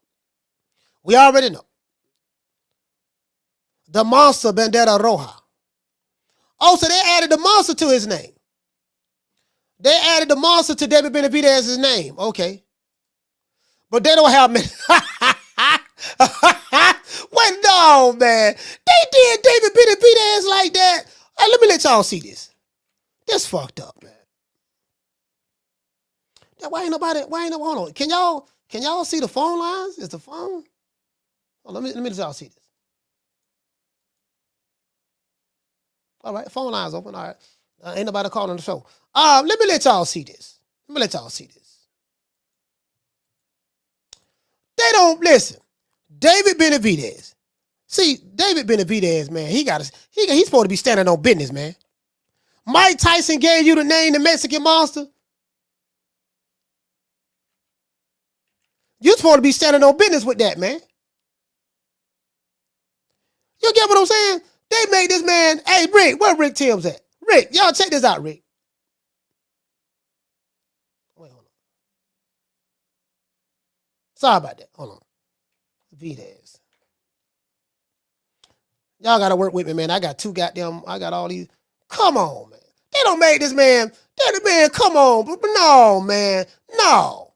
We already know. The Monster Bandera Roja. Oh, so they added the Monster to his name. They added the Monster to David Benavidez's name. Okay. But they don't have many. Wait, no, man. They did David Benavidez like that. Hey, let me let y'all see this. That's fucked up, man. Why ain't nobody, hold on. Can y'all see the phone lines? Is the phone? Oh, let me let y'all see this. All right, phone lines open. All right. Ain't nobody calling the show. Let me let y'all see this. They don't listen. David Benavidez. See, David Benavidez, man, he's supposed to be standing on business, man. Mike Tyson gave you the name the Mexican Monster. You're supposed to be standing on business with that, man. You get what I'm saying? They made this man, hey, Rick, where Rick Timms at? Rick, y'all check this out, Rick. Wait, hold on. Sorry about that. Hold on. Videz. Y'all got to work with me, man. I got all these. Come on, man. They don't make this man. Come on. But no, man. No,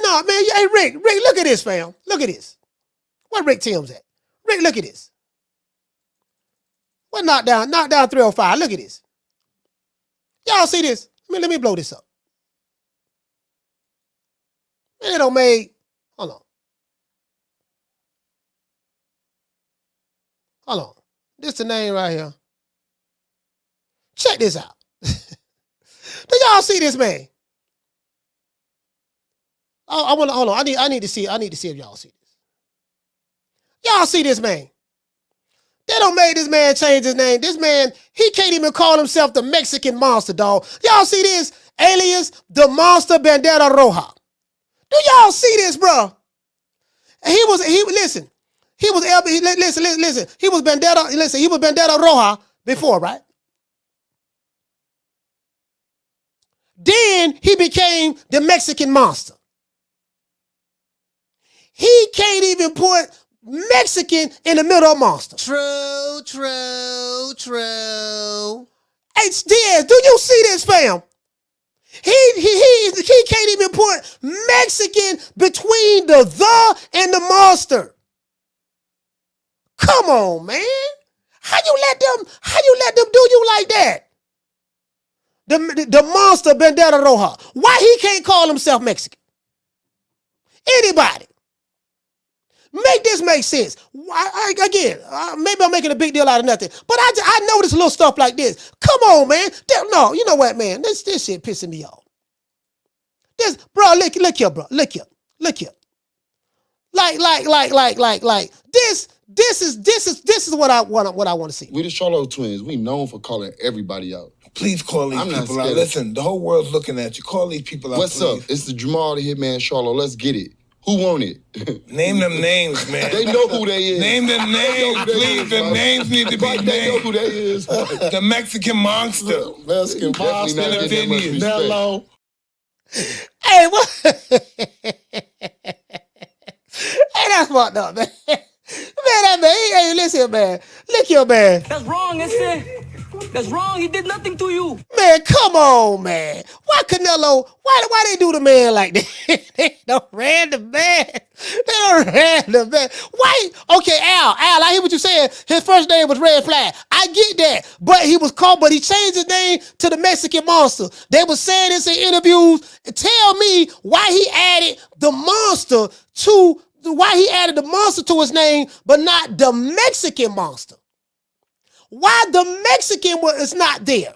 man. Hey, Rick, look at this, fam. Look at this. Where Rick Timms at? Rick, look at this. What knockdown 305? Look at this. Y'all see this? Let me blow this up. Man, it don't make. Hold on. This the name right here. Check this out. Do y'all see this, man? I want to hold on. I need to see if y'all see this. Y'all see this, man? They don't make this man change his name. This man, he can't even call himself the Mexican Monster, dog. Y'all see this? Alias, the Monster Bandera Roja. Do y'all see this, bro? He was Bandera, he was Bandera Roja before, right? Then he became the Mexican Monster. He can't even put Mexican in the middle of Monster. True. H. Diaz, do you see this, fam? He can't even put Mexican between the and the Monster. Come on, man. How you let them do you like that? The Monster Bandera Roja. Why he can't call himself Mexican? Anybody? Make this make sense. Maybe I'm making a big deal out of nothing, but I notice little stuff like this. Come on, man. No, you know what, man? This shit pissing me off. This, bro, look here, bro. Look here. Like this is what I want to see. We the Charlo twins. We known for calling everybody out. Please call these people out. Listen, the whole world's looking at you. Call these people out. What's up? It's the Jamal the Hitman Charlo. Let's get it. Who want it? Name them names, man. They know who they is. Name them names, please. The names need to be named. They know who they is. The Mexican Monster. Mexican Monster. Hello. Hey, what? Hey, that's fucked up, man. Hey, listen, man. Look here, man. That's wrong, Este. That's wrong. He did nothing to you. Man, come on, man. Why Canelo? Why they do the man like that? They don't ran the man. Why? Okay, Al, I hear what you saying. His first name was Red Flag. I get that. But he changed his name to the Mexican Monster. They were saying this in interviews. Tell me why he added the Monster to his name, but not the Mexican Monster. Why the Mexican is not there?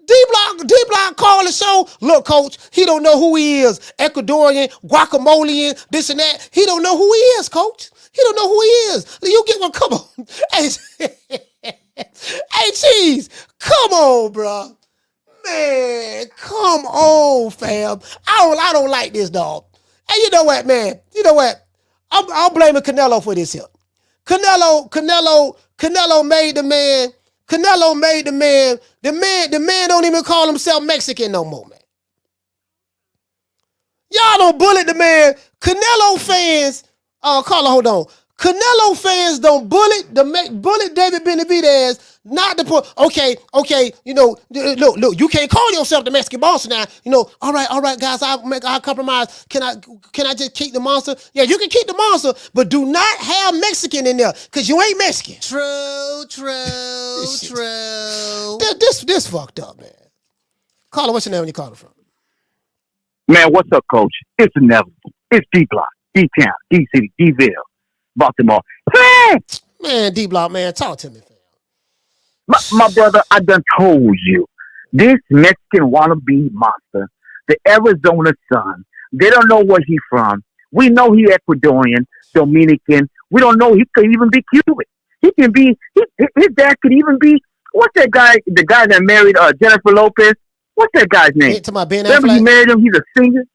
D-Block called the show. Look, coach, he don't know who he is. Ecuadorian, guacamolean, this and that. He don't know who he is, coach. He don't know who he is. You get one. Come on. Hey, Cheese. Come on, bro. Man, come on, fam. I don't like this, dog. And you know what, man? You know what? I'm blaming Canelo for this here. Canelo made the man. Canelo made the man. The man don't even call himself Mexican no more, man. Y'all don't bullet the man. Canelo fans, hold on. Canelo fans don't bullet David Benavidez. Not the point. Okay. You know, look. You can't call yourself the Mexican Monster now. You know. All right, guys. I'll compromise. Can I just keep the Monster? Yeah, you can keep the Monster, but do not have Mexican in there because you ain't Mexican. True. This fucked up, man. Carla, what's your name when you calling from? Man, what's up, coach? It's inevitable. It's D-Block, D-Town, D-City, D-Ville, Baltimore. Man, D-Block, man, talk to me. My brother, I done told you. This Mexican wannabe monster, the Arizona son, they don't know where he's from. We know he Ecuadorian, Dominican. We don't know he could even be Cuban. He can be, his dad could even be, what's that guy, the guy that married Jennifer Lopez? What's that guy's name? Remember he married him? He's a singer?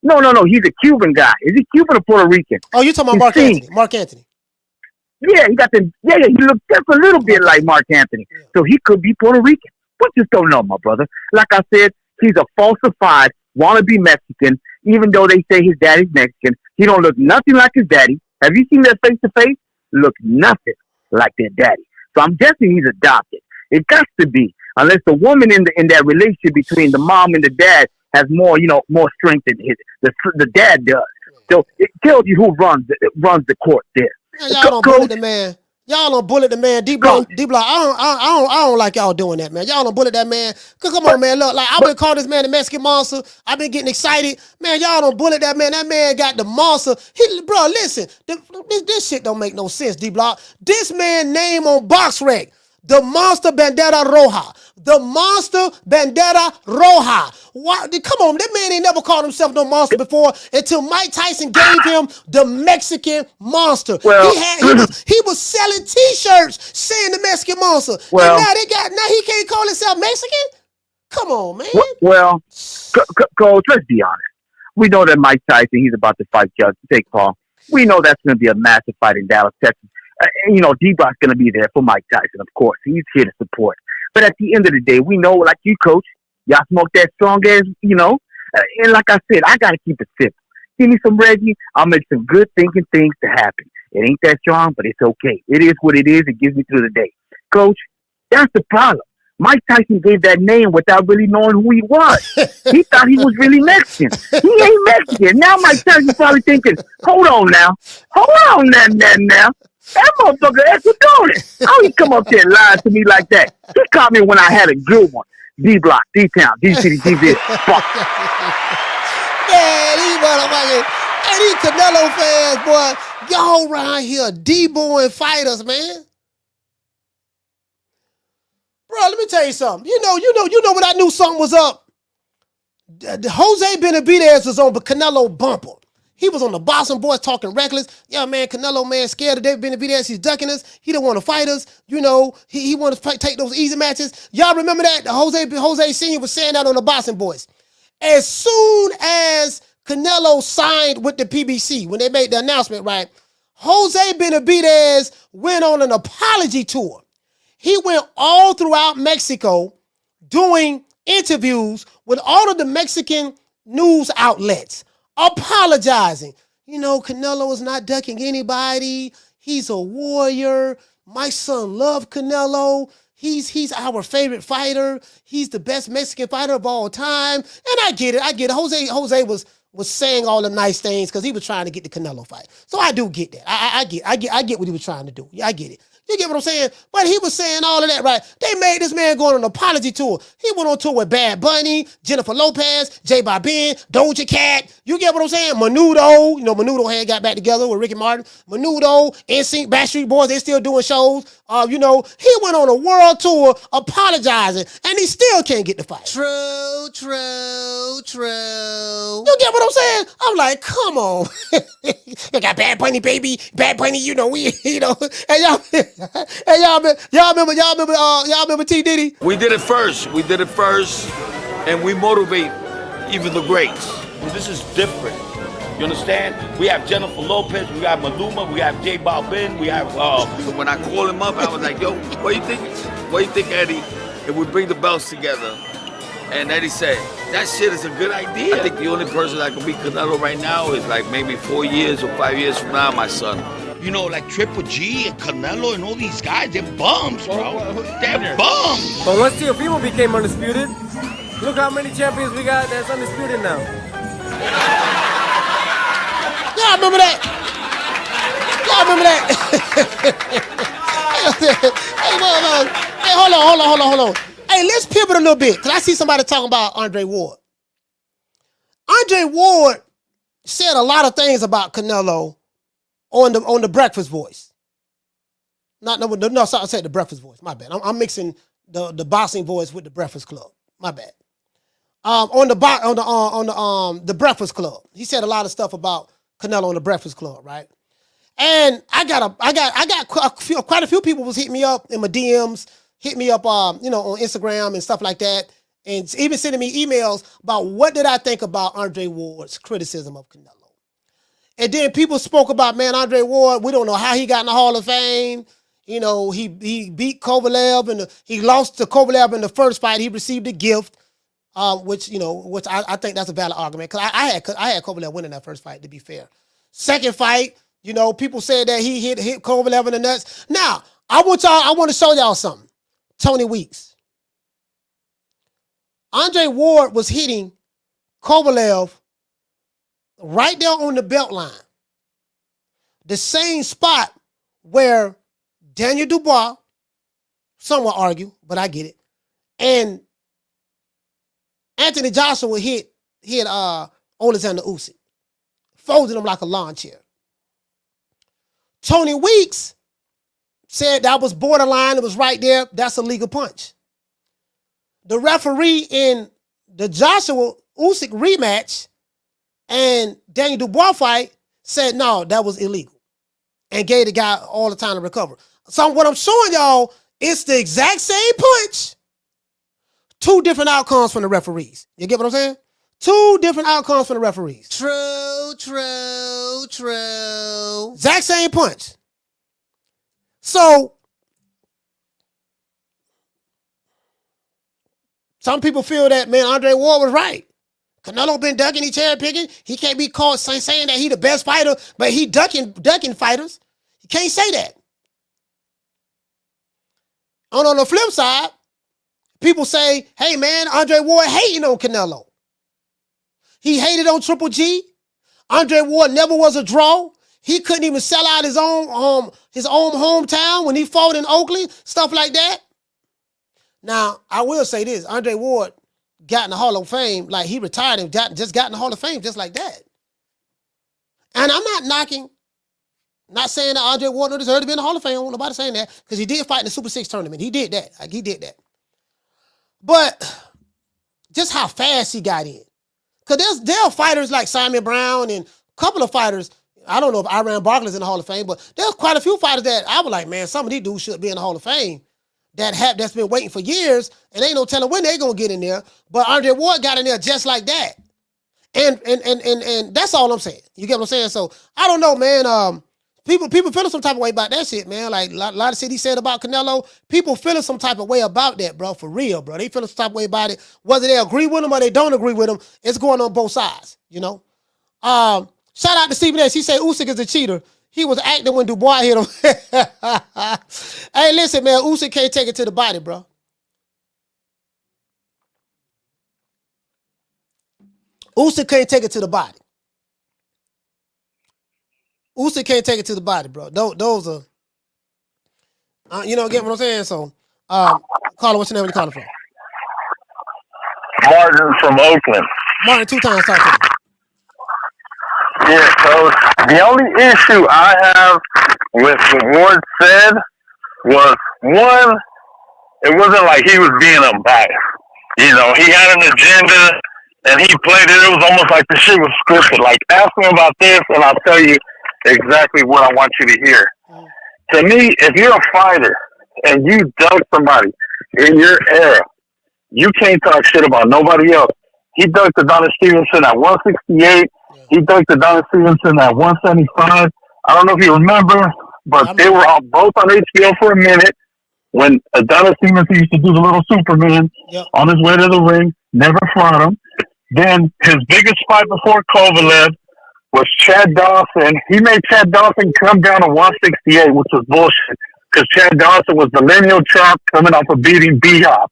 No, he's a Cuban guy. Is he Cuban or Puerto Rican? Oh, you talking about Mark Anthony. Yeah, he looks just a little bit like Mark Anthony. So he could be Puerto Rican. But just don't know, my brother. Like I said, he's a falsified wannabe Mexican, even though they say his daddy's Mexican. He don't look nothing like his daddy. Have you seen that face to face? Look nothing like their daddy. So I'm guessing he's adopted. It got to be, unless the woman in that relationship between the mom and the dad has more strength than the dad does. So it tells you who runs the court there. Y'all don't bullet the man. Y'all don't bullet the man. D-Block. I don't like y'all doing that, man. Y'all don't bullet that man. Cause come on, man. Look, like I've been calling this man the Mexican monster. I've been getting excited. Man, y'all don't bullet that man. That man got the monster. Bro, listen. This shit don't make no sense, D-Block. This man name on BoxRec. The Monster Bandera Roja. The Monster Bandera Roja. Why? Come on, that man ain't never called himself no monster before until Mike Tyson gave him the Mexican Monster. Well, he was selling T-shirts saying the Mexican Monster. Well, and now he can't call himself Mexican? Come on, man. Well, Coach, let's be honest. We know that Mike Tyson, he's about to fight Jake Paul. We know that's going to be a massive fight in Dallas, Texas. D-Block's going to be there for Mike Tyson, of course. He's here to support. But at the end of the day, we know, like you, Coach, y'all smoke that strong ass, and like I said, I got to keep it simple. Give me some Reggie, I'll make some good thinking things to happen. It ain't that strong, but it's okay. It is what it is. It gets me through the day. Coach, that's the problem. Mike Tyson gave that name without really knowing who he was. He thought he was really Mexican. He ain't Mexican. Now Mike Tyson's probably thinking, hold on now. Now. That motherfucker Ecuadorian. How he come up there and lie to me like that? He caught me when I had a good one. D-Block, D-Town, D-City, D-This. Fuck. Man, these motherfuckers. Hey, these Canelo fans, boy. Y'all around here D-boying fighters, man. Bro, let me tell you something. You know when I knew something was up. Jose Benavidez was on the Canelo bumper. He was on the Boston Boys talking reckless. Yeah, man, Canelo, man, scared of David Benavidez. He's ducking us. He don't want to fight us. He want to take those easy matches. Y'all remember that? Jose Sr. was saying that on the Boston Boys. As soon as Canelo signed with the PBC, when they made the announcement, right, Jose Benavidez went on an apology tour. He went all throughout Mexico doing interviews with all of the Mexican news outlets, apologizing. Canelo is not ducking anybody. He's a warrior. My son loved Canelo. He's our favorite fighter. He's the best Mexican fighter of all time. And I get it. Jose was saying all the nice things because he was trying to get the Canelo fight. So I do get that. I get what he was trying to do. Yeah, I get it. You get what I'm saying? But he was saying all of that, right? They made this man go on an apology tour. He went on tour with Bad Bunny, Jennifer Lopez, J Balvin, Doja Cat. You get what I'm saying? Menudo. Menudo had got back together with Ricky Martin. Menudo, NSYNC, Backstreet Boys, they still doing shows. He went on a world tour apologizing, and he still can't get the fight. True. You get what I'm saying? I'm like, come on. You got Bad Bunny, baby. Bad Bunny, and y'all remember T Diddy? We did it first, and we motivate even the greats. This is different. You understand? We have Jennifer Lopez, we have Maluma, we have J Balvin, we have. So when I called him up, I was like, "Yo, what do you think? What do you think, Eddie? If we bring the belts together?" And Eddie said, "That shit is a good idea." I think the only person that can beat Canelo right now is like maybe 4 years or 5 years from now, my son. Like Triple G and Canelo and all these guys, they're bums, bro. They're bums. But once Teofimo became undisputed, look how many champions we got that's undisputed now. Y'all remember that? Hey, hold on. Hey, let's pivot a little bit, because I see somebody talking about Andre Ward. Andre Ward said a lot of things about Canelo on the Breakfast Voice. I said the Breakfast Voice. My bad. I'm mixing the boxing voice with the Breakfast Club. My bad. On the Breakfast Club, he said a lot of stuff about Canelo on the Breakfast Club, right? And I got quite a few people was hitting me up in my DMs, hit me up, on Instagram and stuff like that, and even sending me emails about what did I think about Andre Ward's criticism of Canelo. And then people spoke about, man, Andre Ward, we don't know how he got in the Hall of Fame. He beat Kovalev, and he lost to Kovalev in the first fight. He received a gift, which I think that's a valid argument, because I had Kovalev winning that first fight, to be fair. Second fight, people said that he hit Kovalev in the nuts. Now, I want to show y'all something. Tony Weeks. Andre Ward was hitting Kovalev right there on the belt line. The same spot where Daniel Dubois, some will argue, but I get it. And Anthony Joshua hit Alexander Usyk, folded him like a lawn chair. Tony Weeks said that was borderline. It was right there. That's a legal punch. The referee in the Joshua Usyk rematch and Daniel Dubois fight said no, that was illegal, and gave the guy all the time to recover. So what I'm showing y'all, it's the exact same punch. 2 different outcomes from the referees. You get what I'm saying? 2 different outcomes from the referees. True. Exact same punch. So, some people feel that, man, Andre Ward was right. Canelo been ducking, he cherry picking. He can't be caught saying that he the best fighter, but he ducking fighters. You can't say that. And on the flip side, people say, hey, man, Andre Ward hating on Canelo. He hated on Triple G. Andre Ward never was a draw. He couldn't even sell out his own hometown when he fought in Oakland, stuff like that. Now, I will say this. Andre Ward got in the Hall of Fame, like he retired and just got in the Hall of Fame just like that. And I'm not knocking, not saying that Andre Ward deserved to be in the Hall of Fame. I don't want nobody saying that, because he did fight in the Super 6 tournament. He did that. Like, he did that. But just how fast he got in. Because there are fighters like Simon Brown and a couple of fighters. I don't know if Iran Barkley's in the Hall of Fame, but there's quite a few fighters that I was like, man, some of these dudes should be in the Hall of Fame that's been waiting for years, and ain't no telling when they're going to get in there. But Andre Ward got in there just like that. And that's all I'm saying. You get what I'm saying? So, I don't know, man. People feeling some type of way about that shit, man. Like, a lot of shit he said about Canelo, people feeling some type of way about that, bro, for real, bro. They feeling some type of way about it. Whether they agree with him or they don't agree with him, it's going on both sides, you know? Shout out to Stephen S. He said Usyk is a cheater. He was acting when Dubois hit him. Hey, listen, man, Usyk can't take it to the body, bro. Usyk can't take it to the body. Usyk can't take it to the body, bro. Those are, you know, get what I'm saying? So, caller, what's your name? Where you calling from? Martin from Oakland. Martin, 2 times, talk to me. Yeah, so the only issue I have with what Ward said was, one, it wasn't like he was being unbiased. You know, he had an agenda and he played it. It was almost like the shit was scripted. Like, ask me about this and I'll tell you exactly what I want you to hear. To me, if you're a fighter and you dunk somebody in your era, you can't talk shit about nobody else. He dunked Adonis Stevenson at 168. He dunked Adonis Stevenson at 175. I don't know if you remember, but they were both on HBO for a minute when Adonis Stevenson used to do the little Superman on his way to the ring, never fought him. Then his biggest fight before Kovalev was Chad Dawson. He made Chad Dawson come down to 168, which was bullshit, because Chad Dawson was the lineal champ coming off of beating B-Hop.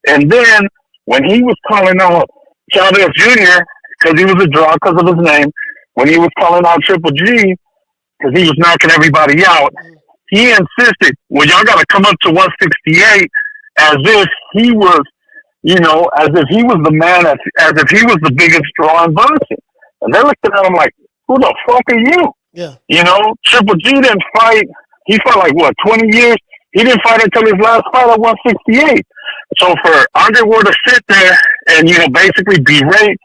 And then when he was calling out Chavez Jr., because he was a draw because of his name, when he was calling out Triple G, because he was knocking everybody out, he insisted, well, y'all got to come up to 168 as if he was, you know, as if he was the man, as if he was the biggest draw in boxing. And they're looking at him like, who the fuck are you? Yeah. You know, Triple G didn't fight. He fought like, what, 20 years? He didn't fight until his last fight at 168. So for Andre Ward to sit there and, you know, basically berate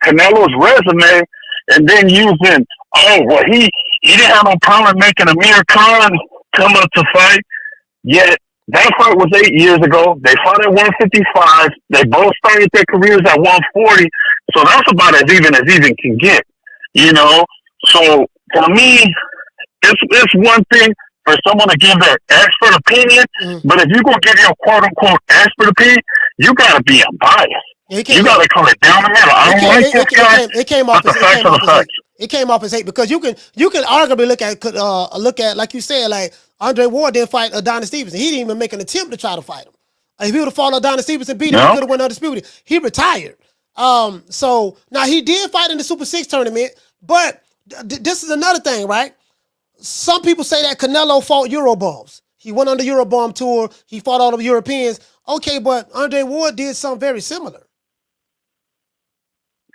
Canelo's resume and then using, he didn't have no problem making Amir Khan come up to fight. Yet that fight was 8 years ago. They fought at 155. They both started their careers at 140. So that's about as even can get, you know. So for me, it's one thing for someone to give their expert opinion, but if you're going to give your quote-unquote expert opinion, you got to be unbiased. You got to call it down the middle. I don't like this guy. It came off as hate because you can arguably look at like you said, like Andre Ward didn't fight Adonis Stevenson. He didn't even make an attempt to try to fight him. If he would have fought Adonis Stevenson, beat him, he could have won undisputed. He retired. So now he did fight in the Super 6 tournament, but this is another thing, right? Some people say that Canelo fought Eurobums. He went on the Eurobomb tour. He fought all the Europeans. Okay, but Andre Ward did something very similar.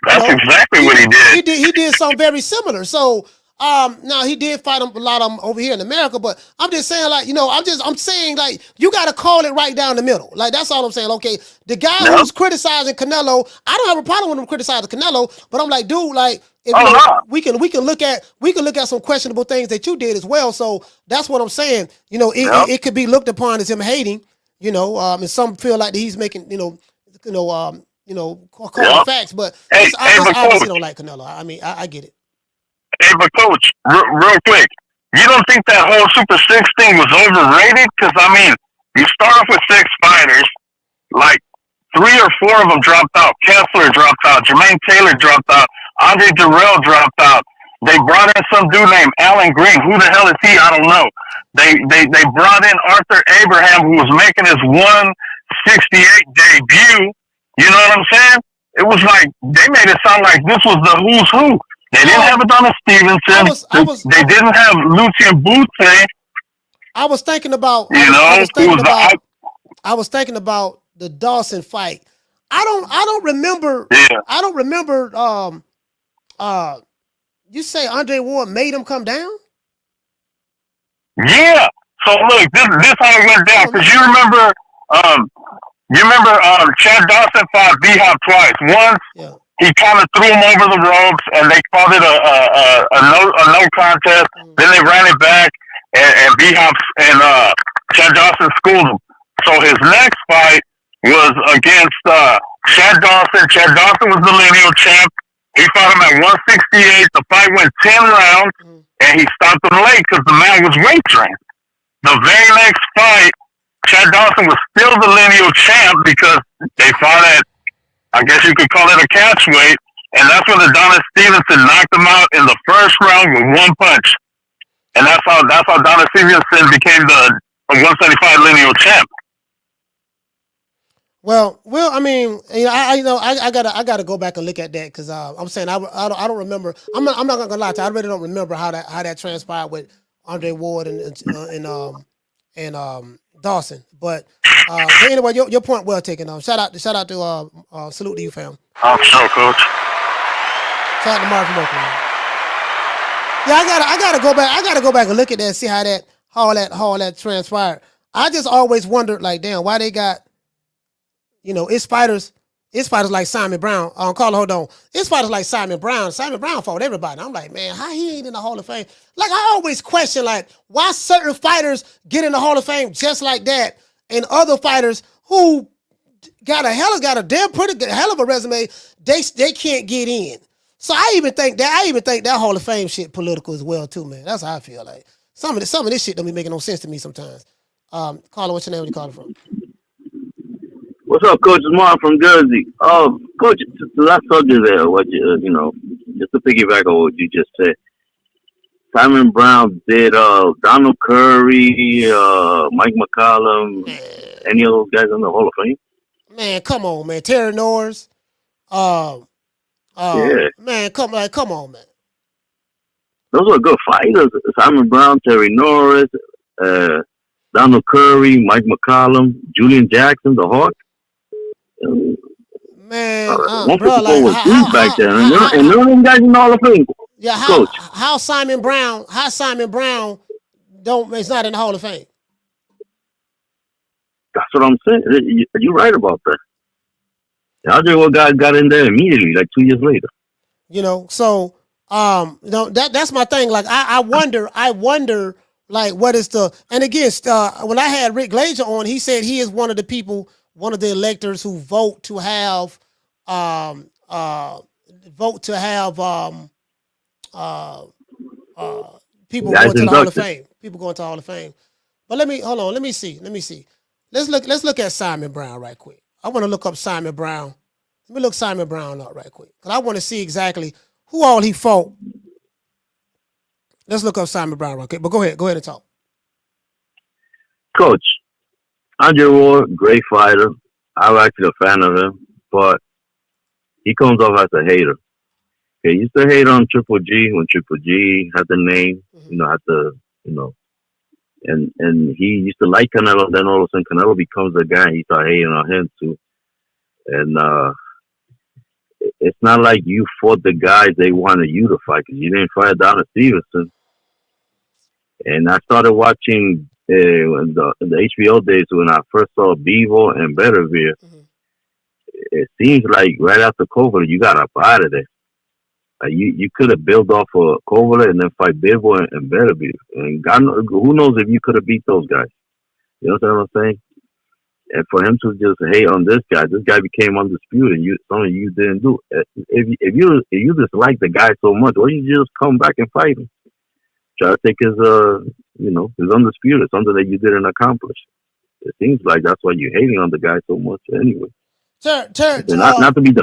That's exactly what he did. He did something very similar. So now he did fight a lot of them over here in America, but I'm just saying, like, I'm saying, like, you got to call it right down the middle. Like, that's all I'm saying. Okay, the guy who's criticizing Canelo, I don't have a problem with him criticizing Canelo, but I'm like, dude, like, if we can look at some questionable things that you did as well. So that's what I'm saying. It could be looked upon as him hating. And some feel like that he's making calling facts, but I obviously don't like Canelo. I mean, I get it. Hey, but Coach, real quick, you don't think that whole Super 6 thing was overrated? Because, I mean, you start off with 6 fighters, like 3 or 4 of them dropped out. Kessler dropped out. Jermaine Taylor dropped out. Andre Durrell dropped out. They brought in some dude named Alan Green. Who the hell is he? I don't know. They brought in Arthur Abraham, who was making his 168 debut. You know what I'm saying? It was like, they made it sound like this was the who's who. They didn't have Adonis Stevenson. They didn't have Lucian Bute. I was thinking about, I was thinking about the Dawson fight. I don't remember. Yeah. I don't remember. You say Andre Ward made him come down? Yeah. So look, this how it went down. Because you remember, Chad Dawson fought B-Hop twice. Once he kind of threw him over the ropes, and they called it a no contest. Then they ran it back, and B-Hop and Chad Dawson schooled him. So his next fight was against Chad Dawson. Chad Dawson was the lineal champ. He fought him at 168. The fight went 10 rounds, and he stopped him late because the man was weight trained. The very next fight, Chad Dawson was still the lineal champ because they fought at, I guess you could call it a catch weight, and that's when Adonis Stevenson knocked him out in the first round with 1 punch. And that's how Adonis Stevenson became the 175 lineal champ. Well, I mean, I gotta go back and look at that because I'm saying I don't remember. I'm not gonna lie to you. I really don't remember how that transpired with Andre Ward and Dawson. But anyway, your point well taken. Shout out to salute to you, fam. I'm sure, Coach. Shout out to Mark from Oakland. Yeah, I gotta go back. I gotta go back and look at that and see how that transpired. I just always wondered, like, damn, why they got. It's fighters like Simon Brown. Carla, hold on. It's fighters like Simon Brown. Simon Brown fought everybody. I'm like, man, how he ain't in the Hall of Fame? Like, I always question, like, why certain fighters get in the Hall of Fame just like that, and other fighters who got a hell of a resume, they can't get in. So I even think that Hall of Fame shit political as well too, man. That's how I feel. Like some of this shit don't be making no sense to me sometimes. Carla, what's your name? Where you calling from? What's up, Coach? It's Mark from Jersey. Coach, the last subject there, just to piggyback on what you just said. Simon Brown did Donald Curry, Mike McCollum, any of those guys in the Hall of Fame? Man, come on, man. Terry Norris. Man, come on, man. Those were good fighters. Simon Brown, Terry Norris, Donald Curry, Mike McCollum, Julian Jackson, the Hawk. Man, bro, was back then, and none of them guys in the Hall of Fame. Yeah, Coach. How Simon Brown is not in the Hall of Fame? That's what I'm saying. You're right about that. Andre Ward got in there immediately, like 2 years later. So that's my thing. Like I wonder, like what is the, and again, when I had Rick Glazer on, he said he is one of the electors who vote to have people going to the Hall of Fame. People going to the Hall of Fame. But let me see. Let's look at Simon Brown right quick. I want to look up Simon Brown. Let me look Simon Brown up right quick. Because I want to see exactly who all he fought. Let's look up Simon Brown right quick. But go ahead and talk. Coach, Andre Ward, great fighter. I'm actually a fan of him, but he comes off as a hater. Okay, he used to hate on Triple G when Triple G had the name, had the, And he used to like Canelo. Then all of a sudden, Canelo becomes the guy. He started hating on him too. And it's not like you fought the guys they wanted you to fight, because you didn't fight Adonis Stevenson. And I started watching in the HBO days when I first saw Bevo and Beterbiev. It seems like right after Kovalev, you got up out of there. You could have built off of Kovalev and then fight Bevo and Beterbiev. And God, who knows if you could have beat those guys. You know what I'm saying? And for him to just hate on this guy became undisputed. And something you didn't do. If you dislike the guy so much, why don't you just come back and fight him? Try to take his his undisputed, something that you didn't accomplish. It seems like that's why you're hating on the guy so much. Anyway, not to be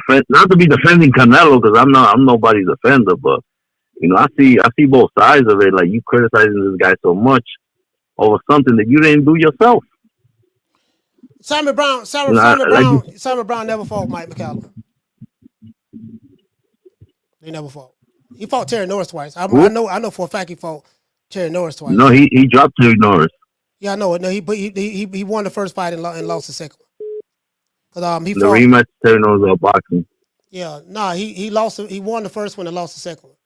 defending Canelo, because I'm nobody's defender, but I see both sides of it. Like, you criticizing this guy so much over something that you didn't do yourself. Simon Brown never fought Mike McCallum. He never fought. He fought Terry Norris twice. I know for a fact he fought Terry Norris twice. No, he dropped Terry Norris. Yeah, I know it. No, he won the first fight and lost the second one. Because the rematch Terry Norris of boxing. Yeah, he lost. He won the first one and lost the second one.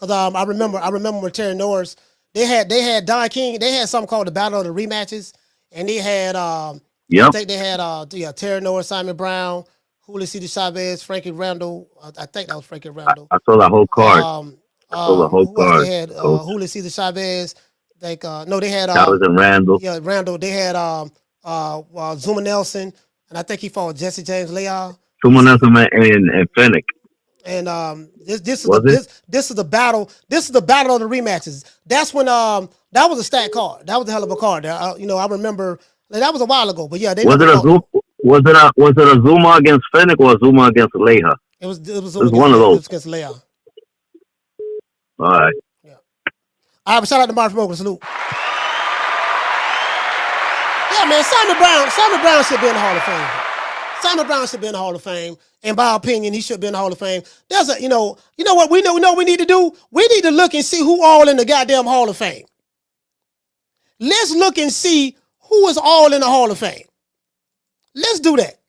Because I remember with Terry Norris, they had Don King. They had something called the Battle of the Rematches, and they had I think they had Terry Norris, Simon Brown, Julio Cesar Chavez, Frankie Randall. I think that was Frankie Randall. I saw that whole card. I saw the whole card. They had Julio Cesar Chavez. They had Chavez and Randall. Yeah, Randall. They had Zuma Nelson, and I think he fought Jesse James Leal. Zuma Nelson and Fennec. And this is the battle. This is the battle of the rematches. That's when that was a stat card. That was a hell of a card. I remember that was a while ago. But yeah, was it a Zuma against Fennec or a Zuma against Leija? It was one of those. It was against Leija. All right. Yeah. All right, but shout out to Mark from Oakland. Salute. Yeah, man, Simon Brown should be in the Hall of Fame. Simon Brown should be in the Hall of Fame. And by opinion, he should be in the Hall of Fame. There's you know what we know we need to do? We need to look and see who all in the goddamn Hall of Fame. Let's look and see who is all in the Hall of Fame. Let's do that.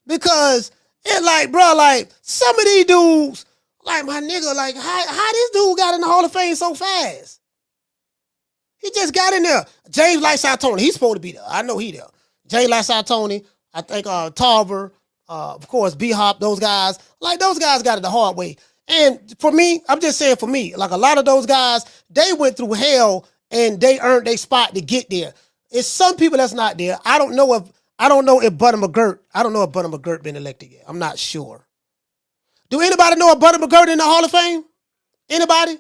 Because some of these dudes, like my nigga, like how this dude got in the Hall of Fame so fast? He just got in there. James Lightside Tony, he's supposed to be there. I know he there. James Lightside Tony, I think Tarver, of course, B-Hop, those guys. Like, those guys got it the hard way. And for me, I'm just saying for me, like a lot of those guys, they went through hell and they earned their spot to get there. It's some people that's not there. I don't know if Butter McGirt been elected yet. I'm not sure. Do anybody know if Butter McGirt in the Hall of Fame? Anybody?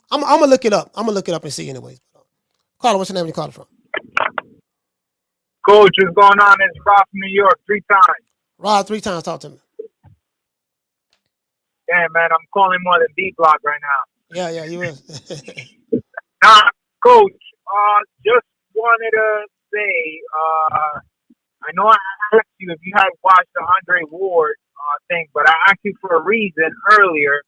I'm gonna look it up. I'm gonna look it up and see anyways. Carla, what's your name and you calling from? Coach, what's going on? It's Rob from New York 3 times. Rob, 3 times. Talk to me. Damn, man, I'm calling more than B-Block right now. Yeah, you is. Coach, just wanted to say, I know I asked you if you had watched the Andre Ward thing, but I asked you for a reason earlier,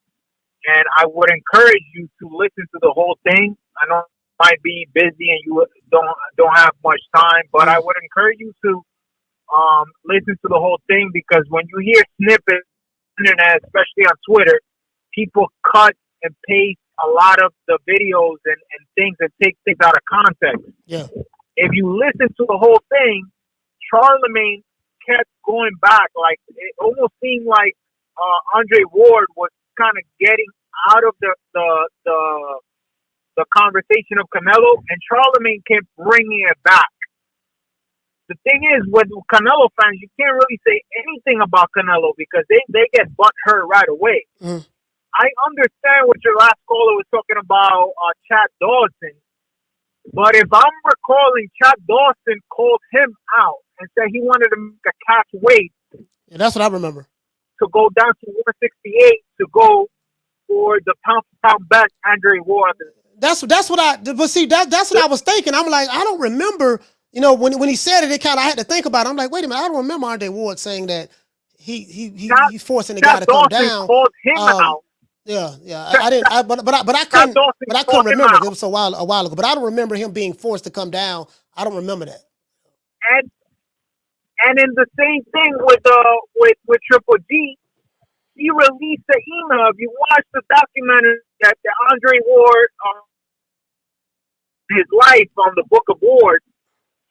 and I would encourage you to listen to the whole thing. I know might be busy and you don't have much time, but I would encourage you to listen to the whole thing, because when you hear snippets on the internet, especially on Twitter, people cut and paste a lot of the videos and things and take things out of context. Yeah. If you listen to the whole thing, Charlemagne kept going back. Like, it almost seemed like Andre Ward was kind of getting out of the conversation of Canelo, and Charlemagne kept bringing it back. The thing is, with Canelo fans, you can't really say anything about Canelo because they get butt hurt right away. I understand what your last caller was talking about, Chad Dawson, but if I'm recalling, Chad Dawson called him out and said he wanted to make a catch weight. Yeah, that's what I remember. To go down to 168 to go for the pound best Andre Ward. That's what that's what I was thinking. I'm like, I don't remember, when he said it, I had to think about it. I'm like, wait a minute, I don't remember Andre Ward saying that he's forcing the guy to come down. Called him out. Yeah. I didn't. But I couldn't remember. It was a while ago. But I don't remember him being forced to come down. I don't remember that. And in the same thing with Triple G, he released the email. If you watch the documentary that Andre Ward, his life on the Book of Ward,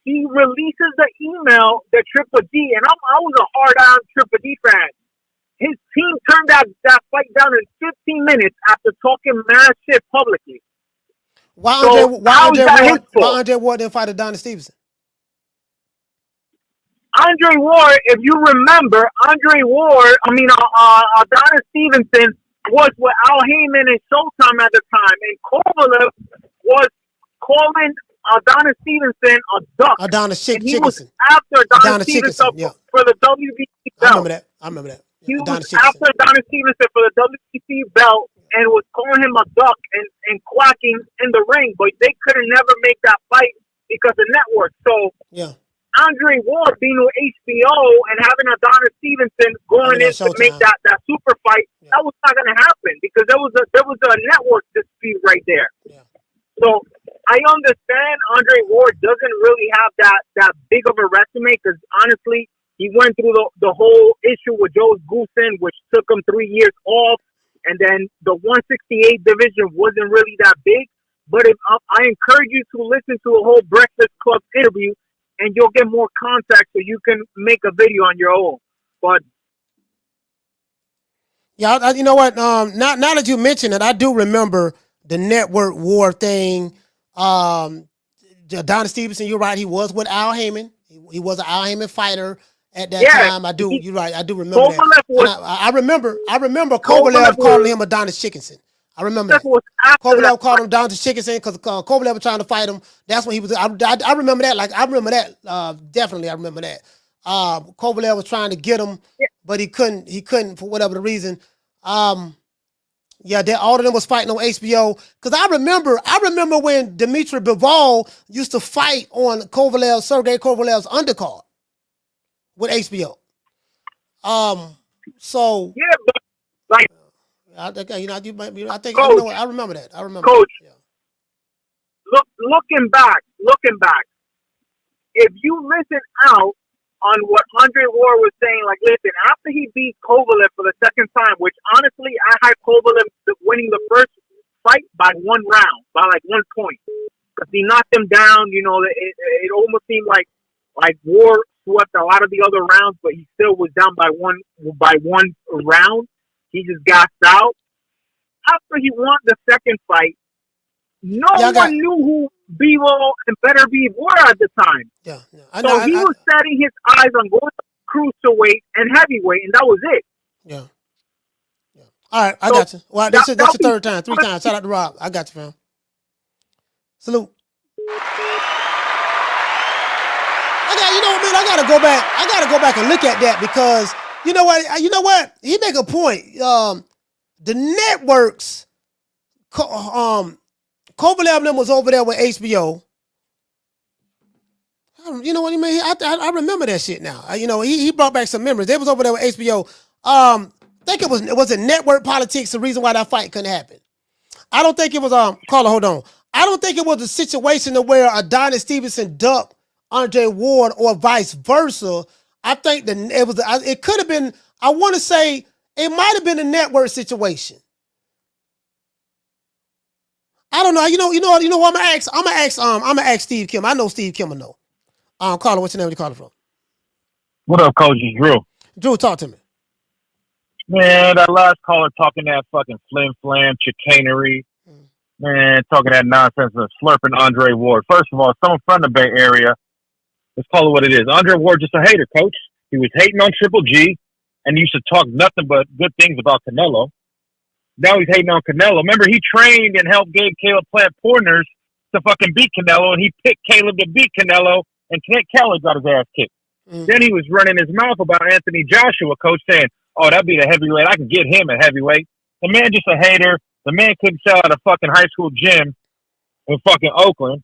he releases the email that Triple G, and I was a hard-on Triple G fan. His team turned that fight down in 15 minutes after talking mad shit publicly. Why Andre Ward didn't fight Adonis Stevenson? Andre Ward, if you remember, Adonis Stevenson was with Al Heyman and Showtime at the time, and Kovalev was calling Adonis Stevenson a duck. Adonis Chickenson. He was after Adonis Stevenson for the WBC belt. I remember that. He was after Adonis Stevenson for the WBC belt and was calling him a duck and quacking in the ring, but they could have never make that fight because of network. So Andre Ward being with HBO and having Adonis Stevenson going in to make that super fight, that was not going to happen because there was a network dispute right there. So I understand Andre Ward doesn't really have that big of a resume because honestly, he went through the whole issue with Joe Goosen, which took him 3 years off, and then the 168 division wasn't really that big. But I encourage you to listen to a whole Breakfast Club interview, and you'll get more context so you can make a video on your own. But yeah, you know what? Now that you mention it, I do remember the network war thing. Adonis Stevenson, you're right. He was with Al Heyman. He was an Al Heyman fighter at that time. You're right. I do remember that. I remember Kovalev calling him Adonis Chickenson. I remember that. Kovalev called him Adonis Chickenson because Kovalev was trying to fight him. That's when he was. I remember that. Like I remember that. Definitely, I remember that. Kovalev was trying to get him, but he couldn't. He couldn't for whatever the reason. All of them was fighting on HBO. Because I remember when Dmitry Bivol used to fight on Sergey Kovalev's undercard with HBO. So but like I think Coach, I remember that. Coach, looking back, if you listen out on what Andre Ward was saying, like, listen, after he beat Kovalev for the second time, which honestly, I had Kovalev winning the first fight by 1 round, by like 1 point. Because he knocked him down, it almost seemed like Ward swept a lot of the other rounds, but he still was down by one round. He just gassed out. After he won the second fight, no one knew who Bivol and Better Beef were at the time. So he was setting his eyes on going cruiserweight and heavyweight, and that was it. All right, I got you. Well, that's the third time, 3 times. Shout out to Rob. I got you, fam. Salute. I gotta go back. I gotta go back and look at that because you know what? He make a point. The networks, Kovalev was over there with HBO. You know what I mean? I remember that shit now. He brought back some memories. They was over there with HBO. I think it was network politics the reason why that fight couldn't happen. I don't think it was caller, hold on. I don't think it was a situation where Adonis Stevenson ducked Andre Ward or vice versa. I think it could have been, I want to say it might have been a network situation. I don't know. You know what I'm gonna ask Steve Kim. I know Steve Kim will know. Caller, what's your name? Where you calling from? What up, Coach? It's Drew. Drew, talk to me. Man, that last caller talking that fucking flim-flam, chicanery. Man, talking that nonsense and slurping Andre Ward. First of all, someone from the Bay Area, let's call it what it is. Andre Ward just a hater, Coach. He was hating on Triple G, and he used to talk nothing but good things about Canelo. Now he's hating on Canelo. Remember, he trained and helped give Caleb Plant pointers to fucking beat Canelo, and he picked Caleb to beat Canelo, and Caleb got his ass kicked. Then he was running his mouth about Anthony Joshua, Coach, saying, oh, that'd be the heavyweight. I can get him at heavyweight. The man just a hater. The man couldn't sell at a fucking high school gym in fucking Oakland.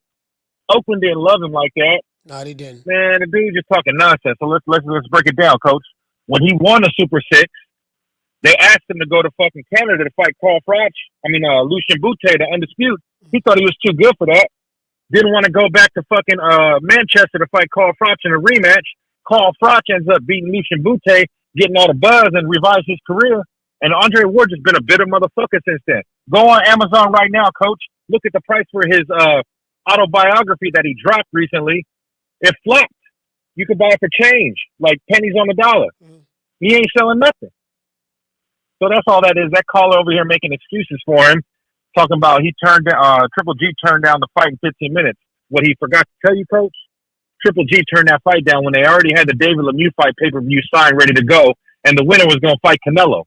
Oakland didn't love him like that. No, he didn't. Man, the dude just talking nonsense. So let's break it down, Coach. When he won a Super 6, They asked him to go to fucking Canada to fight Lucian Bute, the Undisputed. He thought he was too good for that. Didn't want to go back to fucking Manchester to fight Carl Froch in a rematch. Carl Froch ends up beating Lucian Bute, getting all the buzz and revives his career. And Andre Ward has been a bitter motherfucker since then. Go on Amazon right now, coach. Look at the price for his autobiography that he dropped recently. It flopped. You could buy it for change, like pennies on the dollar. He ain't selling nothing. So that's all that is. That caller over here making excuses for him, talking about Triple G turned down the fight in 15 minutes. What he forgot to tell you, coach, Triple G turned that fight down when they already had the David Lemieux fight pay-per-view signed, ready to go, and the winner was going to fight Canelo.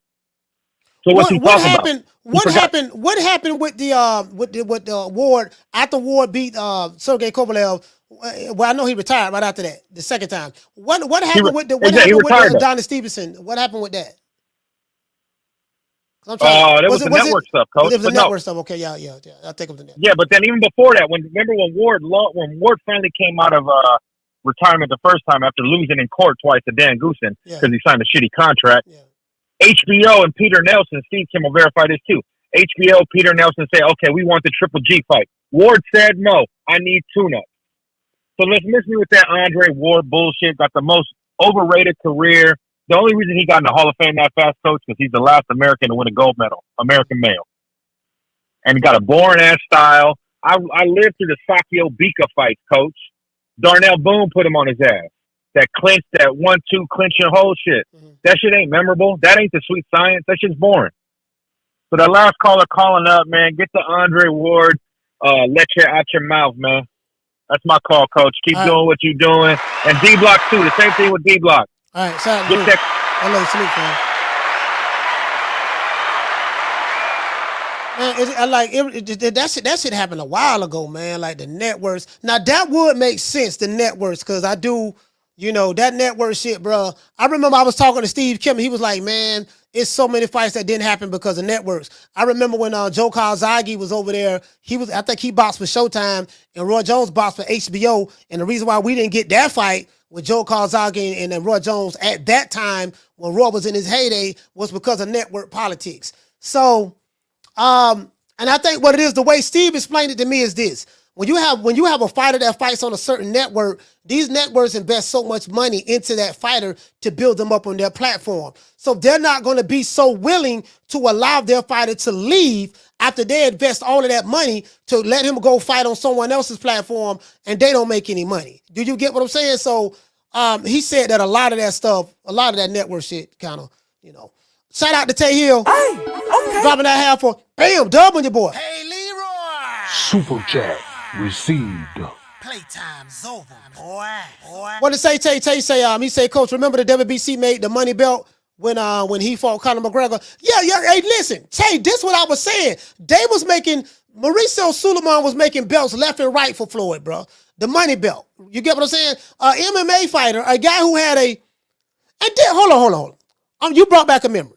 So what talking about? What happened with the Ward after Ward beat Sergey Kovalev? Well, I know he retired right after that, the second time. What happened with Donnie Stevenson? What happened with that? There was the network stuff, coach. It was the network stuff. Okay, yeah. I think of the network. Yeah, but then even before that, when Ward finally came out of retirement the first time after losing in court twice to Dan Goosen because he signed a shitty contract. Yeah. HBO and Peter Nelson, Steve Kim will verify this too. HBO, Peter Nelson say, okay, we want the Triple G fight. Ward said, no, I need tune-up. So let's miss me with that Andre Ward bullshit. Got the most overrated career. The only reason he got in the Hall of Fame that fast, coach, because he's the last American to win a gold medal, American male. And he got a boring-ass style. I lived through the Sakio Bika fights, coach. Darnell Boone put him on his ass. That clinch, that 1-2 clinch and hold shit. That shit ain't memorable. That ain't the sweet science. That shit's boring. So that last caller calling up, man, get the Andre Ward lecture out your mouth, man. That's my call, coach. Keep doing what you're doing. And D-Block, too. The same thing with D-Block. All right, sorry. I love you, salute, man. That shit happened a while ago, man. Like the networks. Now that would make sense, the networks, because I do, that network shit, bro. I remember I was talking to Steve Kim. He was like, man, it's so many fights that didn't happen because of networks. I remember when Joe Calzaghe was over there. I think he boxed for Showtime, and Roy Jones boxed for HBO. And the reason why we didn't get that fight with Joe Calzaghe and Roy Jones at that time when Roy was in his heyday was because of network politics. So, and I think what it is, the way Steve explained it to me is this. When you have a fighter that fights on a certain network, these networks invest so much money into that fighter to build them up on their platform. So they're not going to be so willing to allow their fighter to leave after they invest all of that money to let him go fight on someone else's platform and they don't make any money. Do you get what I'm saying? So he said that a lot of that stuff, a lot of that network shit kind of, Shout out to Tay Hill. Hey, okay. Dropping that half for, bam, dub on your boy. Hey, Leroy. Super chat received. Playtime's over, boy. What did Tay say? He said, Coach, remember the WBC made the money belt when he fought Conor McGregor? Yeah. Hey, listen, Tay, this is what I was saying. Mauricio Suleiman was making belts left and right for Floyd, bro. The money belt. You get what I'm saying? MMA fighter, a guy who had hold on. You brought back a memory.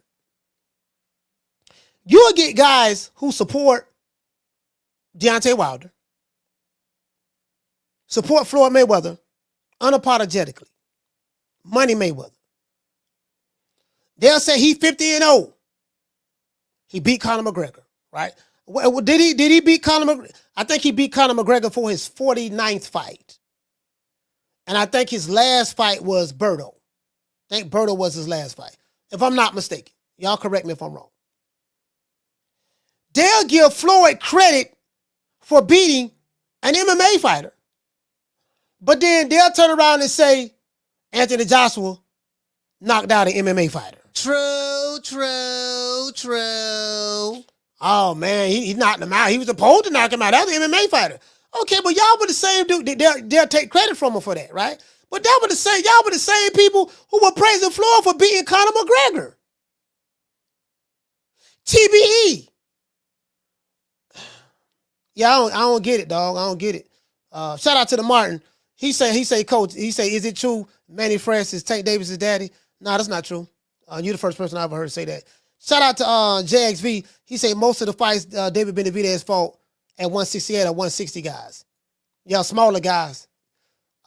You'll get guys who support Deontay Wilder, support Floyd Mayweather unapologetically. Money Mayweather. They'll say he's 50-0. He beat Conor McGregor, right? Did he beat Conor McGregor? I think he beat Conor McGregor for his 49th fight. And I think his last fight was Berto. I think Berto was his last fight, if I'm not mistaken. Y'all correct me if I'm wrong. They'll give Floyd credit for beating an MMA fighter. But then they'll turn around and say Anthony Joshua knocked out an MMA fighter. True. Oh, man, he knocked him out. He was supposed to knock him out. That was an MMA fighter. Okay, but y'all were the same dude. They'll take credit from him for that, right? But y'all were the same people who were praising Floyd for beating Conor McGregor. TBE. Yeah, I don't get it, dog. I don't get it. Shout out to the Martin. He say, Coach, is it true Manny Francis, Tank Davis' daddy? No, that's not true. You're the first person I ever heard say that. Shout out to JXV. He say most of the fights David Benavidez fought at 168 or 160 guys. Yeah, smaller guys.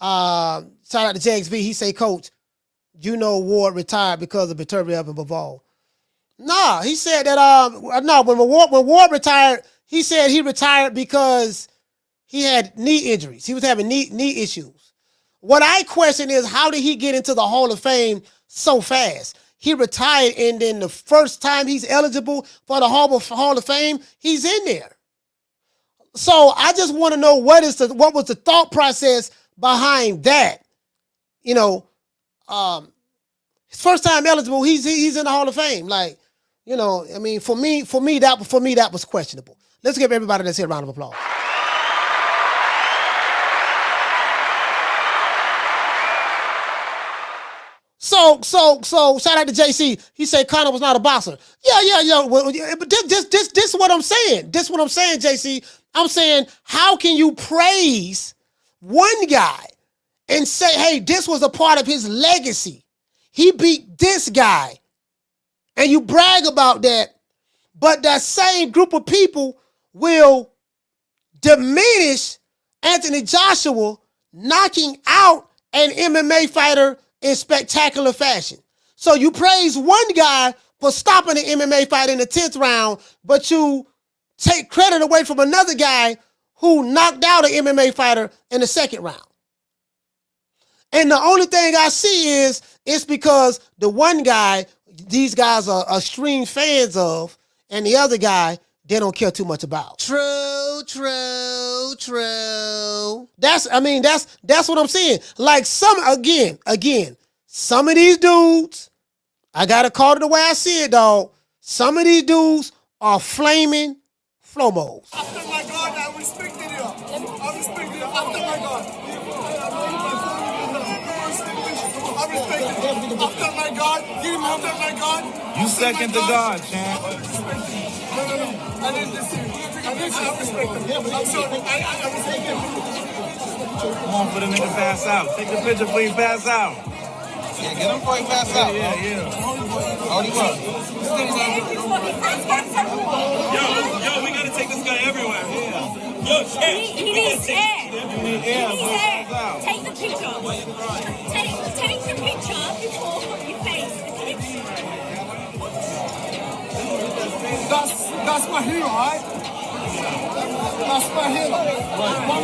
Shout out to JXV. He say, Coach, Ward retired because of Beterbiev and Bivol. Nah, he said that no, when Ward retired, he said he retired because he had knee injuries. He was having knee issues. What I question is, how did he get into the Hall of Fame so fast? He retired, and then the first time he's eligible for the Hall of Fame, he's in there. So I just want to know what was the thought process behind that? You know, his first time eligible, he's in the Hall of Fame. Like, you know, I mean, for me that was questionable. Let's give everybody that's here a round of applause. So shout out to JC. He said Conor was not a boxer. Yeah. Well, but this is what I'm saying. This is what I'm saying, JC. I'm saying, how can you praise one guy and say, hey, this was a part of his legacy? He beat this guy. And you brag about that, but that same group of people will diminish Anthony Joshua knocking out an MMA fighter in spectacular fashion. So you praise one guy for stopping an MMA fight in the 10th round, but you take credit away from another guy who knocked out an MMA fighter in the 2nd round. And the only thing I see is it's because the one guy, these guys are extreme fans of, and the other guy, they don't care too much about. True. That's what I'm saying. Like some of these dudes, I gotta call it the way I see it, dog. Some of these dudes are flaming flomos. After my God, I respected you. I respect you. After my God. I respect you. After my God. Give him after my God. You second to God, champ. No. I didn't listen. I respect him. I'm sorry. I respect him. Come on for the nigga pass out. Take the picture before you pass out. Yeah, get him before he pass out. Yeah. Hold him up. Yo, we gotta take this guy everywhere. Yeah. Yo, champ. He needs air. You need air. He needs air. Take the picture. Take the picture before you face the clip. That's my hero, right? That's my hero. One more.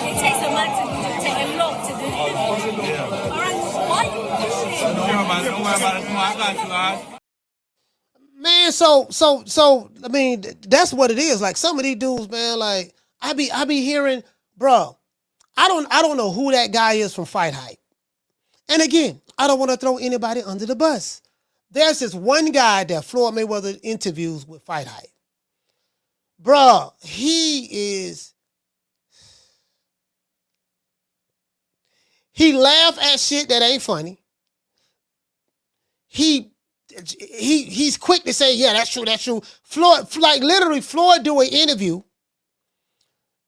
It takes a lot to take a lot to do it. All right, why are you pushing? Don't worry about it. I got you, guys. Man, so I mean, that's what it is. Like some of these dudes, man, like I be hearing, bro, I don't know who that guy is from Fight Hype. And again, I don't want to throw anybody under the bus. There's this one guy that Floyd Mayweather interviews with Fight Hype. Bruh, he laugh at shit that ain't funny. He's quick to say, yeah, that's true. Floyd, like literally, Floyd do an interview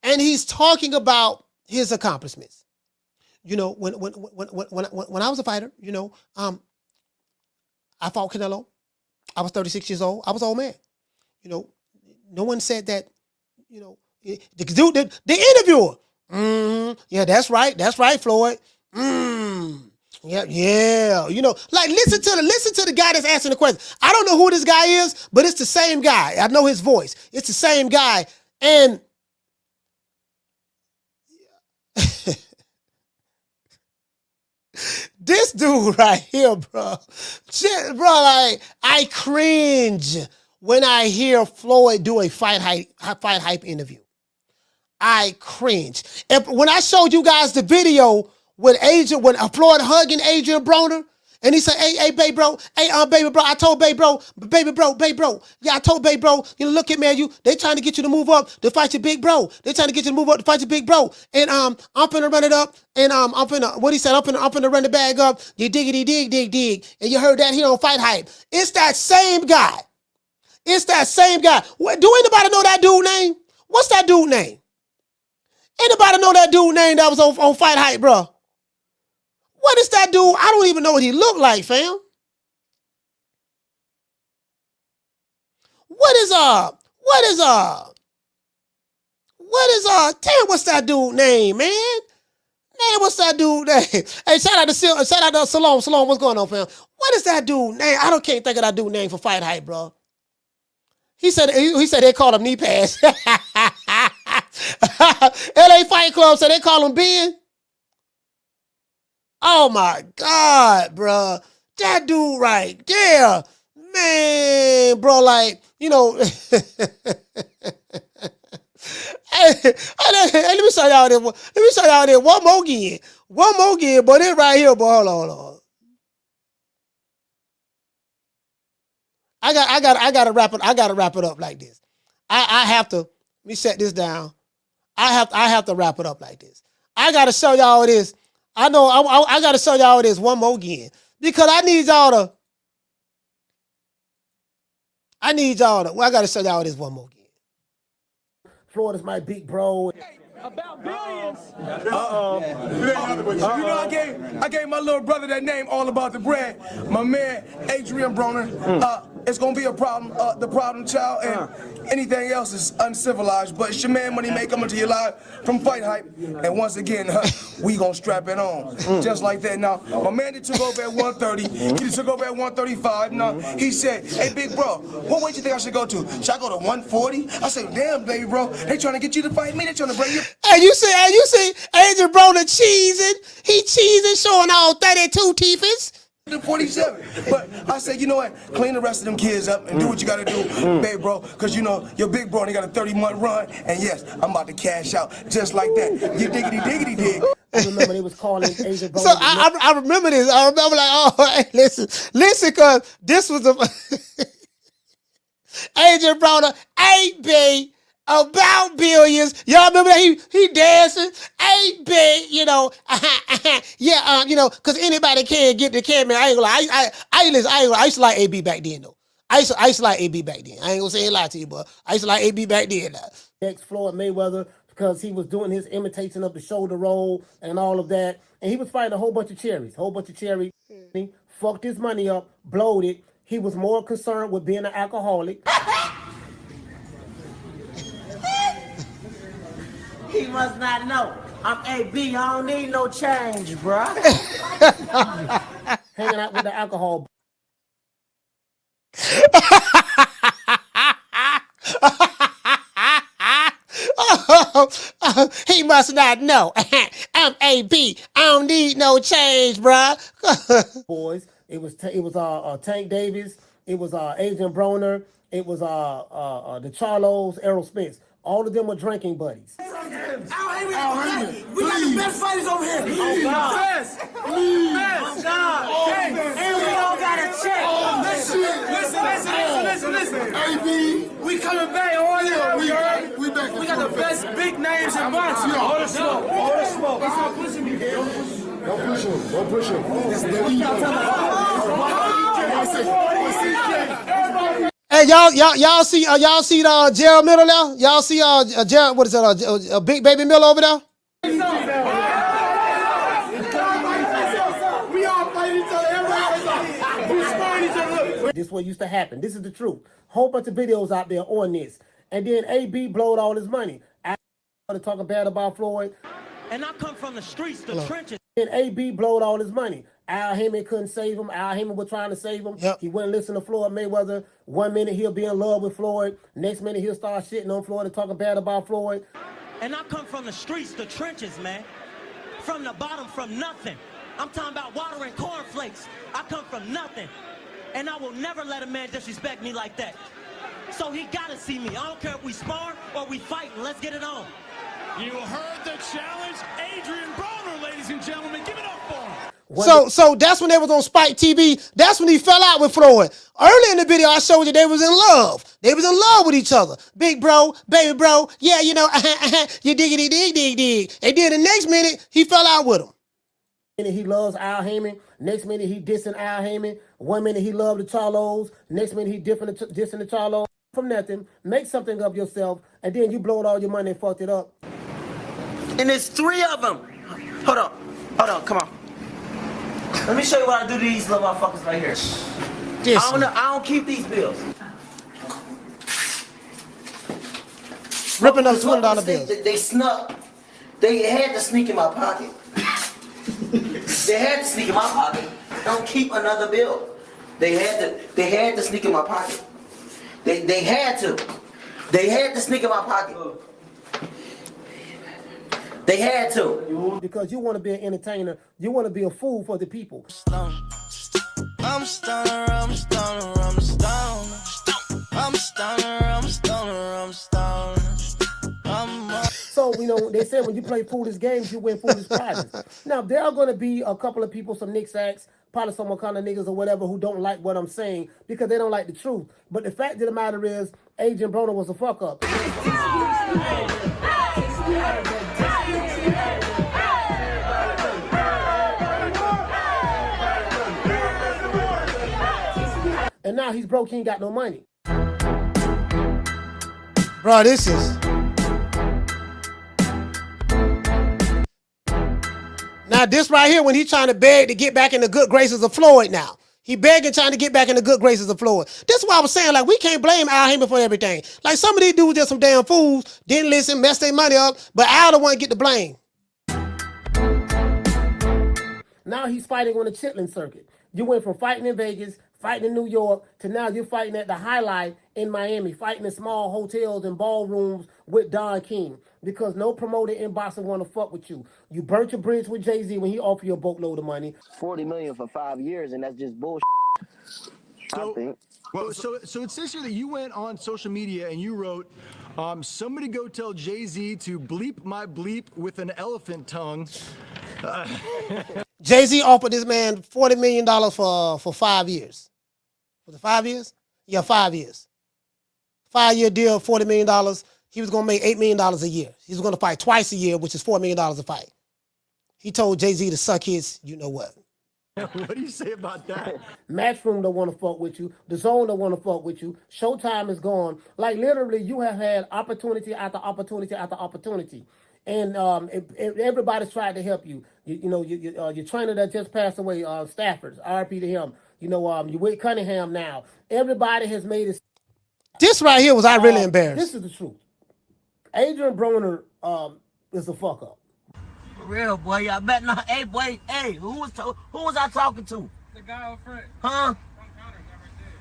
and he's talking about his accomplishments. You know, when I was a fighter, you know, I fought Canelo. I was 36 years old. I was old man. You know, no one said that, you know, the dude, the interviewer. Yeah, that's right, Floyd. Yeah. You know, like listen to the guy that's asking the question. I don't know who this guy is, but it's the same guy. I know his voice. It's the same guy. And this dude right here, bro. Shit, bro, like, I cringe when I hear Floyd do a Fight Hype interview. I cringe. And when I showed you guys the video when Floyd hugging Adrian Broner, and he said, hey, baby bro, baby bro, I told baby bro, yeah, I told baby bro, you know, look at man, they trying to get you to move up to fight your big bro. They trying to get you to move up to fight your big bro. And I'm finna run it up, and I'm finna, what he said, I'm finna run the bag up, you diggity dig. And you heard that here on Fight Hype. It's that same guy. Do anybody know that dude name? What's that dude name? Anybody know that dude name that was on Fight Hype, bro? What is that dude? I don't even know what he looked like, fam. Damn, what's that dude name, man? Man, what's that dude name? Hey, shout out to Salome. Salome, what's going on, fam? What is that dude name? Can't think of that dude name for Fight Hype, bro. He said they called him knee pads. LA Fight Club said they call him Ben. Oh my God, bro. That dude right there. Man, bro, like, you know. Hey, let me show y'all this. Let me show y'all this one more again. One more again, but it right here, boy. Hold on. I gotta wrap it. I gotta wrap it up like this. I have to. Let me set this down. I have to wrap it up like this. I gotta show y'all this. I know. I gotta show y'all this one more again because I need y'all to. Well, I gotta show y'all this one more again. Florida's my big bro. About billions. You know, I gave my little brother that name all about the bread. My man, Adrian Broner. It's gonna be a problem, the problem child, and anything else is uncivilized. But it's your man Money May coming to you live from Fight Hype. And once again, we gonna strap it on. Just like that. Now, my man that took over at 130, he took over at 135. Now, he said, hey, big bro, what weight you think I should go to? Should I go to 140? I said, damn, baby bro, they trying to get you to fight me. They trying to bring you. Hey, you see, Adrian Broner cheesing. He cheesing, showing all 32 teethers. 47. But I said, you know what? Clean the rest of them kids up and do what you gotta do, baby bro. Cause you know, your big bro, they got a 30-month run. And yes, I'm about to cash out just like that. You diggity dig. I remember they was calling Adrian Broner. So I remember this. I remember like, oh, hey, listen, cause this was a Adrian Broner, AB. About billions. Y'all remember that he dancing? Ain't big, you know. Yeah, you know, because anybody can get the camera. I ain't gonna lie. I used to like AB back then, though. I used to like AB back then. I ain't gonna say a lie to you, but I used to like AB back then. Next, Floyd Mayweather, because he was doing his imitation of the shoulder roll and all of that. And he was fighting a whole bunch of cherries. He fucked his money up, blowed it. He was more concerned with being an alcoholic. He must not know. I'm AB. I don't need no change, bro. Hanging out with the alcohol. He must not know. I'm AB. I don't need no change, bro. Boys, it was Tank Davis. It was Adrian Broner. It was the Charlos, Errol Spence. All of them were drinking buddies. We got the best fighters over here. Oh, God. Best. Oh, God. Hey, and we all got a check. Listen. AB, we coming back on here. We back. We got the best big names in boxing. Hold the smoke. Stop pushing me. Don't push him. Hey, y'all see Gerald Miller now? Y'all see Gerald, what is that, Big Baby Miller over there? We all fight each other. We fight each other. This is what used to happen. This is the truth. Whole bunch of videos out there on this. And then AB blowed all his money. I started talking bad about Floyd. And I come from the streets, the trenches. And AB blowed all his money. Al Haymon couldn't save him. Al Haymon was trying to save him. Yep. He wouldn't listen to Floyd Mayweather. 1 minute he'll be in love with Floyd. Next minute he'll start shitting on Floyd and talking bad about Floyd. And I come from the streets, the trenches, man. From the bottom, from nothing. I'm talking about water and cornflakes. I come from nothing. And I will never let a man disrespect me like that. So he gotta see me. I don't care if we spar or we fight. Let's get it on. You heard the challenge. Adrian Broner, ladies and gentlemen. Give it up for him. So that's when they was on Spike TV. That's when he fell out with Floyd. Early in the video, I showed you they was in love. They was in love with each other. Big bro, baby bro, yeah, you know, you diggity dig. And then the next minute, he fell out with him. Minute he loves Al Haymon. Next minute he dissing Al Haymon. 1 minute he loved the Charlos. Next minute he dissing the Charlos. From nothing, make something of yourself, and then you blowed all your money and fucked it up. And there's 3 of them. Hold on, come on. Let me show you what I do to these little motherfuckers right here. I don't keep these bills. Ripping up $20 bills. They snuck. They had to sneak in my pocket. They had to sneak in my pocket. Don't keep another bill. They had to sneak in my pocket. They had to. They had to sneak in my pocket. They had to. Because you want to be an entertainer. You want to be a fool for the people. I'm stoner, I'm stoner, I'm stoner. I'm stoner, I'm stoner, I'm stoner. So, you know, they said when you play foolish games, you win foolish prizes. Now, there are going to be a couple of people, some knick-sacks, probably some kind of niggas or whatever who don't like what I'm saying because they don't like the truth. But the fact of the matter is, Adrian Broner was a fuck-up. And now he's broke, he ain't got no money. Bro, this is... Now, this right here, when he's trying to beg to get back in the good graces of Floyd now. He begging, trying to get back in the good graces of Floyd. This is why I was saying, like, we can't blame Al Heyman for everything. Like, some of these dudes just some damn fools, didn't listen, messed their money up, but Al the one get the blame. Now he's fighting on the Chitlin circuit. You went from fighting in Vegas, fighting in New York, to now you're fighting at the Highlight in Miami, fighting in small hotels and ballrooms with Don King. Because no promoter in boxing want to fuck with you. You burnt your bridge with Jay-Z when he offered you a boatload of money. $40 million for 5 years, and that's just bullshit. I think. Well, so it says here that you went on social media and you wrote, somebody go tell Jay-Z to bleep my bleep with an elephant tongue. Jay-Z offered this man $40 million for 5 years. Was it 5 years? Yeah, 5 years. 5-year deal, $40 million. He was going to make $8 million a year. He was going to fight twice a year, which is $4 million a fight. He told Jay-Z to suck his, you know what. What do you say about that? Matchroom don't want to fuck with you. The Zone don't want to fuck with you. Showtime is gone. Like, literally, you have had opportunity after opportunity after opportunity. And everybody's tried to help you. Your trainer that just passed away, Stafford, RP to him. You with Cunningham now. Everybody has made it. This right here was I really embarrassed. This is the truth. Adrian Broner is a fuck up. For real, boy. I bet not. Hey, boy. Hey, who was I talking to? The guy up front. Huh?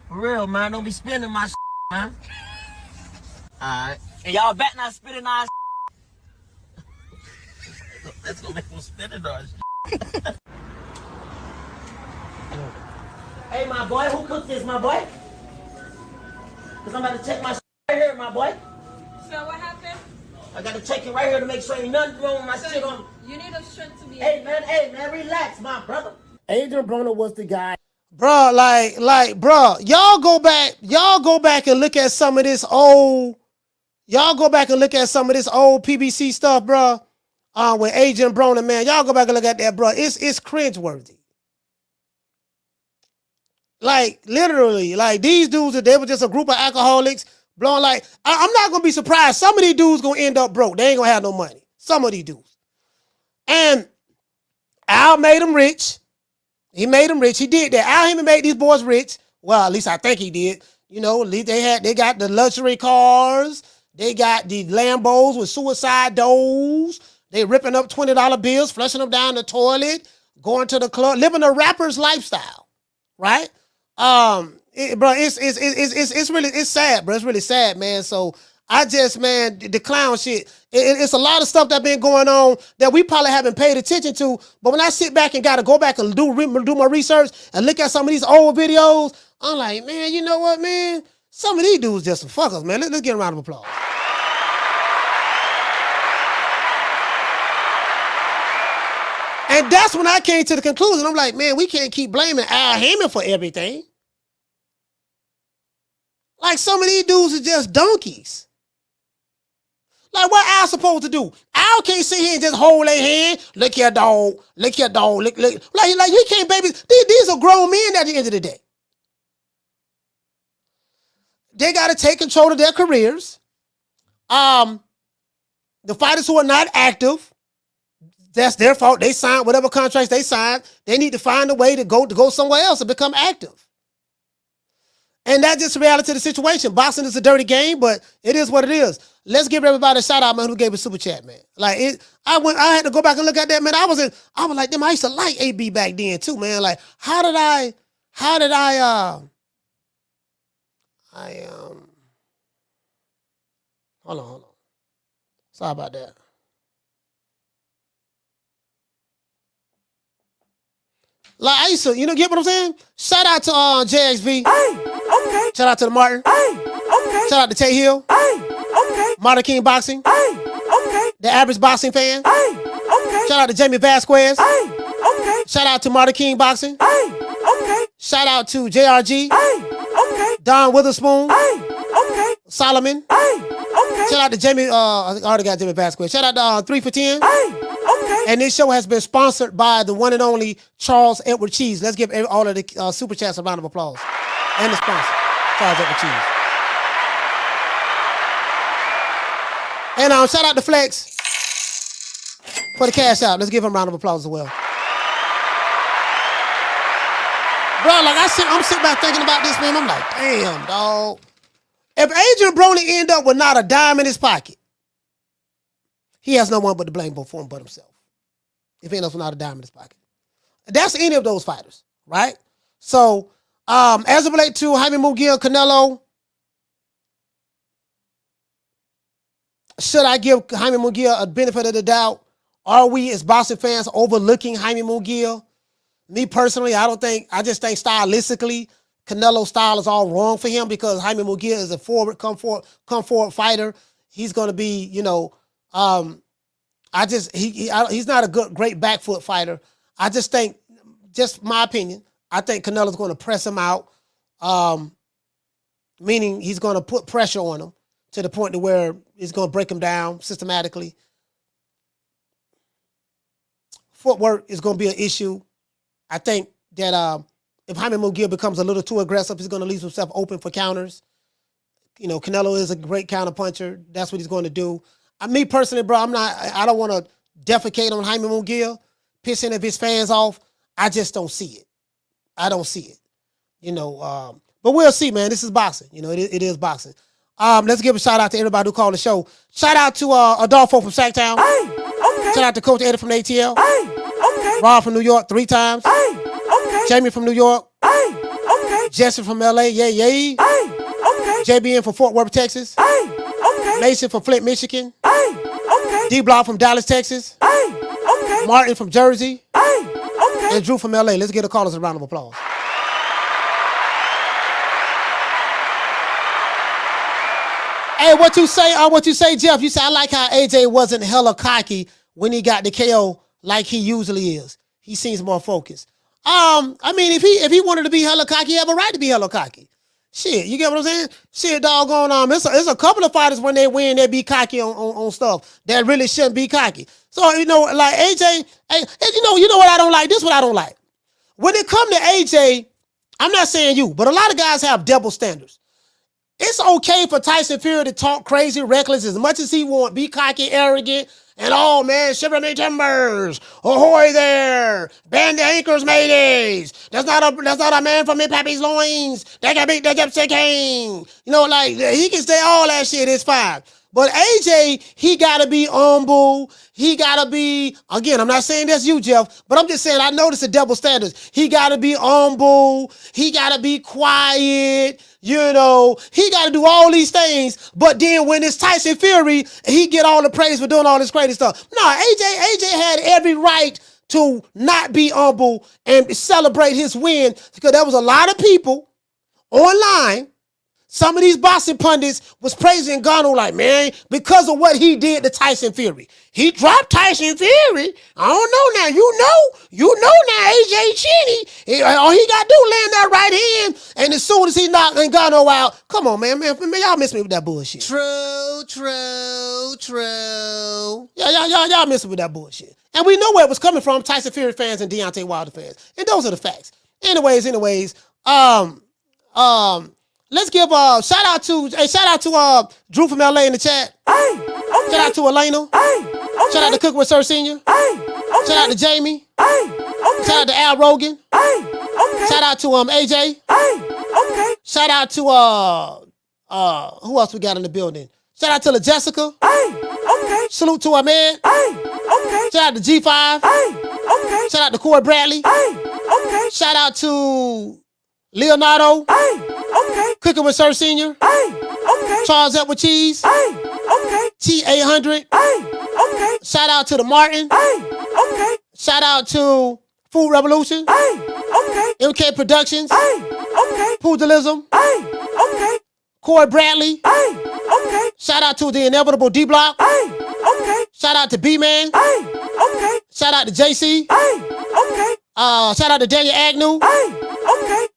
For real, man. Don't be spending my man. All right. And y'all bet not spending our That's gonna make them spend it on Hey, my boy. Who cooked this, my boy? Because I'm about to check my right here, my boy. So what happened? I got to check it right here to make sure ain't nothing wrong with my shit on. You need a shirt to be. Hey, man, relax, my brother. Adrian Broner was the guy. Bro, bro, y'all go back and look at some of this old, PBC stuff, bro. With Adrian Broner, man, y'all go back and look at that, bro. It's cringeworthy. Like, literally, like, these dudes, they were just a group of alcoholics blowing like, I'm not going to be surprised. Some of these dudes going to end up broke. They ain't going to have no money. Some of these dudes. And Al made them rich. He made them rich. He did that. Al Heyman made these boys rich. Well, at least I think he did. At least they got the luxury cars. They got the Lambos with suicide doors. They ripping up $20 bills, flushing them down the toilet, going to the club, living a rapper's lifestyle. Right? It's really sad, bro. It's really sad, man. So I just, man, the clown shit. It's a lot of stuff that been going on that we probably haven't paid attention to. But when I sit back and gotta go back and do my research and look at some of these old videos, I'm like, man, you know what, man? Some of these dudes just some fuckers, man. Let's get a round of applause. And that's when I came to the conclusion. I'm like, man, we can't keep blaming Al Heyman for everything. Like, some of these dudes are just donkeys. Like, what Al supposed to do? Al can't sit here and just hold their hand. Look here, dog. Look here, dog. Look. Like he can't, baby. These are grown men at the end of the day. They got to take control of their careers. The fighters who are not active, that's their fault. They signed whatever contracts they signed. They need to find a way to go somewhere else and become active. And that's just the reality of the situation. Boxing is a dirty game, but it is what it is. Let's give everybody a shout out, man, who gave a super chat, man. Like I had to go back and look at that, man. I was like, damn, I used to like AB back then too, man. Like, how did I hold on. Sorry about that. Like I used to, get what I'm saying? Shout out to JXV. Okay. Shout out to the Martin. Okay. Shout out to Tay Hill. Okay. Martin King Boxing. Okay. The Average Boxing Fan. Okay. Shout out to Jamie Vasquez. Okay. Shout out to Martin King Boxing. Okay. Shout out to JRG. Okay. Don Witherspoon. Okay. Solomon. Okay. Shout out to Jamie. I already got Jamie Vasquez. Shout out to 3 for 10. Okay. And this show has been sponsored by the one and only Charles Edward Cheese. Let's give all of the super chats a round of applause. And the sponsor, Charles Edward Cheese. And shout out to Flex for the cash out. Let's give him a round of applause as well. Bro, like I'm sitting back thinking about this, man. I'm like, damn, dog. If Adrian Brony end up with not a dime in his pocket, he has no one but to blame for him but himself. If he ends up with not a dime in his pocket. That's any of those fighters, right? So, as it relates to Jaime Munguia and Canelo, should I give Jaime Munguia a benefit of the doubt? Are we as boxing fans overlooking Jaime Munguia? Me personally, I just think stylistically, Canelo's style is all wrong for him because Jaime Munguia is a come forward fighter. He's going to be, he's not a great back foot fighter. I just think, just my opinion, I think Canelo's going to press him out, meaning he's going to put pressure on him to the point to where he's going to break him down systematically. Footwork is going to be an issue. I think that if Jaime Munguia becomes a little too aggressive, he's going to leave himself open for counters. Canelo is a great counter puncher. That's what he's going to do. Me personally, bro, I don't want to defecate on Jaime Munguia, piss any of his fans off. I just don't see it. I don't see it. But we'll see, man. This is boxing. It is boxing. Let's give a shout out to everybody who called the show. Shout out to Adolfo from Sacktown. Okay. Shout out to Coach Eddie from ATL. Okay. Rob from New York 3 times. Okay. Jamie from New York. Okay. Jesse from LA. Yay. Okay. JBN from Fort Worth, Texas. Okay. Mason from Flint, Michigan. Okay. D-Block from Dallas, Texas. Okay. Martin from Jersey. Okay. And Drew from LA. Let's give the callers a round of applause. Hey, what you say, Jeff? You say, I like how AJ wasn't hella cocky when he got the KO like he usually is. He seems more focused. If he wanted to be hella cocky, he have a right to be hella cocky. Shit, you get what I'm saying? Shit, doggone, it's a couple of fighters when they win, they be cocky on stuff that really shouldn't be cocky. So, like AJ, you know what I don't like? This is what I don't like. When it come to AJ, I'm not saying you, but a lot of guys have double standards. It's okay for Tyson Fury to talk crazy, reckless as much as he want, be cocky, arrogant, and man, shiver me timbers, ahoy there, bend the anchors, mateys. That's not a man from me pappy's loins. They can beat the gypsy king. He can say all that shit. It's fine. But AJ, he gotta be humble. He gotta be, again, I'm not saying that's you, Jeff, but I'm just saying I notice the double standards. He gotta be humble. He gotta be quiet. He got to do all these things, but then when it's Tyson Fury, he get all the praise for doing all this crazy stuff. No, AJ had every right to not be humble and celebrate his win because there was a lot of people online. Some of these boxing pundits was praising Ngannou like, man, because of what he did to Tyson Fury. He dropped Tyson Fury. I don't know now. You know now, AJ Cheney. All he got to do land that right hand, and as soon as he knocked Ngannou out, come on, man, y'all miss me with that bullshit. True. Y'all miss me with that bullshit. And we know where it was coming from, Tyson Fury fans and Deontay Wilder fans. And those are the facts. Anyways, let's give a shout out to Drew from LA in the chat. Shout out to Elena. Shout out to Cook with Sir Senior. Shout out to Jamie. Shout out to Al Rogan. Shout out to AJ. Shout out to who else we got in the building? Shout out to La Jessica. Okay. Salute to our man. Okay. Shout out to G5. Okay. Shout out to Corey Bradley. Okay. Shout out to Leonardo. Okay. Cooking with Sir Senior. Okay. Charles Edward Cheese. Okay. T800. Okay. Shout out to the Martin. Okay. Shout out to Food Revolution. Okay. MK Productions. Okay. Pugilism. Okay. Corey Bradley. Okay. Shout out to the inevitable D Block. Okay. Shout out to B Man. Okay. Shout out to JC. Okay. Shout out to Daniel Agnew. Okay.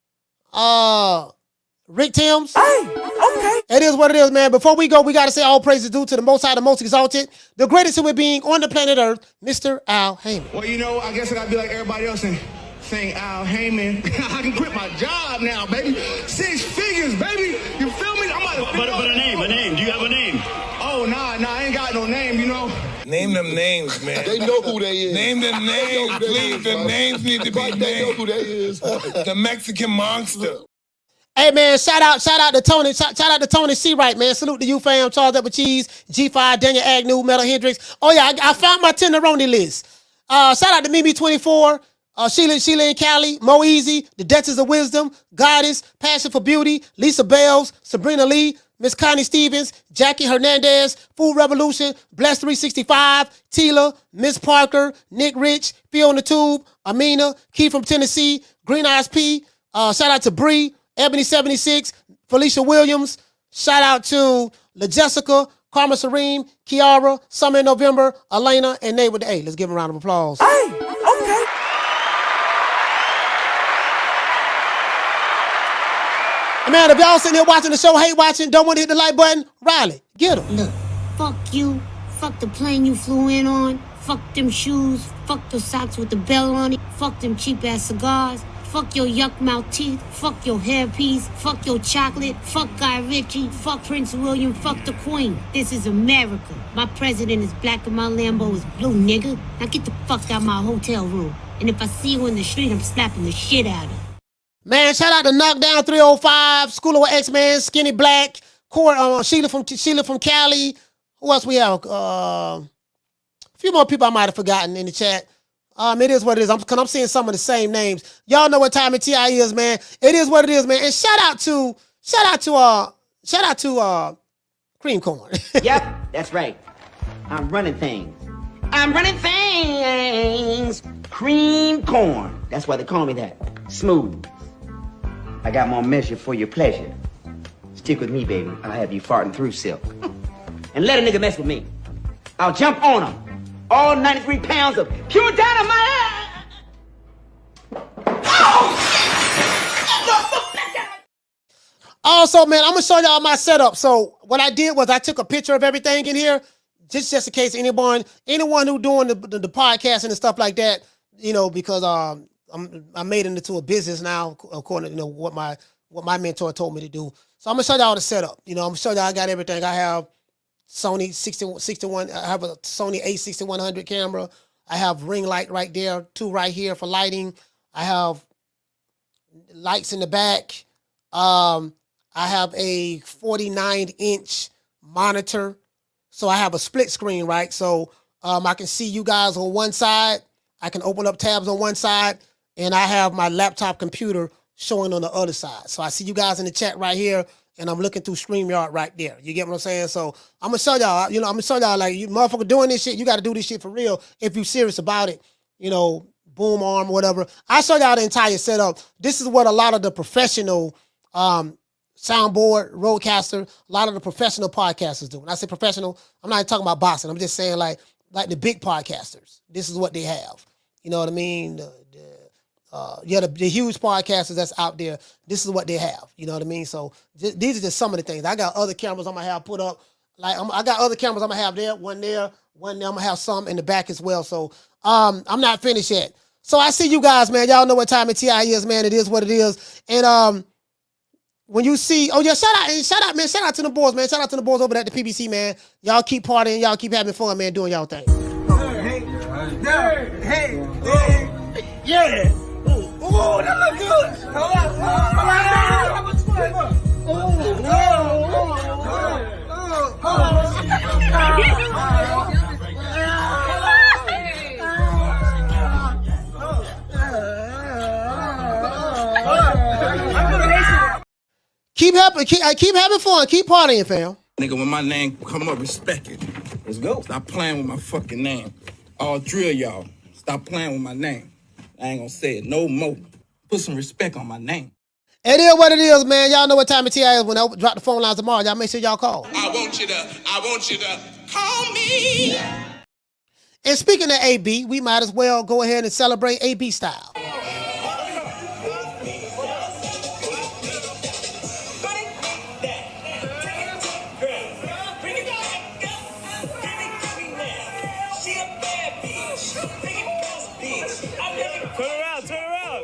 Rick Timms. Okay. It is what it is, man. Before we go, we got to say all praises due to the Most High, the Most Exalted, the greatest human being on the planet Earth, Mr. Al Heyman. Well, you know, I guess I gotta be like everybody else and sing Al Heyman. I can quit my job now, baby. 6 figures, baby. You feel me? I'm about to. But a name. Do you have a name? Oh, nah, I ain't got no name, you know. Name them names, man. They know who they is. Name them names, please. The names need to be named. They know who they is. The Mexican monster. Hey man, shout out to Tony. Shout out to Tony C. Wright, man. Salute to you, fam. Charles Edward Cheese, G5, Daniel Agnew, Metal Hendrix. Oh yeah, I found my Tenderoni list. Shout out to Mimi24, Sheila and Callie, Mo Easy, The Duchess of Wisdom, Goddess, Passion for Beauty, Lisa Bells, Sabrina Lee, Miss Connie Stevens, Jackie Hernandez, Food Revolution, Bless 365, Tila, Miss Parker, Nick Rich, P on the Tube, Amina, Key from Tennessee, Green Eyes P. Shout out to Bree, Ebony 76, Felicia Williams. Shout out to La Jessica, Karma Serene, Kiara, Summer in November, Elena, and Nate with the A. Let's give them a round of applause. Okay. And man, if y'all sitting here watching the show, hate watching, don't want to hit the like button, Riley, get them. Look, fuck you, fuck the plane you flew in on, fuck them shoes, fuck the socks with the bell on it, fuck them cheap ass cigars, fuck your yuck mouth teeth, fuck your hairpiece, fuck your chocolate, fuck Guy Ritchie, fuck Prince William, fuck the Queen. This is America. My president is black and my Lambo is blue, nigga. Now get the fuck out my hotel room. And if I see you in the street, I'm slapping the shit out of you. Man, shout out to Knockdown 305, School of X-Men, Skinny Black, Sheila from Cali. Who else we have? A few more people I might have forgotten in the chat. It is what it is. I'm seeing some of the same names. Y'all know what time of TI is, man. It is what it is, man. And shout out to Cream Corn. Yep, that's right. I'm running things. Cream Corn. That's why they call me that. Smooth. I got more measure for your pleasure. Stick with me, baby. I'll have you farting through silk. And let a nigga mess with me. I'll jump on him. All 93 pounds of pure dynamite. Also, man, I'm gonna show y'all my setup. So what I did was I took a picture of everything in here, just in case anyone who doing the podcast and stuff like that, you know, because I made it into a business now, according to what my mentor told me to do. So I'm gonna show y'all the setup. You know, I'm gonna show y'all I got everything. I have Sony 61. I have a Sony A6100 camera. I have ring light right there, 2 right here for lighting. I have lights in the back. I have a 49-inch monitor. So I have a split screen, right? So I can see you guys on one side. I can open up tabs on one side. And I have my laptop computer showing on the other side. So I see you guys in the chat right here. And I'm looking through StreamYard right there. You get what I'm saying? So I'm going to show y'all, like, you motherfucker doing this shit, you got to do this shit for real if you serious about it. You know, boom arm, whatever. I show y'all the entire setup. This is what a lot of the professional soundboard, roadcaster, a lot of the professional podcasters do. When I say professional, I'm not talking about boxing. I'm just saying like the big podcasters. This is what they have. You know what I mean? The huge podcasters that's out there, this is what they have. You know what I mean? So these are just some of the things. I got other cameras I'm going to have put up. I got other cameras I'm going to have there, one there. I'm going to have some in the back as well. So I'm not finished yet. So I see you guys, man. Y'all know what time of TI is, man. It is what it is. And when you see, shout out, man. Shout out to the boys, man. Shout out to the boys over at the PBC, man. Y'all keep partying. Y'all keep having fun, man, doing y'all thing. Yeah. Ooh, that look good. Keep having fun. Keep partying, fam. Nigga, when my name come up, respect it. Let's go. Stop playing with my fucking name. All drill y'all. Stop playing with my name. I ain't gonna say it no more. Put some respect on my name. It is what it is, man. Y'all know what time it is when I drop the phone lines tomorrow. Y'all make sure y'all call. I want you to call me. And speaking of AB, we might as well go ahead and celebrate AB style. Turn around.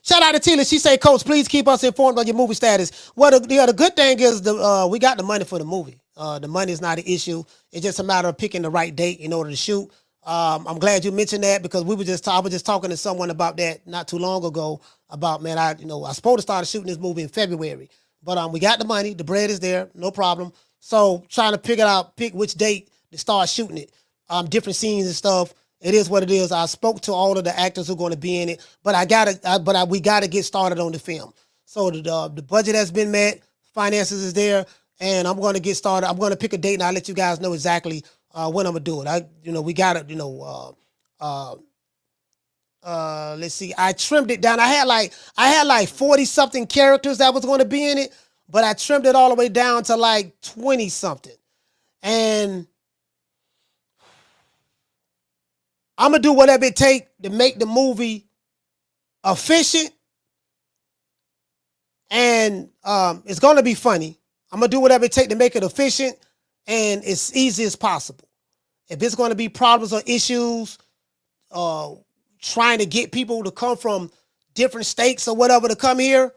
Shout out to Tina. She say, Coach, please keep us informed on your movie status. Well, the good thing is we got the money for the movie. The money is not an issue. It's just a matter of picking the right date in order to shoot. I'm glad you mentioned that because I was just talking to someone about that not too long ago about, man, I supposed to start shooting this movie in February, but we got the money. The bread is there. No problem. So trying to pick which date to start shooting it. Different scenes and stuff. It is what it is. I spoke to all of the actors who are going to be in it, but we gotta get started on the film. So the budget has been met, finances is there, and I'm going to get started. I'm going to pick a date, and I'll let you guys know exactly when I'm gonna do it. We got it. Let's see. I trimmed it down. I had like 40 something characters that was going to be in it, but I trimmed it all the way down to like 20 something, and I'm going to do whatever it takes to make the movie efficient. And it's going to be funny. I'm going to do whatever it takes to make it efficient and as easy as possible. If it's going to be problems or issues, trying to get people to come from different states or whatever to come here,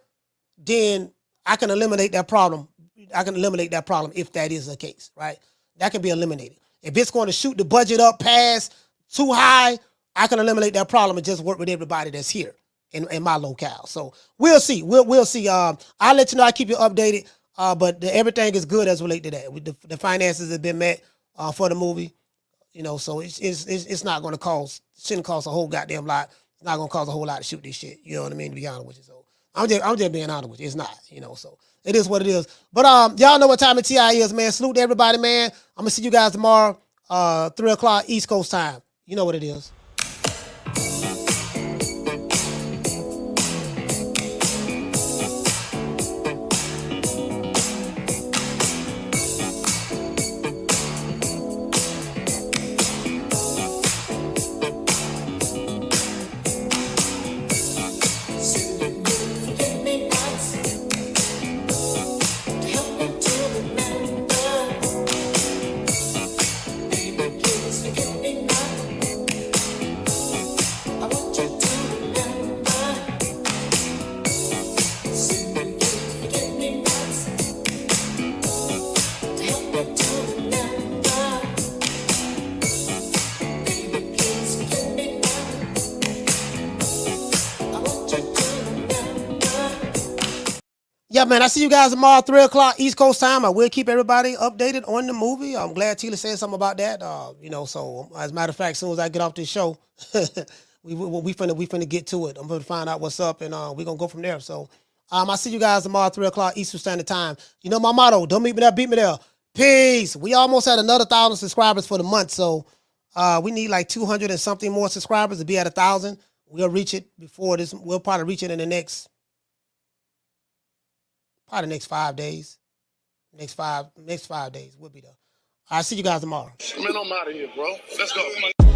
then I can eliminate that problem. I can eliminate that problem if that is the case, right? That can be eliminated. If it's going to shoot the budget up past too high, I can eliminate that problem and just work with everybody that's here in my locale. So we'll see. We'll see. I'll let you know. I keep you updated. But everything is good as related to that. The finances have been met for the movie. So it's not going to shouldn't cost a whole goddamn lot. It's not going to cost a whole lot to shoot this shit. You know what I mean? To be honest with you. So I'm just being honest with you. It's not. So it is what it is. But y'all know what time of TI is, man. Salute to everybody, man. I'm gonna see you guys tomorrow, 3 o'clock East Coast time. You know what it is. Yeah, man, I see you guys tomorrow, 3 o'clock East Coast time. I will keep everybody updated on the movie. I'm glad Tila said something about that. So as a matter of fact, as soon as I get off this show, we finna get to it. I'm gonna find out what's up, and we're gonna go from there. So I see you guys tomorrow, 3 o'clock Eastern Standard Time. You know my motto, don't meet me there, beat me there. Peace. We almost had another 1,000 subscribers for the month, so we need like 200 and something more subscribers to be at 1,000. We'll reach it before this. We'll probably reach it in the next 5 days. Next five days, we'll be there. I'll see you guys tomorrow. Man, I'm out of here, bro. Let's go.